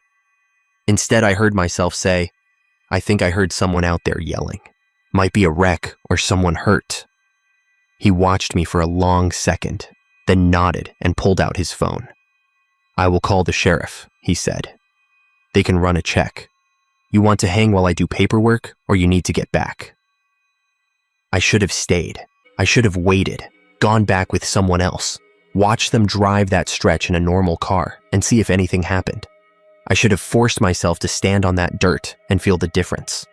Instead, I heard myself say, "I think I heard someone out there yelling. Might be a wreck or someone hurt." He watched me for a long second, then nodded and pulled out his phone. "I will call the sheriff," he said. "They can run a check. You want to hang while I do paperwork, or you need to get back?" I should have stayed. I should have waited, gone back with someone else, watched them drive that stretch in a normal car and see if anything happened. I should have forced myself to stand on that dirt and feel the difference.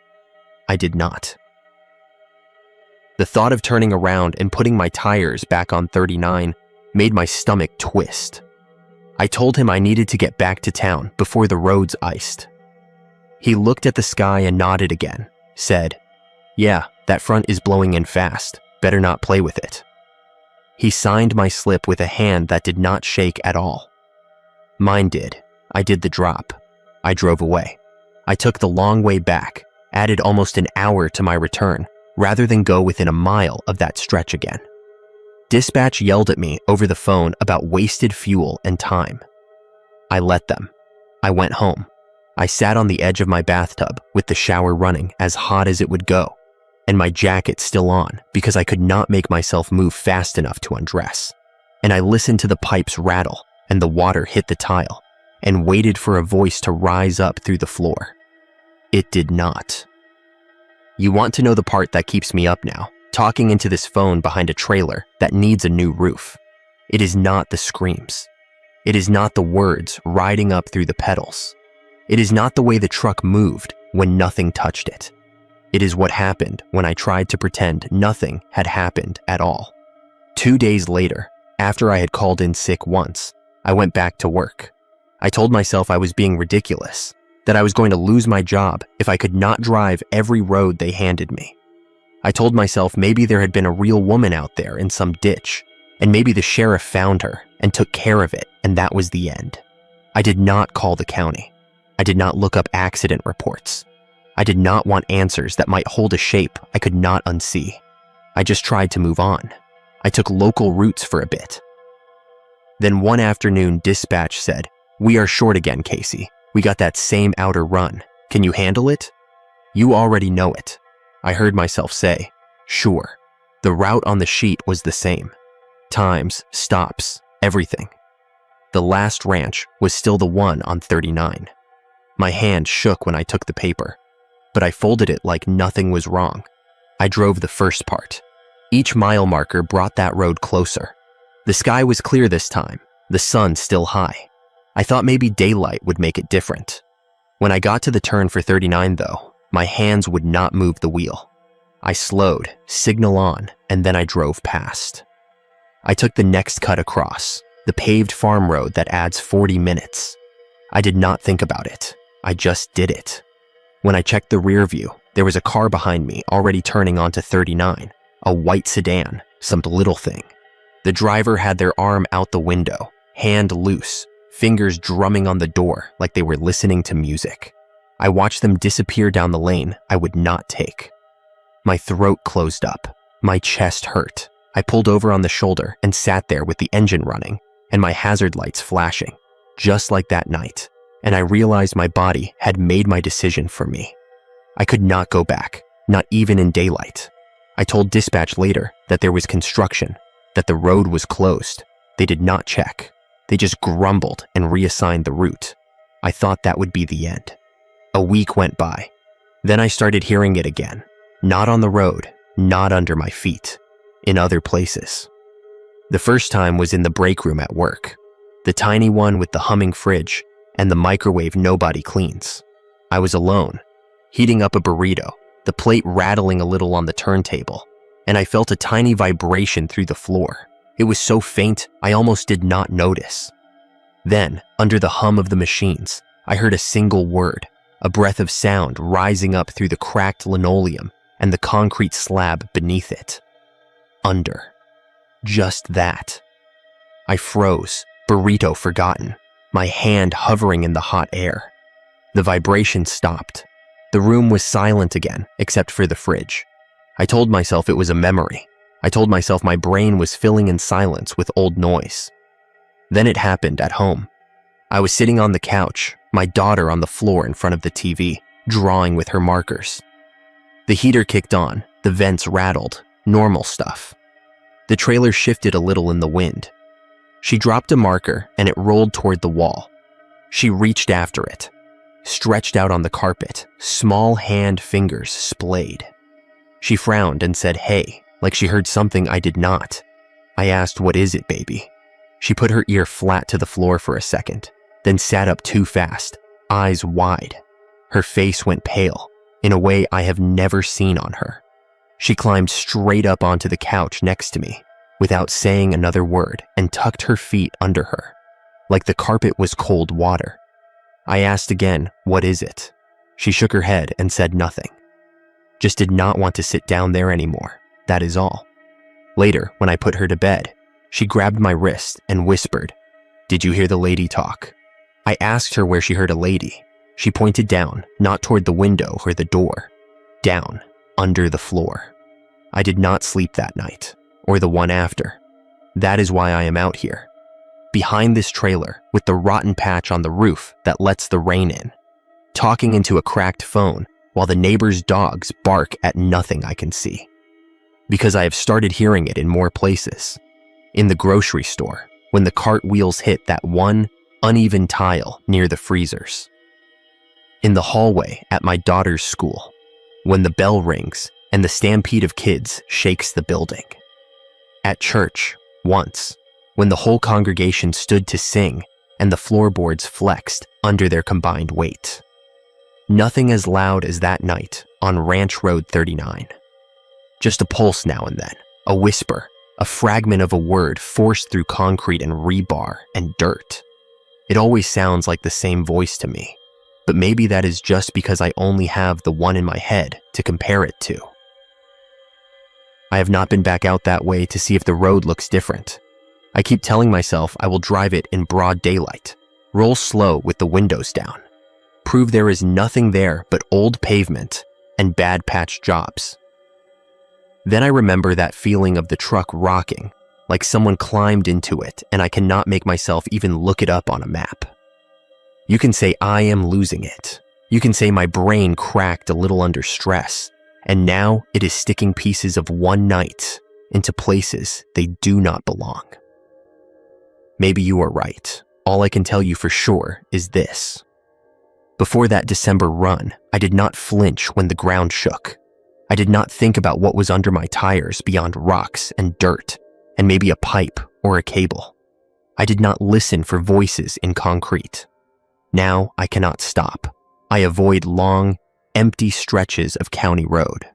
I did not. The thought of turning around and putting my tires back on 39 made my stomach twist. I told him I needed to get back to town before the roads iced. He looked at the sky and nodded again, said, "Yeah, that front is blowing in fast. Better not play with it." He signed my slip with a hand that did not shake at all. Mine did. I did the drop. I drove away. I took the long way back, added almost an hour to my return, rather than go within a mile of that stretch again. Dispatch yelled at me over the phone about wasted fuel and time. I let them. I went home. I sat on the edge of my bathtub with the shower running as hot as it would go, and my jacket still on because I could not make myself move fast enough to undress. And I listened to the pipes rattle and the water hit the tile, and waited for a voice to rise up through the floor. It did not. You want to know the part that keeps me up now, talking into this phone behind a trailer that needs a new roof. It is not the screams. It is not the words riding up through the pedals. It is not the way the truck moved when nothing touched it. It is what happened when I tried to pretend nothing had happened at all. 2 days later, after I had called in sick once, I went back to work. I told myself I was being ridiculous, that I was going to lose my job if I could not drive every road they handed me. I told myself maybe there had been a real woman out there in some ditch, and maybe the sheriff found her and took care of it, and that was the end. I did not call the county. I did not look up accident reports. I did not want answers that might hold a shape I could not unsee. I just tried to move on. I took local routes for a bit. Then one afternoon, dispatch said, "We are short again, Casey. We got that same outer run. Can you handle it?" "You already know it." I heard myself say, "Sure." The route on the sheet was the same. Times, stops, everything. The last ranch was still the one on 39. My hand shook when I took the paper, but I folded it like nothing was wrong. I drove the first part. Each mile marker brought that road closer. The sky was clear this time, the sun still high. I thought maybe daylight would make it different. When I got to the turn for 39 though, my hands would not move the wheel. I slowed, signal on, and then I drove past. I took the next cut across, the paved farm road that adds 40 minutes. I did not think about it. I just did it. When I checked the rear view, there was a car behind me already turning onto 39, a white sedan, some little thing. The driver had their arm out the window, hand loose, fingers drumming on the door like they were listening to music. I watched them disappear down the lane I would not take. My throat closed up. My chest hurt. I pulled over on the shoulder and sat there with the engine running and my hazard lights flashing, just like that night, and I realized my body had made my decision for me. I could not go back, not even in daylight. I told dispatch later that there was construction, that the road was closed. They did not check. They just grumbled and reassigned the route. I thought that would be the end. A week went by. Then I started hearing it again. Not on the road, not under my feet, in other places. The first time was in the break room at work, the tiny one with the humming fridge and the microwave nobody cleans. I was alone, heating up a burrito, the plate rattling a little on the turntable, and I felt a tiny vibration through the floor. It was so faint, I almost did not notice. Then, under the hum of the machines, I heard a single word, a breath of sound rising up through the cracked linoleum and the concrete slab beneath it. Under. Just that. I froze, burrito forgotten, my hand hovering in the hot air. The vibration stopped. The room was silent again, except for the fridge. I told myself it was a memory. I told myself my brain was filling in silence with old noise. Then it happened at home. I was sitting on the couch, my daughter on the floor in front of the TV, drawing with her markers. The heater kicked on, the vents rattled, normal stuff. The trailer shifted a little in the wind. She dropped a marker and it rolled toward the wall. She reached after it, stretched out on the carpet, small hand fingers splayed. She frowned and said, "Hey," like she heard something I did not. I asked, "What is it, baby?" She put her ear flat to the floor for a second, then sat up too fast, eyes wide. Her face went pale, in a way I have never seen on her. She climbed straight up onto the couch next to me, without saying another word, and tucked her feet under her, like the carpet was cold water. I asked again, "What is it?" She shook her head and said nothing. Just did not want to sit down there anymore, that is all. Later, when I put her to bed, she grabbed my wrist and whispered, "Did you hear the lady talk?" I asked her where she heard a lady. She pointed down, not toward the window or the door, down, under the floor. I did not sleep that night, or the one after. That is why I am out here, behind this trailer with the rotten patch on the roof that lets the rain in, talking into a cracked phone while the neighbor's dogs bark at nothing I can see. Because I have started hearing it in more places. In the grocery store, when the cart wheels hit that one uneven tile near the freezers. In the hallway at my daughter's school, when the bell rings and the stampede of kids shakes the building. At church, once, when the whole congregation stood to sing and the floorboards flexed under their combined weight. Nothing as loud as that night on Ranch Road 39. Just a pulse now and then, a whisper, a fragment of a word forced through concrete and rebar and dirt. It always sounds like the same voice to me. but maybe that is just because I only have the one in my head to compare it to. I have not been back out that way to see if the road looks different. I keep telling myself I will drive it in broad daylight, roll slow with the windows down, prove there is nothing there but old pavement and bad patch jobs. Then I remember that feeling of the truck rocking, like someone climbed into it, and I cannot make myself even look it up on a map. You can say I am losing it. You can say my brain cracked a little under stress, and now it is sticking pieces of one night into places they do not belong. Maybe you are right. All I can tell you for sure is this. Before that December run, I did not flinch when the ground shook. I did not think about what was under my tires beyond rocks and dirt, and maybe a pipe or a cable. I did not listen for voices in concrete. Now I cannot stop. I avoid long, empty stretches of county road.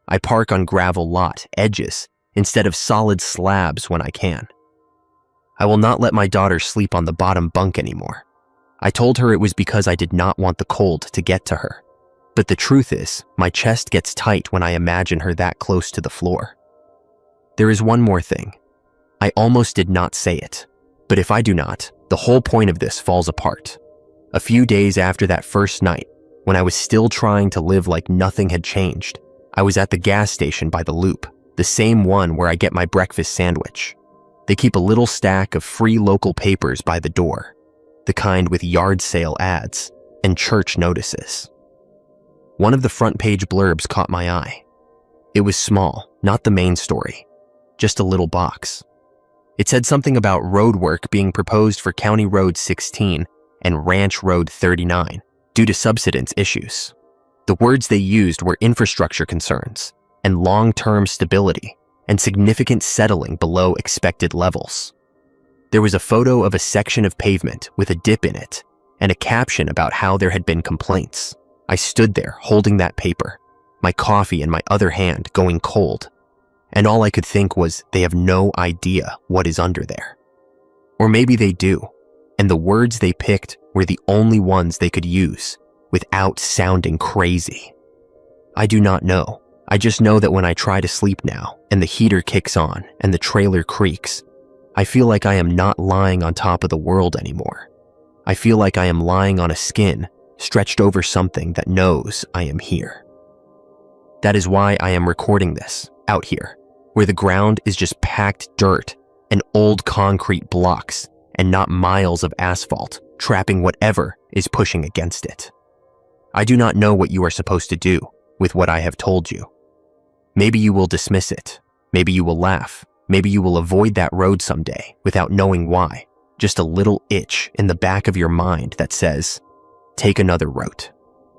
I park on gravel lot edges instead of solid slabs when I can. I will not let my daughter sleep on the bottom bunk anymore. I told her it was because I did not want the cold to get to her. But the truth is, my chest gets tight when I imagine her that close to the floor. There is one more thing. I almost did not say it, but if I do not, the whole point of this falls apart. A few days after that first night, when I was still trying to live like nothing had changed, I was at the gas station by the Loop, the same one where I get my breakfast sandwich. They keep a little stack of free local papers by the door, the kind with yard sale ads and church notices. One of the front page blurbs caught my eye. It was small, not the main story, just a little box. It said something about road work being proposed for County Road 16 and Ranch Road 39 due to subsidence issues. The words they used were infrastructure concerns and long-term stability and significant settling below expected levels. There was a photo of a section of pavement with a dip in it and a caption about how there had been complaints. I stood there holding that paper, my coffee in my other hand going cold, and all I could think was they have no idea what is under there. Or maybe they do, and the words they picked were the only ones they could use without sounding crazy. I do not know. I just know that when I try to sleep now and the heater kicks on and the trailer creaks, I feel like I am not lying on top of the world anymore. I feel like I am lying on a skin stretched over something that knows I am here. That is why I am recording this out here, where the ground is just packed dirt and old concrete blocks and not miles of asphalt trapping whatever is pushing against it. I do not know what you are supposed to do with what I have told you. Maybe you will dismiss it. Maybe you will laugh. Maybe you will avoid that road someday without knowing why. Just a little itch in the back of your mind that says, take another route.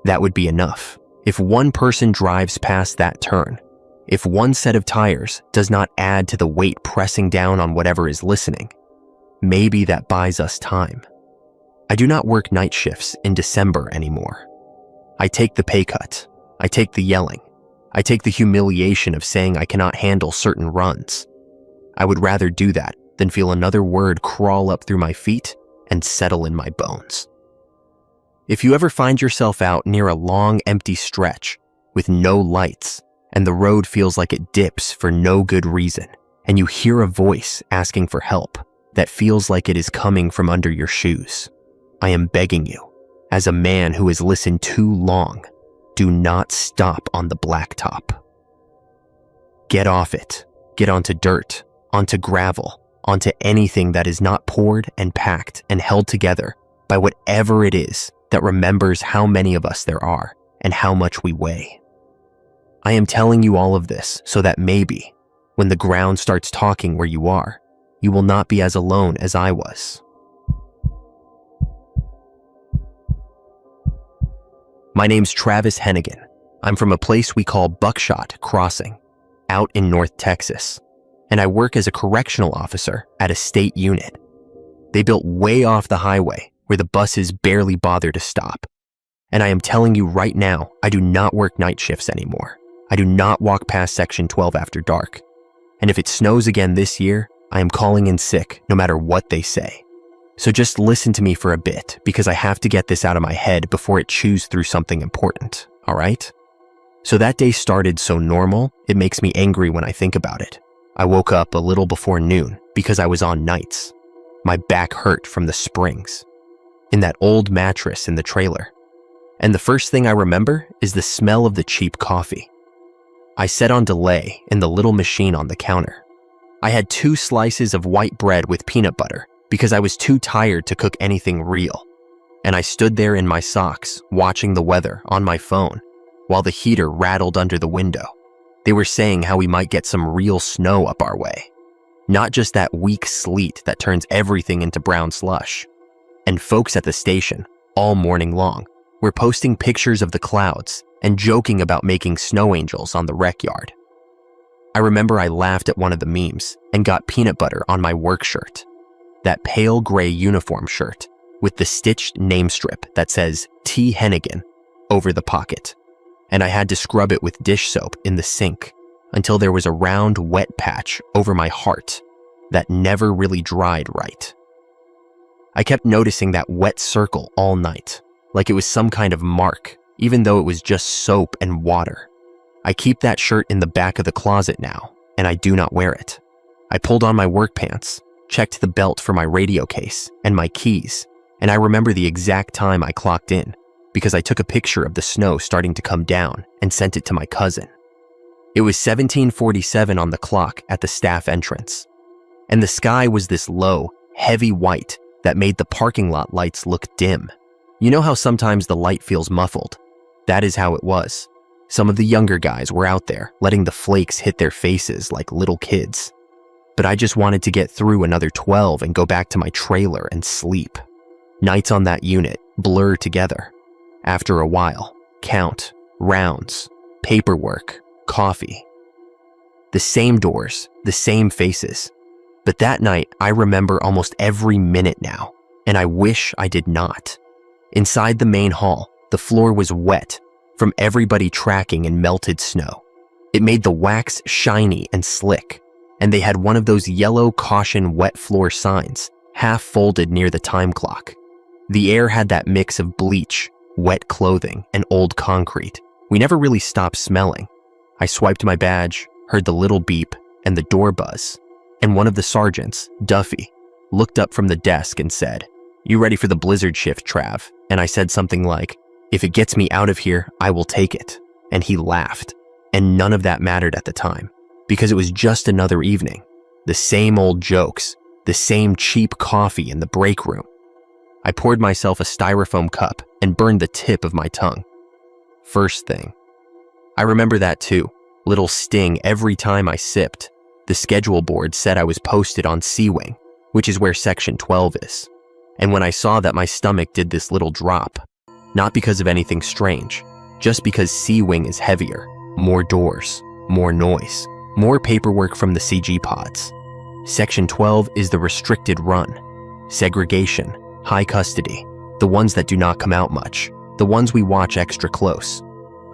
That would be enough. If one person drives past that turn, if one set of tires does not add to the weight pressing down on whatever is listening, maybe that buys us time. I do not work night shifts in December anymore. I take the pay cut. I take the yelling. I take the humiliation of saying I cannot handle certain runs. I would rather do that than feel another word crawl up through my feet and settle in my bones. If you ever find yourself out near a long, empty stretch with no lights and the road feels like it dips for no good reason, and you hear a voice asking for help that feels like it is coming from under your shoes, I am begging you, as a man who has listened too long, do not stop on the blacktop. Get off it. Get onto dirt, onto gravel, onto anything that is not poured and packed and held together by whatever it is that remembers how many of us there are and how much we weigh. I am telling you all of this so that maybe, when the ground starts talking where you are, you will not be as alone as I was. My name's Travis Hennigan. I'm from a place we call Buckshot Crossing, out in North Texas, and I work as a correctional officer at a state unit. They built way off the highway where the buses barely bother to stop. And I am telling you right now, I do not work night shifts anymore. I do not walk past Section 12 after dark. And if it snows again this year, I am calling in sick no matter what they say. So just listen to me for a bit because I have to get this out of my head before it chews through something important, all right? So that day started so normal, it makes me angry when I think about it. I woke up a little before noon because I was on nights. My back hurt from the springs in that old mattress in the trailer. And the first thing I remember is the smell of the cheap coffee. I set on delay in the little machine on the counter. I had 2 slices of white bread with peanut butter because I was too tired to cook anything real. And I stood there in my socks, watching the weather on my phone while the heater rattled under the window. They were saying how we might get some real snow up our way. Not just that weak sleet that turns everything into brown slush. And folks at the station, all morning long, were posting pictures of the clouds and joking about making snow angels on the rec yard. I remember I laughed at one of the memes and got peanut butter on my work shirt. That pale gray uniform shirt with the stitched name strip that says T. Hennigan over the pocket. And I had to scrub it with dish soap in the sink until there was a round wet patch over my heart that never really dried right. I kept noticing that wet circle all night, like it was some kind of mark, even though it was just soap and water. I keep that shirt in the back of the closet now, and I do not wear it. I pulled on my work pants, checked the belt for my radio case and my keys, and I remember the exact time I clocked in because I took a picture of the snow starting to come down and sent it to my cousin. It was 17:47 on the clock at the staff entrance, and the sky was this low, heavy white that made the parking lot lights look dim. You know how sometimes the light feels muffled? That is how it was. Some of the younger guys were out there letting the flakes hit their faces like little kids. But I just wanted to get through another 12 and go back to my trailer and sleep. Nights on that unit blur together. After a while, count, rounds, paperwork, coffee. The same doors, the same faces. But that night, I remember almost every minute now, and I wish I did not. Inside the main hall, the floor was wet from everybody tracking in melted snow. It made the wax shiny and slick, and they had one of those yellow caution wet floor signs, half folded near the time clock. The air had that mix of bleach, wet clothing, and old concrete. We never really stopped smelling. I swiped my badge, heard the little beep, and the door buzz. And one of the sergeants, Duffy, looked up from the desk and said, "You ready for the blizzard shift, Trav?" And I said something like, "If it gets me out of here, I will take it." And he laughed. And none of that mattered at the time, because it was just another evening. The same old jokes, the same cheap coffee in the break room. I poured myself a styrofoam cup and burned the tip of my tongue. First thing. I remember that too, little sting every time I sipped. The schedule board said I was posted on C-Wing, which is where Section 12 is. And when I saw that, my stomach did this little drop. Not because of anything strange, just because C-Wing is heavier, more doors, more noise, more paperwork from the CG pods. Section 12 is the restricted run. Segregation, high custody, the ones that do not come out much, the ones we watch extra close.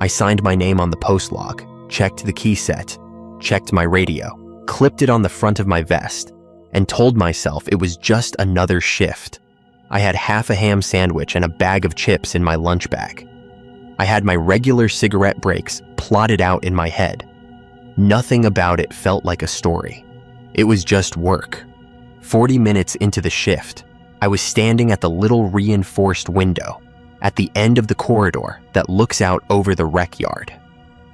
I signed my name on the post log, checked the key set, checked my radio, clipped it on the front of my vest, and told myself it was just another shift. I had half a ham sandwich and a bag of chips in my lunch bag. I had my regular cigarette breaks plotted out in my head. Nothing about it felt like a story. It was just work. 40 minutes into the shift, I was standing at the little reinforced window at the end of the corridor that looks out over the rec yard.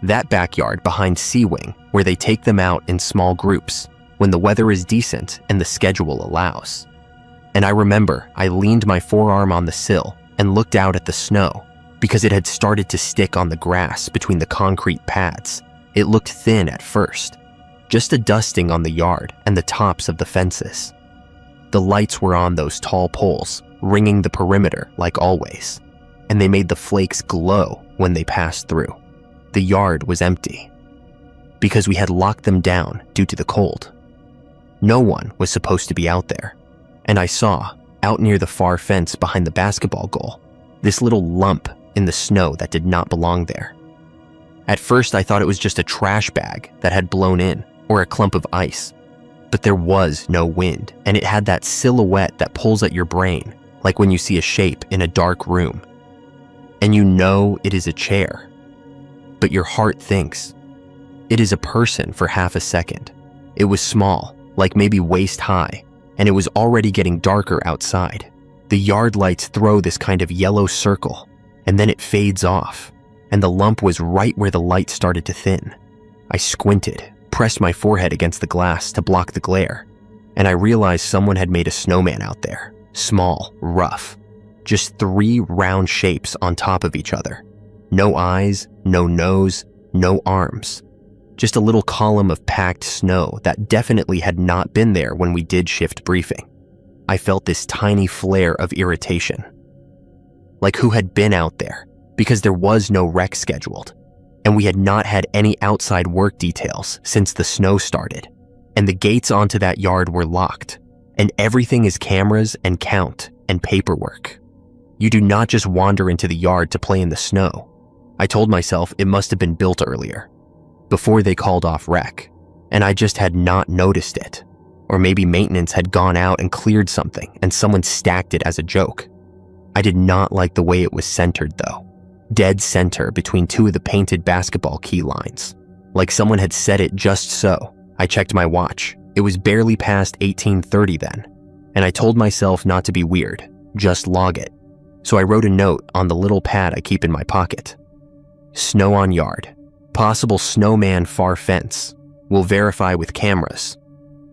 That backyard behind C-Wing, where they take them out in small groups when the weather is decent and the schedule allows. And I remember I leaned my forearm on the sill and looked out at the snow because it had started to stick on the grass between the concrete pads. It looked thin at first, just a dusting on the yard and the tops of the fences. The lights were on those tall poles, ringing the perimeter like always, and they made the flakes glow when they passed through. The yard was empty because we had locked them down due to the cold. No one was supposed to be out there, and I saw, out near the far fence behind the basketball goal, this little lump in the snow that did not belong there. At first, I thought it was just a trash bag that had blown in, or a clump of ice. But there was no wind, and it had that silhouette that pulls at your brain, like when you see a shape in a dark room. And you know it is a chair, but your heart thinks it is a person for half a second. It was small, like maybe waist high, and it was already getting darker outside. The yard lights throw this kind of yellow circle, and then it fades off, and the lump was right where the light started to thin. I squinted, pressed my forehead against the glass to block the glare, and I realized someone had made a snowman out there. Small, rough, just 3 round shapes on top of each other. No eyes, no nose, no arms. Just a little column of packed snow that definitely had not been there when we did shift briefing. I felt this tiny flare of irritation. Like who had been out there, because there was no rec scheduled, and we had not had any outside work details since the snow started, and the gates onto that yard were locked, and everything is cameras and count and paperwork. You do not just wander into the yard to play in the snow. I told myself it must have been built earlier, before they called off rec, and I just had not noticed it. Or maybe maintenance had gone out and cleared something and someone stacked it as a joke. I did not like the way it was centered though. Dead center between 2 of the painted basketball key lines. Like someone had set it just so. I checked my watch. It was barely past 18:30 then, and I told myself not to be weird, just log it. So I wrote a note on the little pad I keep in my pocket. Snow on yard. Possible snowman far fence. Will verify with cameras.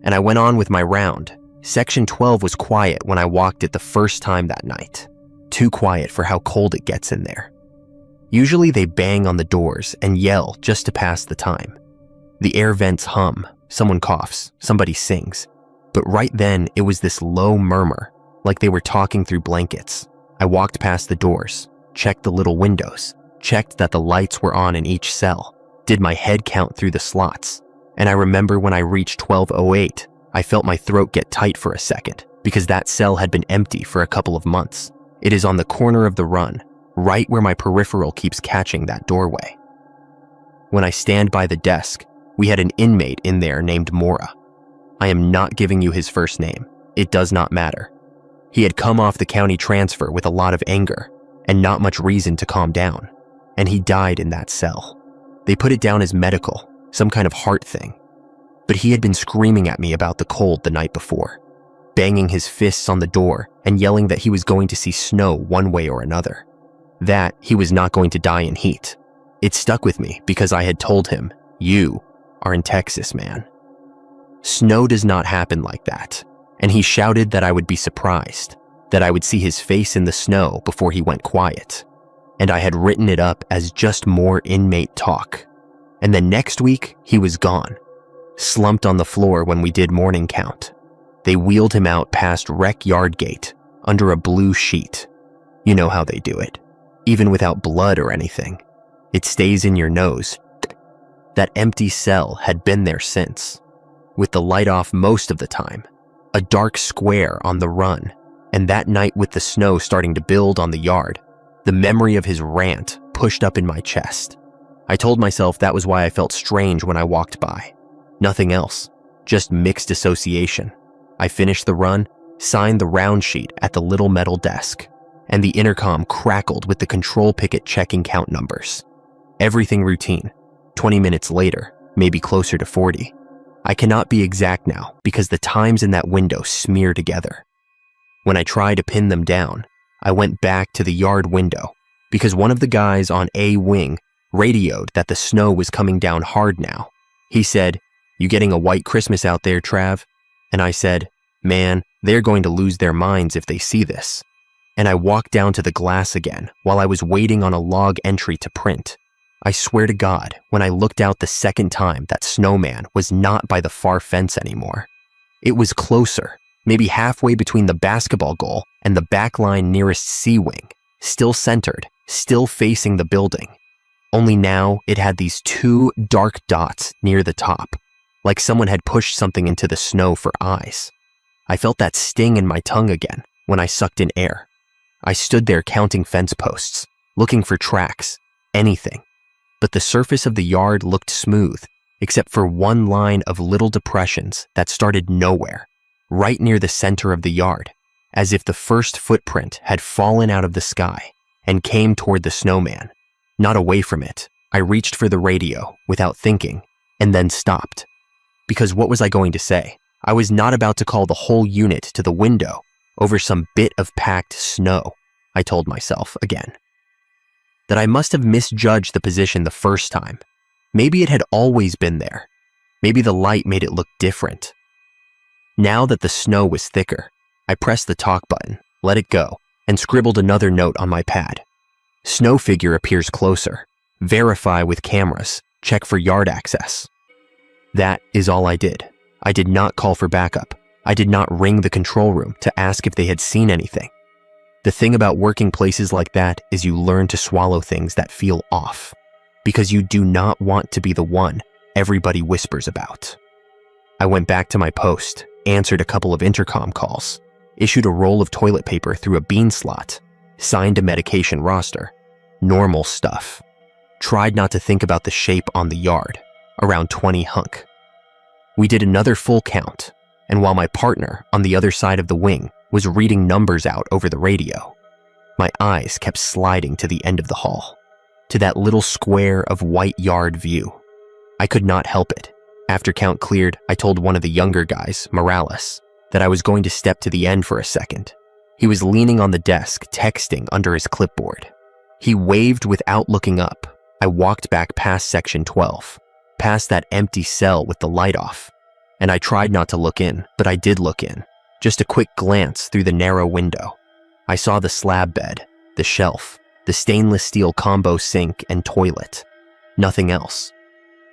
And I went on with my round. Section 12 was quiet when I walked it the first time that night. Too quiet for how cold it gets in there. Usually they bang on the doors and yell just to pass the time. The air vents hum, someone coughs, somebody sings. But right then it was this low murmur, like they were talking through blankets. I walked past the doors, checked the little windows, checked that the lights were on in each cell, did my head count through the slots. And I remember when I reached 1208, I felt my throat get tight for a second because that cell had been empty for a couple of months. It is on the corner of the run, right where my peripheral keeps catching that doorway. When I stand by the desk, we had an inmate in there named Mora. I am not giving you his first name. It does not matter. He had come off the county transfer with a lot of anger and not much reason to calm down, and he died in that cell. They put it down as medical, some kind of heart thing. But he had been screaming at me about the cold the night before, banging his fists on the door and yelling that he was going to see snow one way or another. That he was not going to die in heat. It stuck with me because I had told him, "You are in Texas, man. Snow does not happen like that." And he shouted that I would be surprised, that I would see his face in the snow before he went quiet. And I had written it up as just more inmate talk. And then next week, he was gone, slumped on the floor when we did morning count. They wheeled him out past rec yard gate, under a blue sheet. You know how they do it. Even without blood or anything. It stays in your nose. That empty cell had been there since, with the light off most of the time. A dark square on the run, and that night with the snow starting to build on the yard, the memory of his rant pushed up in my chest. I told myself that was why I felt strange when I walked by. Nothing else, just mixed association. I finished the run, signed the round sheet at the little metal desk, and the intercom crackled with the control picket checking count numbers. Everything routine. 20 minutes later, maybe closer to 40. I cannot be exact now because the times in that window smear together. When I tried to pin them down, I went back to the yard window because one of the guys on A wing radioed that the snow was coming down hard now. He said, "You getting a white Christmas out there, Trav?" And I said, "Man, they're going to lose their minds if they see this." And I walked down to the glass again while I was waiting on a log entry to print. I swear to God, when I looked out the second time, that snowman was not by the far fence anymore. It was closer, maybe halfway between the basketball goal and the back line nearest C wing, still centered, still facing the building. Only now it had these 2 dark dots near the top, like someone had pushed something into the snow for eyes. I felt that sting in my tongue again when I sucked in air. I stood there counting fence posts, looking for tracks, anything. But the surface of the yard looked smooth, except for one line of little depressions that started nowhere, right near the center of the yard, as if the first footprint had fallen out of the sky and came toward the snowman. Not away from it, I reached for the radio without thinking, and then stopped. Because what was I going to say? I was not about to call the whole unit to the window over some bit of packed snow, I told myself again. That I must have misjudged the position the first time. Maybe it had always been there. Maybe the light made it look different. Now that the snow was thicker, I pressed the talk button, let it go, and scribbled another note on my pad. Snow figure appears closer. Verify with cameras. Check for yard access. That is all I did. I did not call for backup. I did not ring the control room to ask if they had seen anything. The thing about working places like that is you learn to swallow things that feel off, because you do not want to be the one everybody whispers about. I went back to my post, answered a couple of intercom calls, issued a roll of toilet paper through a bean slot, signed a medication roster. Normal stuff. Tried not to think about the shape on the yard, around 20 hunk. We did another full count, and while my partner on the other side of the wing was reading numbers out over the radio, my eyes kept sliding to the end of the hall, to that little square of white yard view. I could not help it. After count cleared, I told one of the younger guys, Morales, that I was going to step to the end for a second. He was leaning on the desk, texting under his clipboard. He waved without looking up. I walked back past section 12, past that empty cell with the light off, and I tried not to look in, but I did look in. Just a quick glance through the narrow window. I saw the slab bed, the shelf, the stainless steel combo sink and toilet. Nothing else.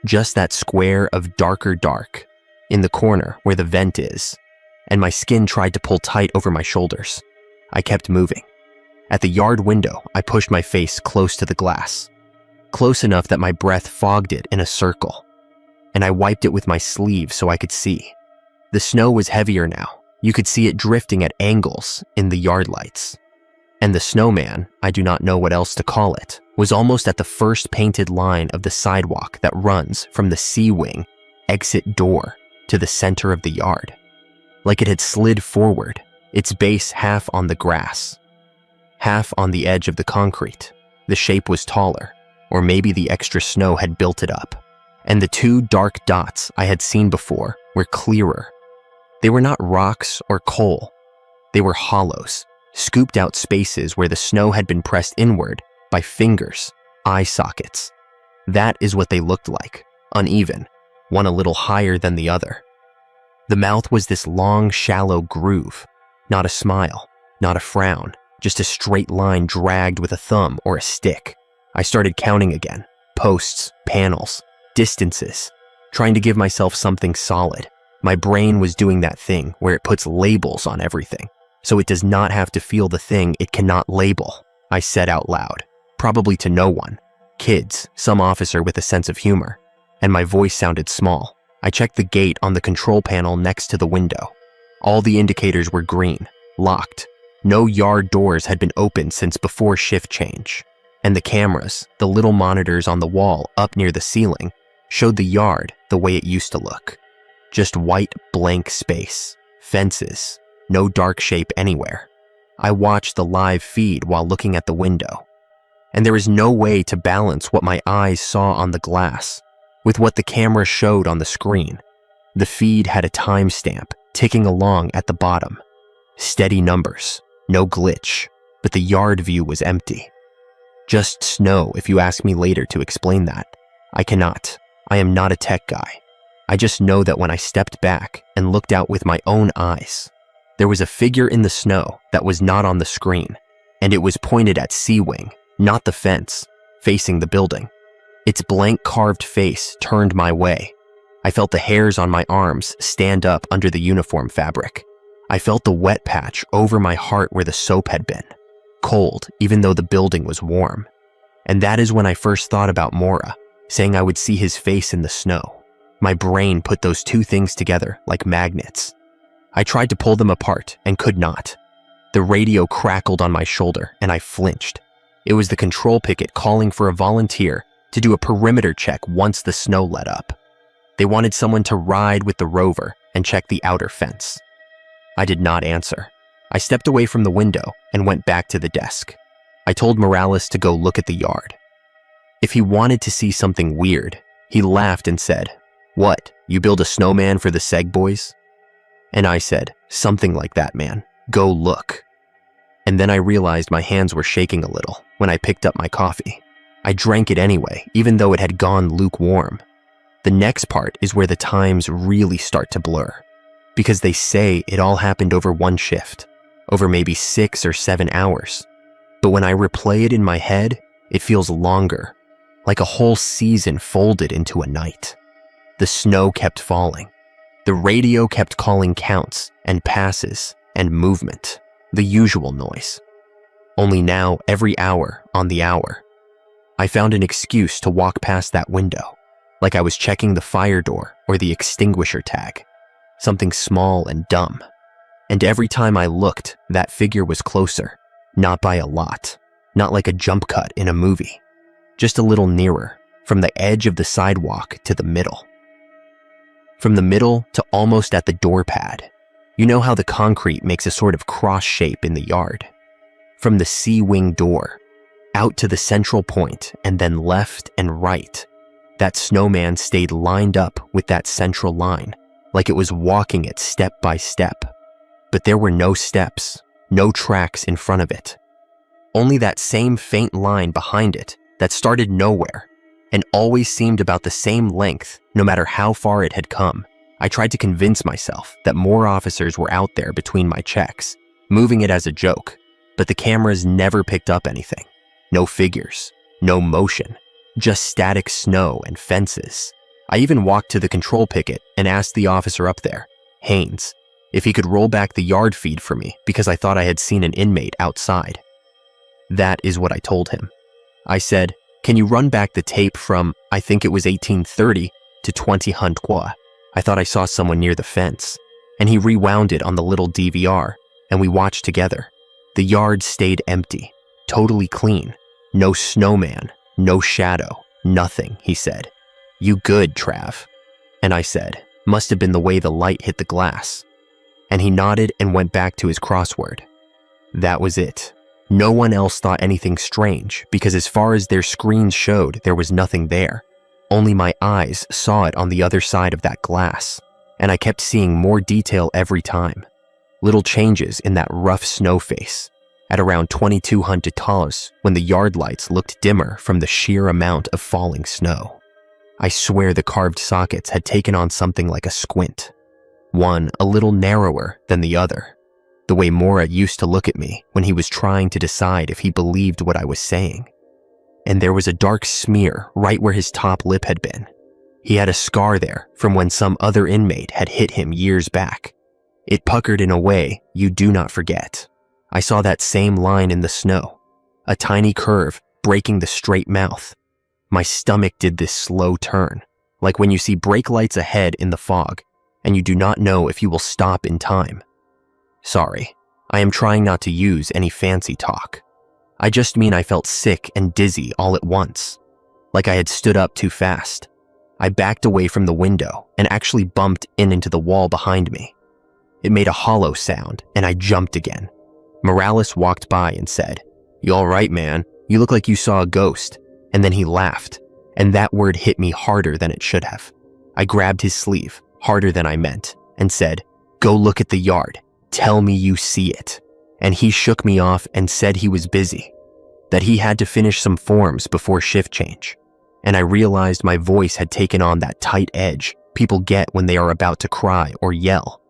Just that square of darker dark in the corner where the vent is, and my skin tried to pull tight over my shoulders. I kept moving. At the yard window, I pushed my face close to the glass, close enough that my breath fogged it in a circle, and I wiped it with my sleeve so I could see. The snow was heavier now. You could see it drifting at angles in the yard lights. And the snowman, I do not know what else to call it, was almost at the first painted line of the sidewalk that runs from the C-wing exit door to the center of the yard. Like it had slid forward, its base half on the grass, half on the edge of the concrete. The shape was taller, or maybe the extra snow had built it up. And the two dark dots I had seen before were clearer. They were not rocks or coal. They were hollows, scooped out spaces where the snow had been pressed inward by fingers, eye sockets. That is what they looked like, uneven, one a little higher than the other. The mouth was this long, shallow groove, not a smile, not a frown, just a straight line dragged with a thumb or a stick. I started counting again, posts, panels, distances, trying to give myself something solid. My brain was doing that thing where it puts labels on everything, so it does not have to feel the thing it cannot label. I said out loud, probably to no one, kids, some officer with a sense of humor, and my voice sounded small. I checked the gate on the control panel next to the window. All the indicators were green, locked. No yard doors had been opened since before shift change. And the cameras, the little monitors on the wall up near the ceiling, showed the yard the way it used to look. Just white, blank space, fences, no dark shape anywhere. I watched the live feed while looking at the window, and there was no way to balance what my eyes saw on the glass with what the camera showed on the screen. The feed had a timestamp ticking along at the bottom. Steady numbers, no glitch, but the yard view was empty. Just snow if you ask me later to explain that. I cannot. I am not a tech guy. I just know that when I stepped back and looked out with my own eyes, there was a figure in the snow that was not on the screen, and it was pointed at C-wing, not the fence, facing the building. Its blank carved face turned my way. I felt the hairs on my arms stand up under the uniform fabric. I felt the wet patch over my heart where the soap had been, cold even though the building was warm. And that is when I first thought about Mora, saying I would see his face in the snow. My brain put those two things together like magnets. I tried to pull them apart and could not. The radio crackled on my shoulder and I flinched. It was the control picket calling for a volunteer to do a perimeter check once the snow let up. They wanted someone to ride with the rover and check the outer fence. I did not answer. I stepped away from the window and went back to the desk. I told Morales to go look at the yard. If he wanted to see something weird, he laughed and said, "What, you build a snowman for the Seg boys?" And I said, "Something like that, man. Go look." And then I realized my hands were shaking a little when I picked up my coffee. I drank it anyway, even though it had gone lukewarm. The next part is where the times really start to blur, because they say it all happened over one shift, over maybe 6 or 7 hours. But when I replay it in my head, it feels longer, like a whole season folded into a night. The snow kept falling. The radio kept calling counts and passes and movement, the usual noise. Only now, every hour on the hour. I found an excuse to walk past that window, like I was checking the fire door or the extinguisher tag, something small and dumb. And every time I looked, that figure was closer, not by a lot, not like a jump cut in a movie, just a little nearer, from the edge of the sidewalk to the middle. From the middle to almost at the door pad. You know how the concrete makes a sort of cross shape in the yard? From the C-wing door, out to the central point and then left and right. That snowman stayed lined up with that central line, like it was walking it step by step. But there were no steps, no tracks in front of it. Only that same faint line behind it that started nowhere and always seemed about the same length no matter how far it had come. I tried to convince myself that more officers were out there between my checks, moving it as a joke, but the cameras never picked up anything. No figures, no motion, just static snow and fences. I even walked to the control picket and asked the officer up there, Haynes, if he could roll back the yard feed for me because I thought I had seen an inmate outside. That is what I told him. I said, "Can you run back the tape from, I think it was 1830 to 2000? I thought I saw someone near the fence." And he rewound it on the little DVR, and we watched together. The yard stayed empty, totally clean. No snowman, no shadow, nothing, he said. "You good, Trav?" And I said, "Must have been the way the light hit the glass." And he nodded and went back to his crossword. That was it. No one else thought anything strange because as far as their screens showed, there was nothing there. Only my eyes saw it on the other side of that glass, and I kept seeing more detail every time. Little changes in that rough snow face. At around 2200 when the yard lights looked dimmer from the sheer amount of falling snow. I swear the carved sockets had taken on something like a squint. One a little narrower than the other. The way Mora used to look at me when he was trying to decide if he believed what I was saying. And there was a dark smear right where his top lip had been. He had a scar there from when some other inmate had hit him years back. It puckered in a way you do not forget. I saw that same line in the snow, a tiny curve breaking the straight mouth. My stomach did this slow turn, like when you see brake lights ahead in the fog, and you do not know if you will stop in time. Sorry, I am trying not to use any fancy talk. I just mean I felt sick and dizzy all at once, like I had stood up too fast. I backed away from the window and actually bumped into the wall behind me. It made a hollow sound, and I jumped again. Morales walked by and said, "You all right, man? You look like you saw a ghost." And then he laughed, and that word hit me harder than it should have. I grabbed his sleeve, harder than I meant, and said, "Go look at the yard. Tell me you see it." And he shook me off and said he was busy, that he had to finish some forms before shift change. And I realized my voice had taken on that tight edge people get when they are about to cry or yell.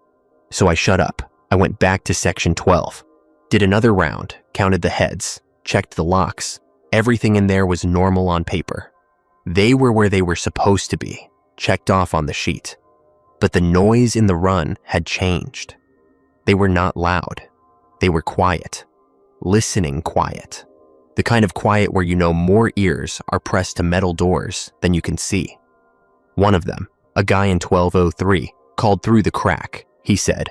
So I shut up. I went back to section 12, did another round, counted the heads, checked the locks. Everything in there was normal on paper. They were where they were supposed to be, checked off on the sheet. But the noise in the run had changed. They were not loud. They were quiet. Listening quiet. The kind of quiet where you know more ears are pressed to metal doors than you can see. One of them, a guy in 1203, called through the crack. He said,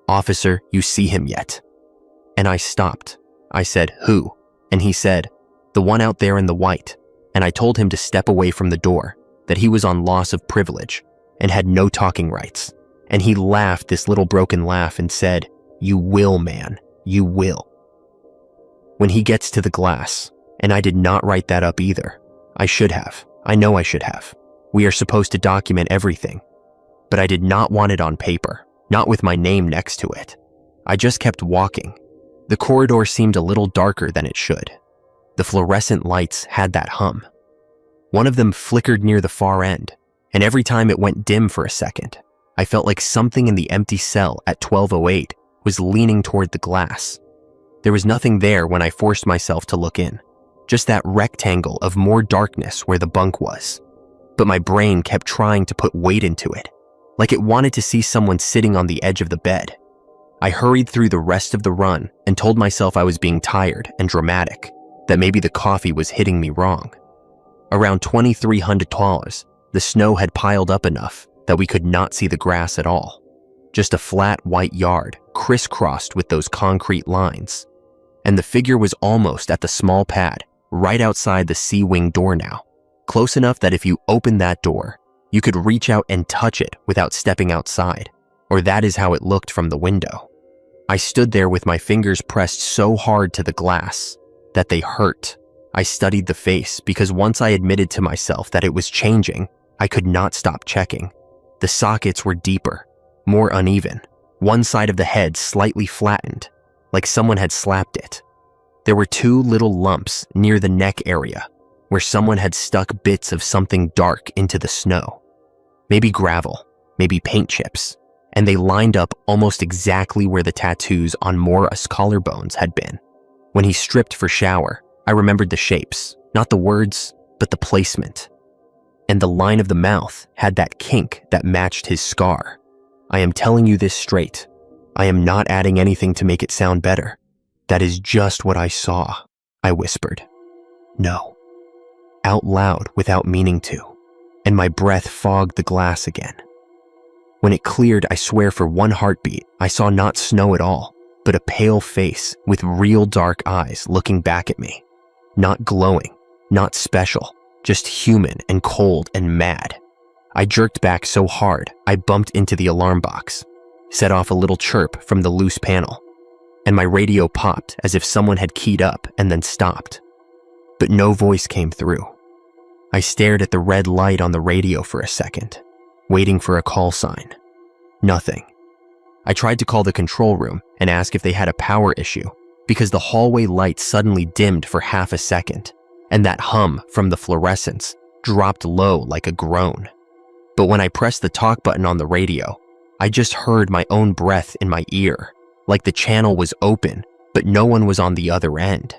"Officer, you see him yet?" And I stopped. I said, "Who?" And he said, "The one out there in the white." And I told him to step away from the door, that he was on loss of privilege, and had no talking rights. And he laughed this little broken laugh and said, "You will, man, you will." When he gets to the glass, and I did not write that up either. I should have. I know I should have. We are supposed to document everything. But I did not want it on paper, not with my name next to it. I just kept walking. The corridor seemed a little darker than it should. The fluorescent lights had that hum. One of them flickered near the far end, and every time it went dim for a second, I felt like something in the empty cell at 12:08 was leaning toward the glass. There was nothing there when I forced myself to look in, just that rectangle of more darkness where the bunk was. But my brain kept trying to put weight into it, like it wanted to see someone sitting on the edge of the bed. I hurried through the rest of the run and told myself I was being tired and dramatic, that maybe the coffee was hitting me wrong. Around 2300 dollars, the snow had piled up enough that we could not see the grass at all. Just a flat white yard crisscrossed with those concrete lines. And the figure was almost at the small pad, right outside the C-wing door now, close enough that if you opened that door, you could reach out and touch it without stepping outside, or that is how it looked from the window. I stood there with my fingers pressed so hard to the glass that they hurt. I studied the face because once I admitted to myself that it was changing, I could not stop checking. The sockets were deeper, more uneven, one side of the head slightly flattened, like someone had slapped it. There were two little lumps near the neck area where someone had stuck bits of something dark into the snow. Maybe gravel, maybe paint chips, and they lined up almost exactly where the tattoos on Morris' collarbones had been. When he stripped for shower, I remembered the shapes, not the words, but the placement. And the line of the mouth had that kink that matched his scar. I am telling you this straight. I am not adding anything to make it sound better. That is just what I saw, I whispered. No. Out loud without meaning to, and my breath fogged the glass again. When it cleared, I swear for one heartbeat, I saw not snow at all, but a pale face with real dark eyes looking back at me. Not glowing, not special, just human and cold and mad. I jerked back so hard, I bumped into the alarm box, set off a little chirp from the loose panel, and my radio popped as if someone had keyed up and then stopped. But no voice came through. I stared at the red light on the radio for a second, waiting for a call sign. Nothing. I tried to call the control room and ask if they had a power issue, because the hallway light suddenly dimmed for half a second, and that hum from the fluorescence dropped low like a groan. But when I pressed the talk button on the radio, I just heard my own breath in my ear, like the channel was open, but no one was on the other end.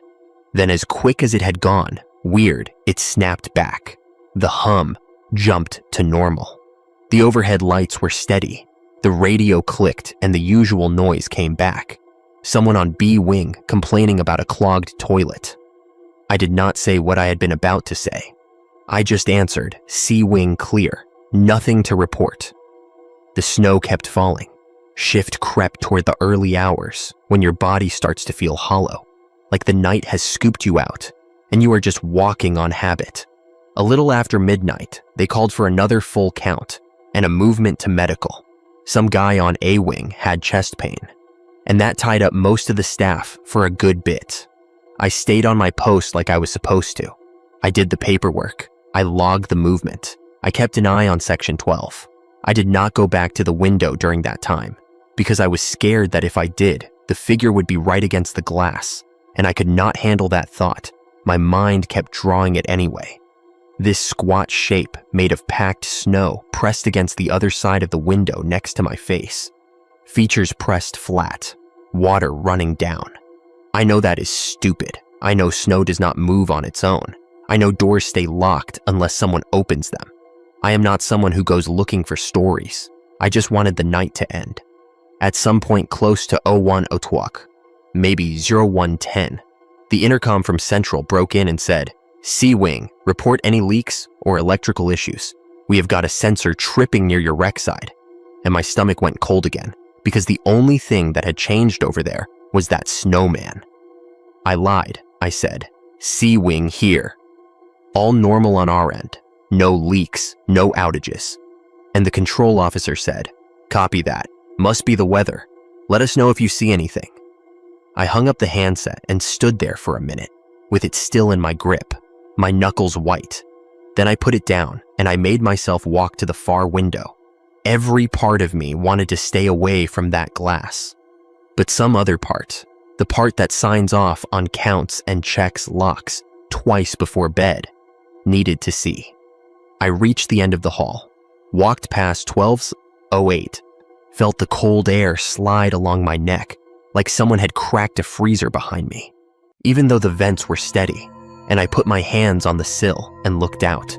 Then as quick as it had gone, weird, it snapped back. The hum jumped to normal. The overhead lights were steady. The radio clicked and the usual noise came back. Someone on B wing complaining about a clogged toilet. I did not say what I had been about to say. I just answered, C wing clear, nothing to report. The snow kept falling. Shift crept toward the early hours when your body starts to feel hollow, like the night has scooped you out and you are just walking on habit. A little after midnight, they called for another full count and a movement to medical. Some guy on A wing had chest pain, and that tied up most of the staff for a good bit. I stayed on my post like I was supposed to. I did the paperwork. I logged the movement. I kept an eye on Section 12. I did not go back to the window during that time because I was scared that if I did, the figure would be right against the glass, and I could not handle that thought. My mind kept drawing it anyway. This squat shape made of packed snow pressed against the other side of the window next to my face. Features pressed flat, water running down. I know that is stupid. I know snow does not move on its own. I know doors stay locked unless someone opens them. I am not someone who goes looking for stories. I just wanted the night to end. At some point close to 01:02, maybe 01:10, the intercom from Central broke in and said, C-Wing, report any leaks or electrical issues. We have got a sensor tripping near your rec side. And my stomach went cold again, because the only thing that had changed over there was that snowman. I lied, I said, C-Wing here. All normal on our end. No leaks, no outages. and the control officer said, "Copy that. Must be the weather. Let us know if you see anything." I hung up the handset and stood there for a minute, with it still in my grip, my knuckles white. Then I put it down and I made myself walk to the far window. Every part of me wanted to stay away from that glass. But some other part, the part that signs off on counts and checks locks twice before bed, needed to see. I reached the end of the hall, walked past 1208, felt the cold air slide along my neck like someone had cracked a freezer behind me, even though the vents were steady, and I put my hands on the sill and looked out.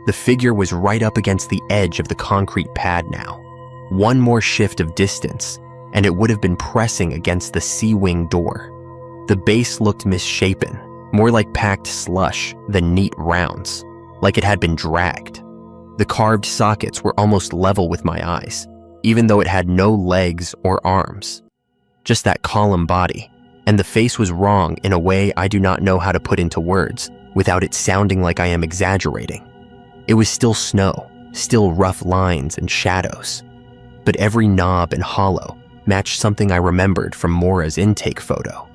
The figure was right up against the edge of the concrete pad now. One more shift of distance, and it would have been pressing against the C-wing door. The base looked misshapen, more like packed slush than neat rounds, like it had been dragged. The carved sockets were almost level with my eyes, even though it had no legs or arms. Just that column body, and the face was wrong in a way I do not know how to put into words without it sounding like I am exaggerating. It was still snow, still rough lines and shadows, but every knob and hollow matched something I remembered from Mora's intake photo.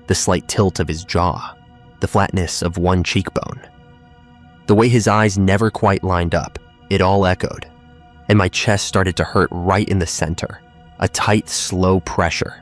The slight tilt of his jaw, the flatness of one cheekbone. The way his eyes never quite lined up, it all echoed, and my chest started to hurt right in the center, a tight, slow pressure.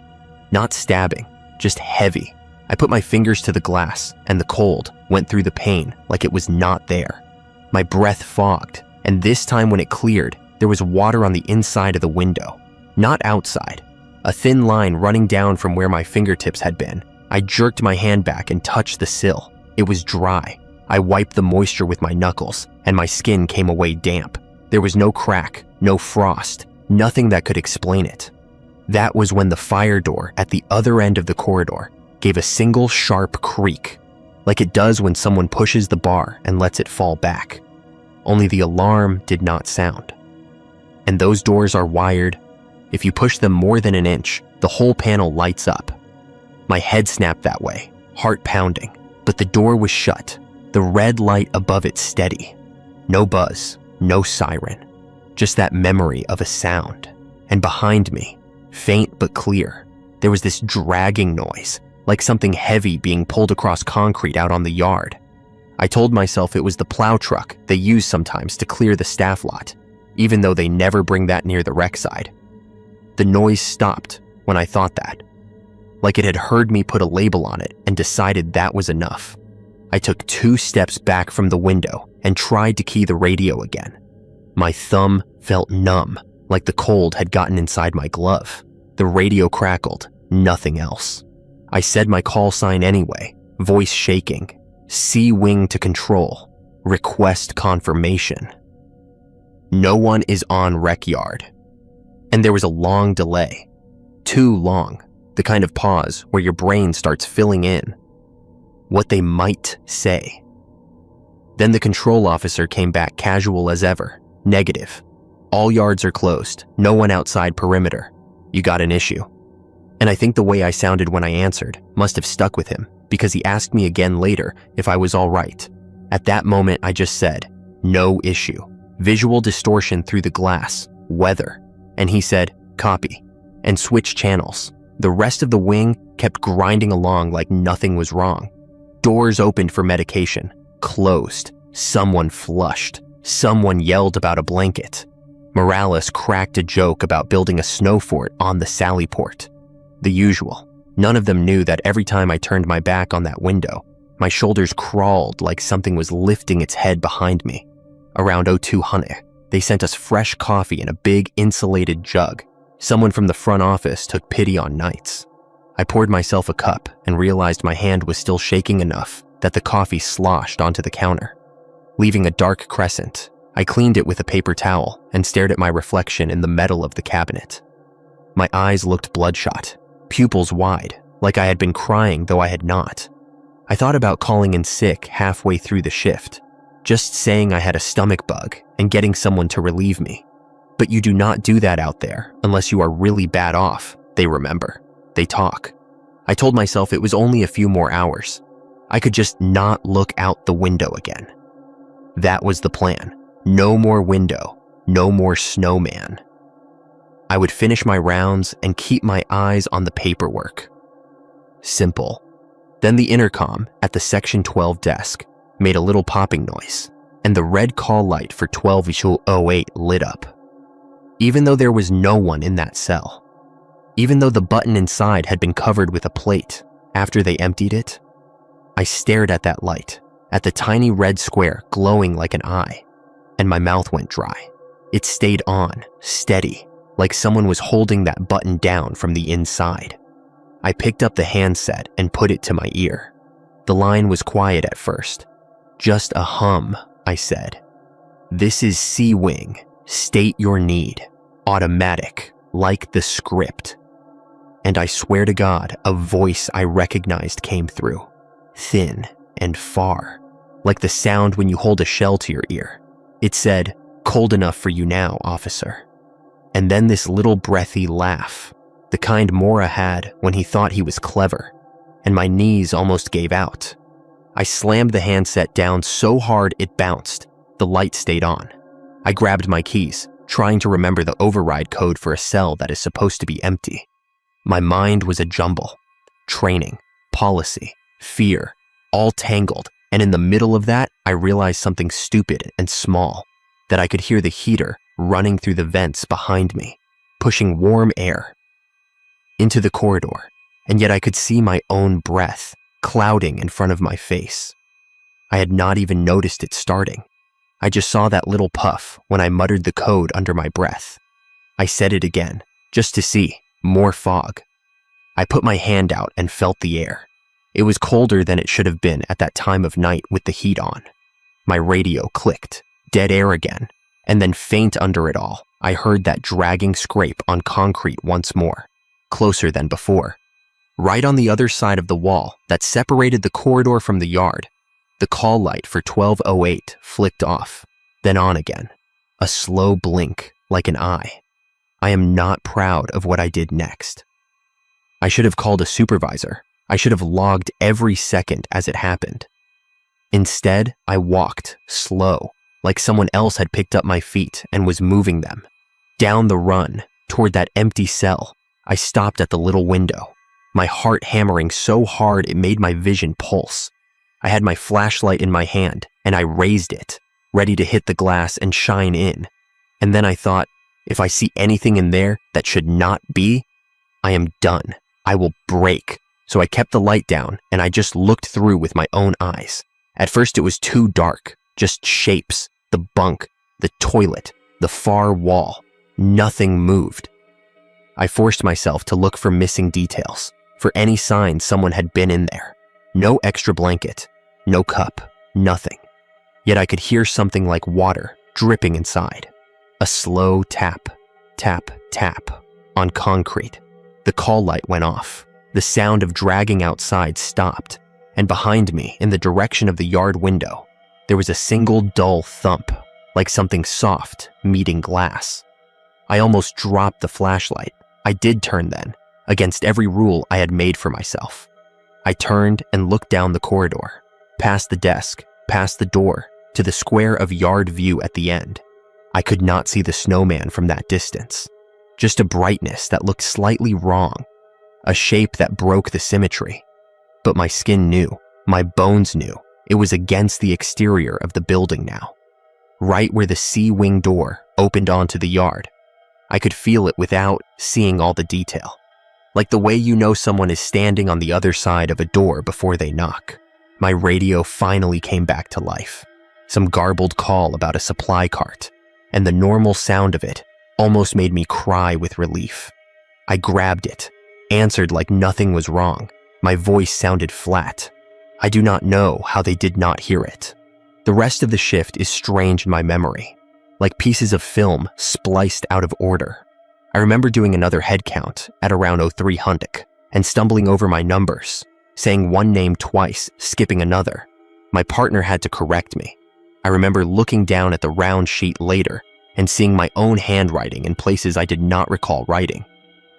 Not stabbing, just heavy. I put my fingers to the glass, and the cold went through the pain like it was not there. My breath fogged, and this time when it cleared, there was water on the inside of the window, not outside. A thin line running down from where my fingertips had been. I jerked my hand back and touched the sill. It was dry. I wiped the moisture with my knuckles, and my skin came away damp. There was no crack, no frost, nothing that could explain it. That was when the fire door at the other end of the corridor gave a single sharp creak, like it does when someone pushes the bar and lets it fall back. Only the alarm did not sound. And those doors are wired. If you push them more than an inch, the whole panel lights up. My head snapped that way, heart pounding, but the door was shut, the red light above it steady. No buzz, no siren, just that memory of a sound. And behind me, faint but clear, there was this dragging noise, like something heavy being pulled across concrete out on the yard. I told myself it was the plow truck they use sometimes to clear the staff lot, even though they never bring that near the rec side. The noise stopped when I thought that, like it had heard me put a label on it and decided that was enough. I took 2 steps back from the window and tried to key the radio again. My thumb felt numb, like the cold had gotten inside my glove. The radio crackled, nothing else. I said my call sign anyway, voice shaking. C-wing to control. Request confirmation. No one is on rec yard. And there was a long delay. Too long. The kind of pause where your brain starts filling in what they might say. Then the control officer came back casual as ever. Negative. All yards are closed. No one outside perimeter. You got an issue. And I think the way I sounded when I answered must have stuck with him, because he asked me again later if I was all right. At that moment, I just said, "No issue." Visual distortion through the glass. Weather. And he said, "Copy," and switched channels. The rest of the wing kept grinding along like nothing was wrong. Doors opened for medication. Closed. Someone flushed. Someone yelled about a blanket. Morales cracked a joke about building a snow fort on the Sally Port. The usual. None of them knew that every time I turned my back on that window, my shoulders crawled like something was lifting its head behind me. Around 0200, they sent us fresh coffee in a big insulated jug. Someone from the front office took pity on nights. I poured myself a cup and realized my hand was still shaking enough that the coffee sloshed onto the counter. Leaving a dark crescent, I cleaned it with a paper towel and stared at my reflection in the metal of the cabinet. My eyes looked bloodshot, pupils wide, like I had been crying though I had not. I thought about calling in sick halfway through the shift, just saying I had a stomach bug and getting someone to relieve me. But you do not do that out there unless you are really bad off, they remember. They talk. I told myself it was only a few more hours. I could just not look out the window again. That was the plan. No more window, No more snowman. I would finish my rounds and keep my eyes on the paperwork. Simple. Then the intercom at the Section 12 desk made a little popping noise, and the red call light for 1208 lit up. Even though there was no one in that cell, even though the button inside had been covered with a plate after they emptied it, I stared at that light, at the tiny red square glowing like an eye, and my mouth went dry. It stayed on, steady, like someone was holding that button down from the inside. I picked up the handset and put it to my ear. The line was quiet at first. Just a hum, I said. This is C-Wing. State your need. Automatic, like the script. And I swear to God, a voice I recognized came through. Thin and far, like the sound when you hold a shell to your ear. It said, "Cold enough for you now, officer." And then this little breathy laugh, the kind Mora had when he thought he was clever, and my knees almost gave out. I slammed the handset down so hard it bounced. The light stayed on. I grabbed my keys, trying to remember the override code for a cell that is supposed to be empty. My mind was a jumble. Training, policy, fear, all tangled, and in the middle of that, I realized something stupid and small, that I could hear the heater running through the vents behind me, pushing warm air into the corridor, and yet I could see my own breath clouding in front of my face. I had not even noticed it starting. I just saw that little puff when I muttered the code under my breath. I said it again, just to see, more fog. I put my hand out and felt the air. It was colder than it should have been at that time of night with the heat on. My radio clicked, dead air again, and then faint under it all, I heard that dragging scrape on concrete once more, closer than before. Right on the other side of the wall that separated the corridor from the yard, the call light for 1208 flicked off, then on again. A slow blink, like an eye. I am not proud of what I did next. I should have called a supervisor. I should have logged every second as it happened. Instead, I walked, slow, like someone else had picked up my feet and was moving them. Down the run, toward that empty cell, I stopped at the little window, my heart hammering so hard it made my vision pulse. I had my flashlight in my hand, and I raised it, ready to hit the glass and shine in. And then I thought, if I see anything in there that should not be, I am done. I will break. So I kept the light down, and I just looked through with my own eyes. At first it was too dark, just shapes, the bunk, the toilet, the far wall. Nothing moved. I forced myself to look for missing details, for any sign someone had been in there. No extra blanket, no cup, nothing. Yet I could hear something like water dripping inside. A slow tap, tap, tap on concrete. The call light went off. The sound of dragging outside stopped, and behind me, in the direction of the yard window, there was a single dull thump, like something soft meeting glass. I almost dropped the flashlight. I did turn then, against every rule I had made for myself. I turned and looked down the corridor, past the desk, past the door, to the square of yard view at the end. I could not see the snowman from that distance. Just a brightness that looked slightly wrong, a shape that broke the symmetry. But my skin knew, my bones knew, it was against the exterior of the building now. Right where the C-wing door opened onto the yard. I could feel it without seeing all the detail. Like the way you know someone is standing on the other side of a door before they knock. My radio finally came back to life. Some garbled call about a supply cart, and the normal sound of it almost made me cry with relief. I grabbed it, answered like nothing was wrong. My voice sounded flat. I do not know how they did not hear it. The rest of the shift is strange in my memory, like pieces of film spliced out of order. I remember doing another head count at around 0300 and stumbling over my numbers, saying one name twice, skipping another. My partner had to correct me. I remember looking down at the round sheet later and seeing my own handwriting in places I did not recall writing.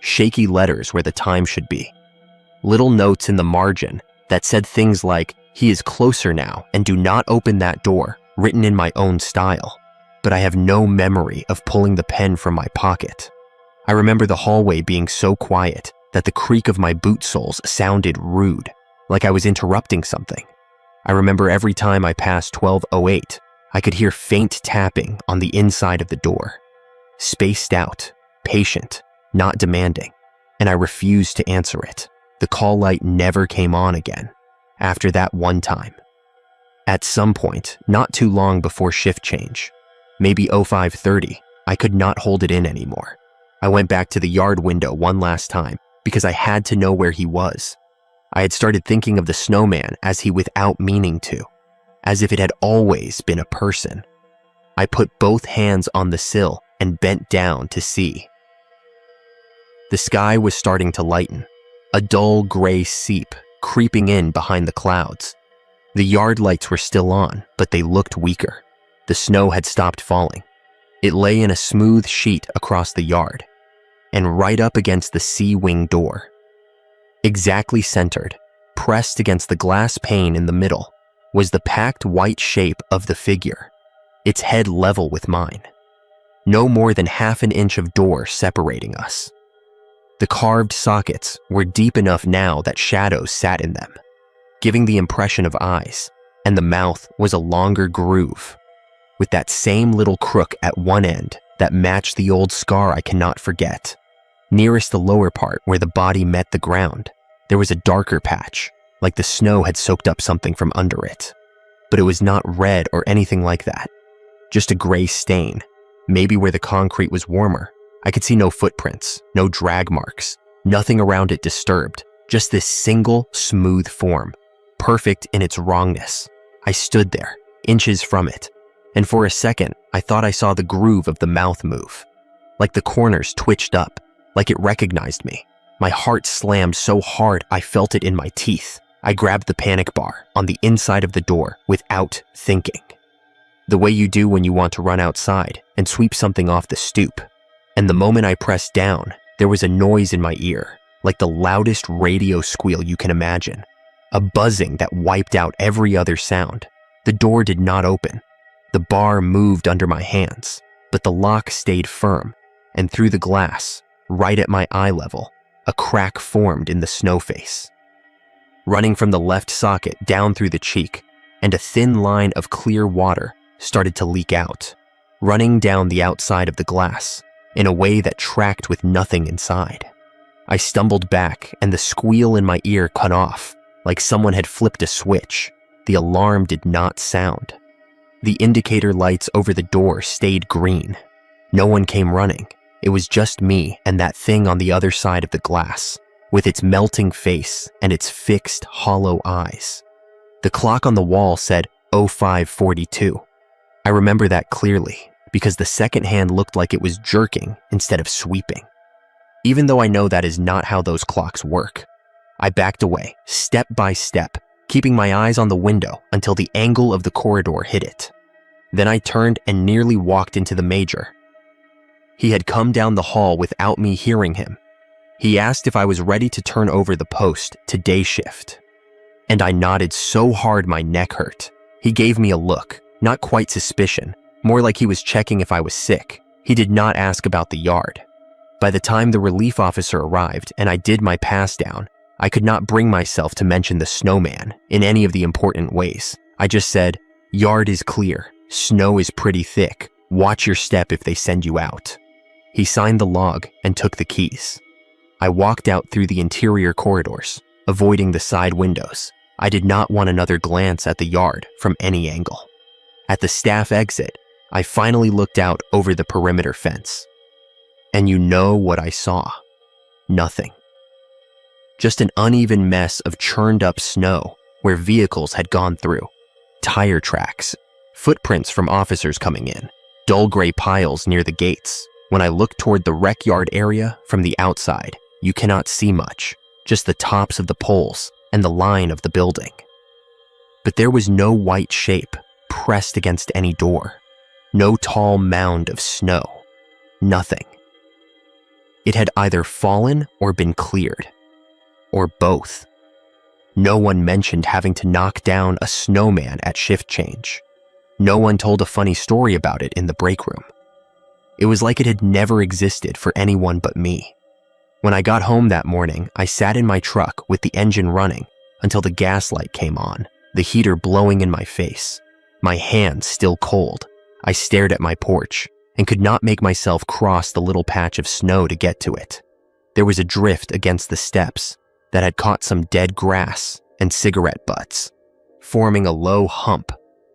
Shaky letters where the time should be. Little notes in the margin that said things like, "He is closer now and do not open that door," written in my own style. but I have no memory of pulling the pen from my pocket. I remember the hallway being so quiet that the creak of my boot soles sounded rude, like I was interrupting something. I remember every time I passed 1208, I could hear faint tapping on the inside of the door. Spaced out, patient, not demanding, and I refused to answer it. The call light never came on again, after that one time. At some point, not too long before shift change, maybe 0530, I could not hold it in anymore. I went back to the yard window one last time because I had to know where he was. I had started thinking of the snowman as he without meaning to, as if it had always been a person. I put both hands on the sill and bent down to see. The sky was starting to lighten, a dull gray seep creeping in behind the clouds. The yard lights were still on, but they looked weaker. The snow had stopped falling. It lay in a smooth sheet across the yard, and right up against the C-wing door. Exactly centered, pressed against the glass pane in the middle, was the packed white shape of the figure, its head level with mine. No more than half an inch of door separating us. The carved sockets were deep enough now that shadows sat in them, giving the impression of eyes, and the mouth was a longer groove, with that same little crook at one end that matched the old scar I cannot forget. Nearest the lower part where the body met the ground, there was a darker patch, like the snow had soaked up something from under it. But it was not red or anything like that, just a gray stain, maybe where the concrete was warmer. I could see no footprints, no drag marks, nothing around it disturbed, just this single, smooth form, perfect in its wrongness. I stood there, inches from it, and for a second, I thought I saw the groove of the mouth move, like the corners twitched up, like it recognized me. My heart slammed so hard I felt it in my teeth. I grabbed the panic bar on the inside of the door without thinking. The way you do when you want to run outside and sweep something off the stoop. And the moment I pressed down, there was a noise in my ear, like the loudest radio squeal you can imagine. A buzzing that wiped out every other sound. The door did not open. The bar moved under my hands, but the lock stayed firm, and through the glass, right at my eye level, a crack formed in the snow face. Running from the left socket down through the cheek, and a thin line of clear water started to leak out, running down the outside of the glass in a way that tracked with nothing inside. I stumbled back, and the squeal in my ear cut off, like someone had flipped a switch. The alarm did not sound. The indicator lights over the door stayed green. No one came running. It was just me and that thing on the other side of the glass, with its melting face and its fixed, hollow eyes. The clock on the wall said 0542. I remember that clearly, because the second hand looked like it was jerking instead of sweeping. Even though I know that is not how those clocks work, I backed away, step by step, keeping my eyes on the window until the angle of the corridor hit it. Then I turned and nearly walked into the major. He had come down the hall without me hearing him. He asked if I was ready to turn over the post to day shift. And I nodded so hard my neck hurt. He gave me a look, not quite suspicion, more like he was checking if I was sick. He did not ask about the yard. By the time the relief officer arrived and I did my pass down, I could not bring myself to mention the snowman in any of the important ways. I just said, "Yard is clear. Snow is pretty thick. Watch your step if they send you out." He signed the log and took the keys. I walked out through the interior corridors, avoiding the side windows. I did not want another glance at the yard from any angle. At the staff exit, I finally looked out over the perimeter fence. And you know what I saw? Nothing. Just an uneven mess of churned up snow where vehicles had gone through. Tire tracks, footprints from officers coming in, dull gray piles near the gates. When I look toward the rec yard area from the outside, you cannot see much, just the tops of the poles and the line of the building. But there was no white shape pressed against any door. No tall mound of snow. Nothing. It had either fallen or been cleared. Or both. No one mentioned having to knock down a snowman at shift change. No one told a funny story about it in the break room. It was like it had never existed for anyone but me. When I got home that morning, I sat in my truck with the engine running until the gas light came on, the heater blowing in my face. My hands still cold. I stared at my porch and could not make myself cross the little patch of snow to get to it. There was a drift against the steps that had caught some dead grass and cigarette butts, forming a low hump.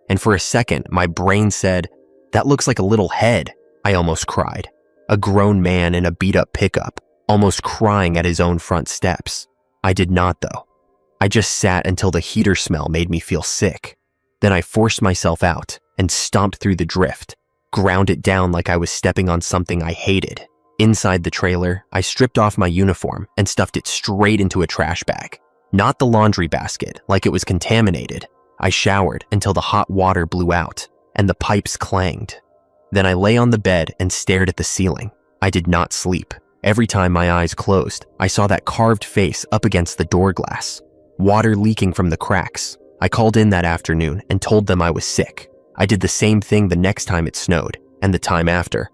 And for a second, my brain said, "That looks like a little head." I almost cried. A grown man in a beat-up pickup, almost crying at his own front steps. I did not, though. I just sat until the heater smell made me feel sick. Then I forced myself out and stomped through the drift, ground it down like I was stepping on something I hated. Inside the trailer, I stripped off my uniform and stuffed it straight into a trash bag. Not the laundry basket, like it was contaminated. I showered until the hot water blew out and the pipes clanged. Then I lay on the bed and stared at the ceiling. I did not sleep. Every time my eyes closed, I saw that carved face up against the door glass, water leaking from the cracks. I called in that afternoon and told them I was sick. I did the same thing the next time it snowed and the time after.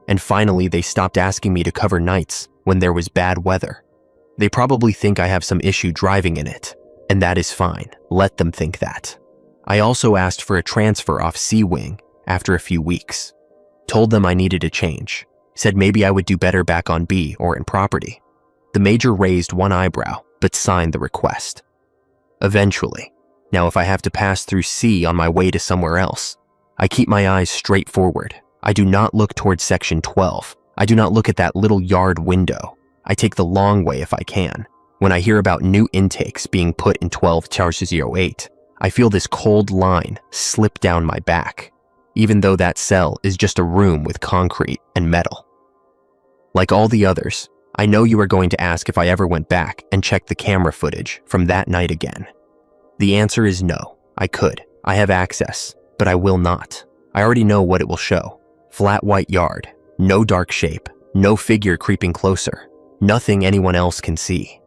And finally, they stopped asking me to cover nights when there was bad weather. They probably think I have some issue driving in it, and that is fine. Let them think that. I also asked for a transfer off C Wing after a few weeks. Told them I needed a change. Said maybe I would do better back on B or in property. The major raised one eyebrow, but signed the request. Eventually. Now if I have to pass through C on my way to somewhere else, I keep my eyes straight forward. I do not look towards section 12. I do not look at that little yard window. I take the long way if I can. When I hear about new intakes being put in 12-08, I feel this cold line slip down my back, even though that cell is just a room with concrete and metal. Like all the others, I know you are going to ask if I ever went back and checked the camera footage from that night again. The answer is no. I could. I have access, but I will not. I already know what it will show. Flat white yard, no dark shape, no figure creeping closer, nothing anyone else can see.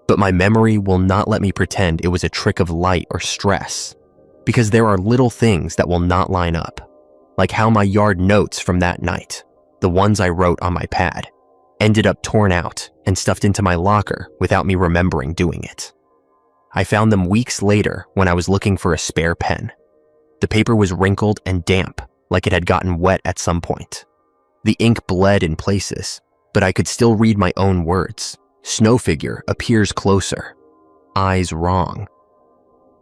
But my memory will not let me pretend it was a trick of light or stress, because there are little things that will not line up, like how my yard notes from that night, the ones I wrote on my pad, ended up torn out and stuffed into my locker without me remembering doing it. I found them weeks later when I was looking for a spare pen. The paper was wrinkled and damp, like it had gotten wet at some point. The ink bled in places, but I could still read my own words. Snow figure appears closer. Eyes wrong.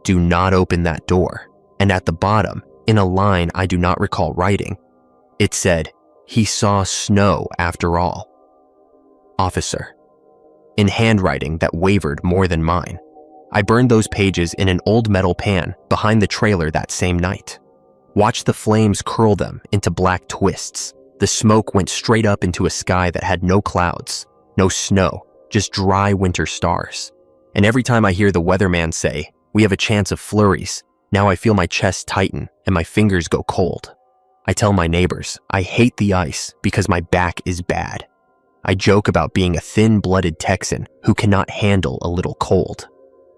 Do not open that door. And at the bottom, in a line I do not recall writing, it said, "He saw snow after all." Officer. In handwriting that wavered more than mine. I burned those pages in an old metal pan behind the trailer that same night. Watched the flames curl them into black twists. The smoke went straight up into a sky that had no clouds, no snow, just dry winter stars. And every time I hear the weatherman say, "We have a chance of flurries," now I feel my chest tighten and my fingers go cold. I tell my neighbors I hate the ice because my back is bad. I joke about being a thin-blooded Texan who cannot handle a little cold.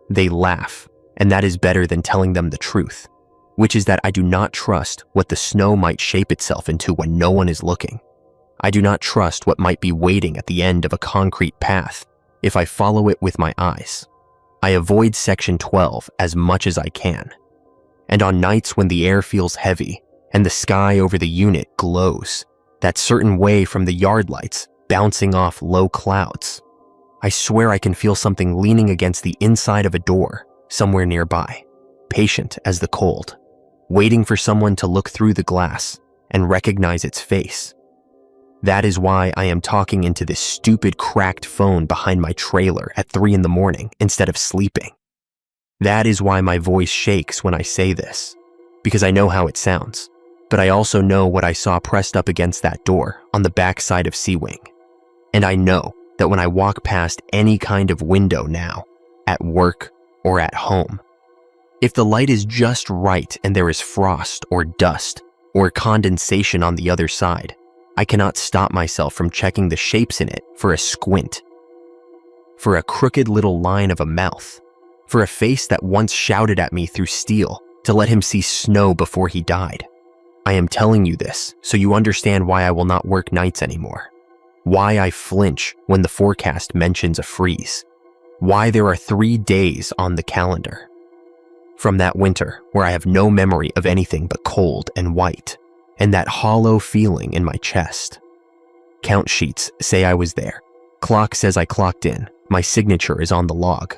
They laugh, and that is better than telling them the truth, which is that I do not trust what the snow might shape itself into when no one is looking. I do not trust what might be waiting at the end of a concrete path if I follow it with my eyes. I avoid section 12 as much as I can. And on nights when the air feels heavy and the sky over the unit glows, that certain way from the yard lights bouncing off low clouds, I swear I can feel something leaning against the inside of a door somewhere nearby, patient as the cold, waiting for someone to look through the glass and recognize its face. That is why I am talking into this stupid cracked phone behind my trailer at 3 in the morning instead of sleeping. That is why my voice shakes when I say this, because I know how it sounds, but I also know what I saw pressed up against that door on the back side of C-Wing. And I know that when I walk past any kind of window now, at work or at home, if the light is just right and there is frost or dust or condensation on the other side, I cannot stop myself from checking the shapes in it for a squint, for a crooked little line of a mouth, for a face that once shouted at me through steel to let him see snow before he died. I am telling you this so you understand why I will not work nights anymore. Why I flinch when the forecast mentions a freeze. Why there are 3 days on the calendar. From that winter where I have no memory of anything but cold and white, and that hollow feeling in my chest. Count sheets say I was there. Clock says I clocked in. My signature is on the log.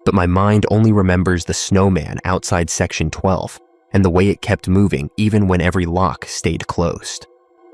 But my mind only remembers the snowman outside section 12 and the way it kept moving even when every lock stayed closed.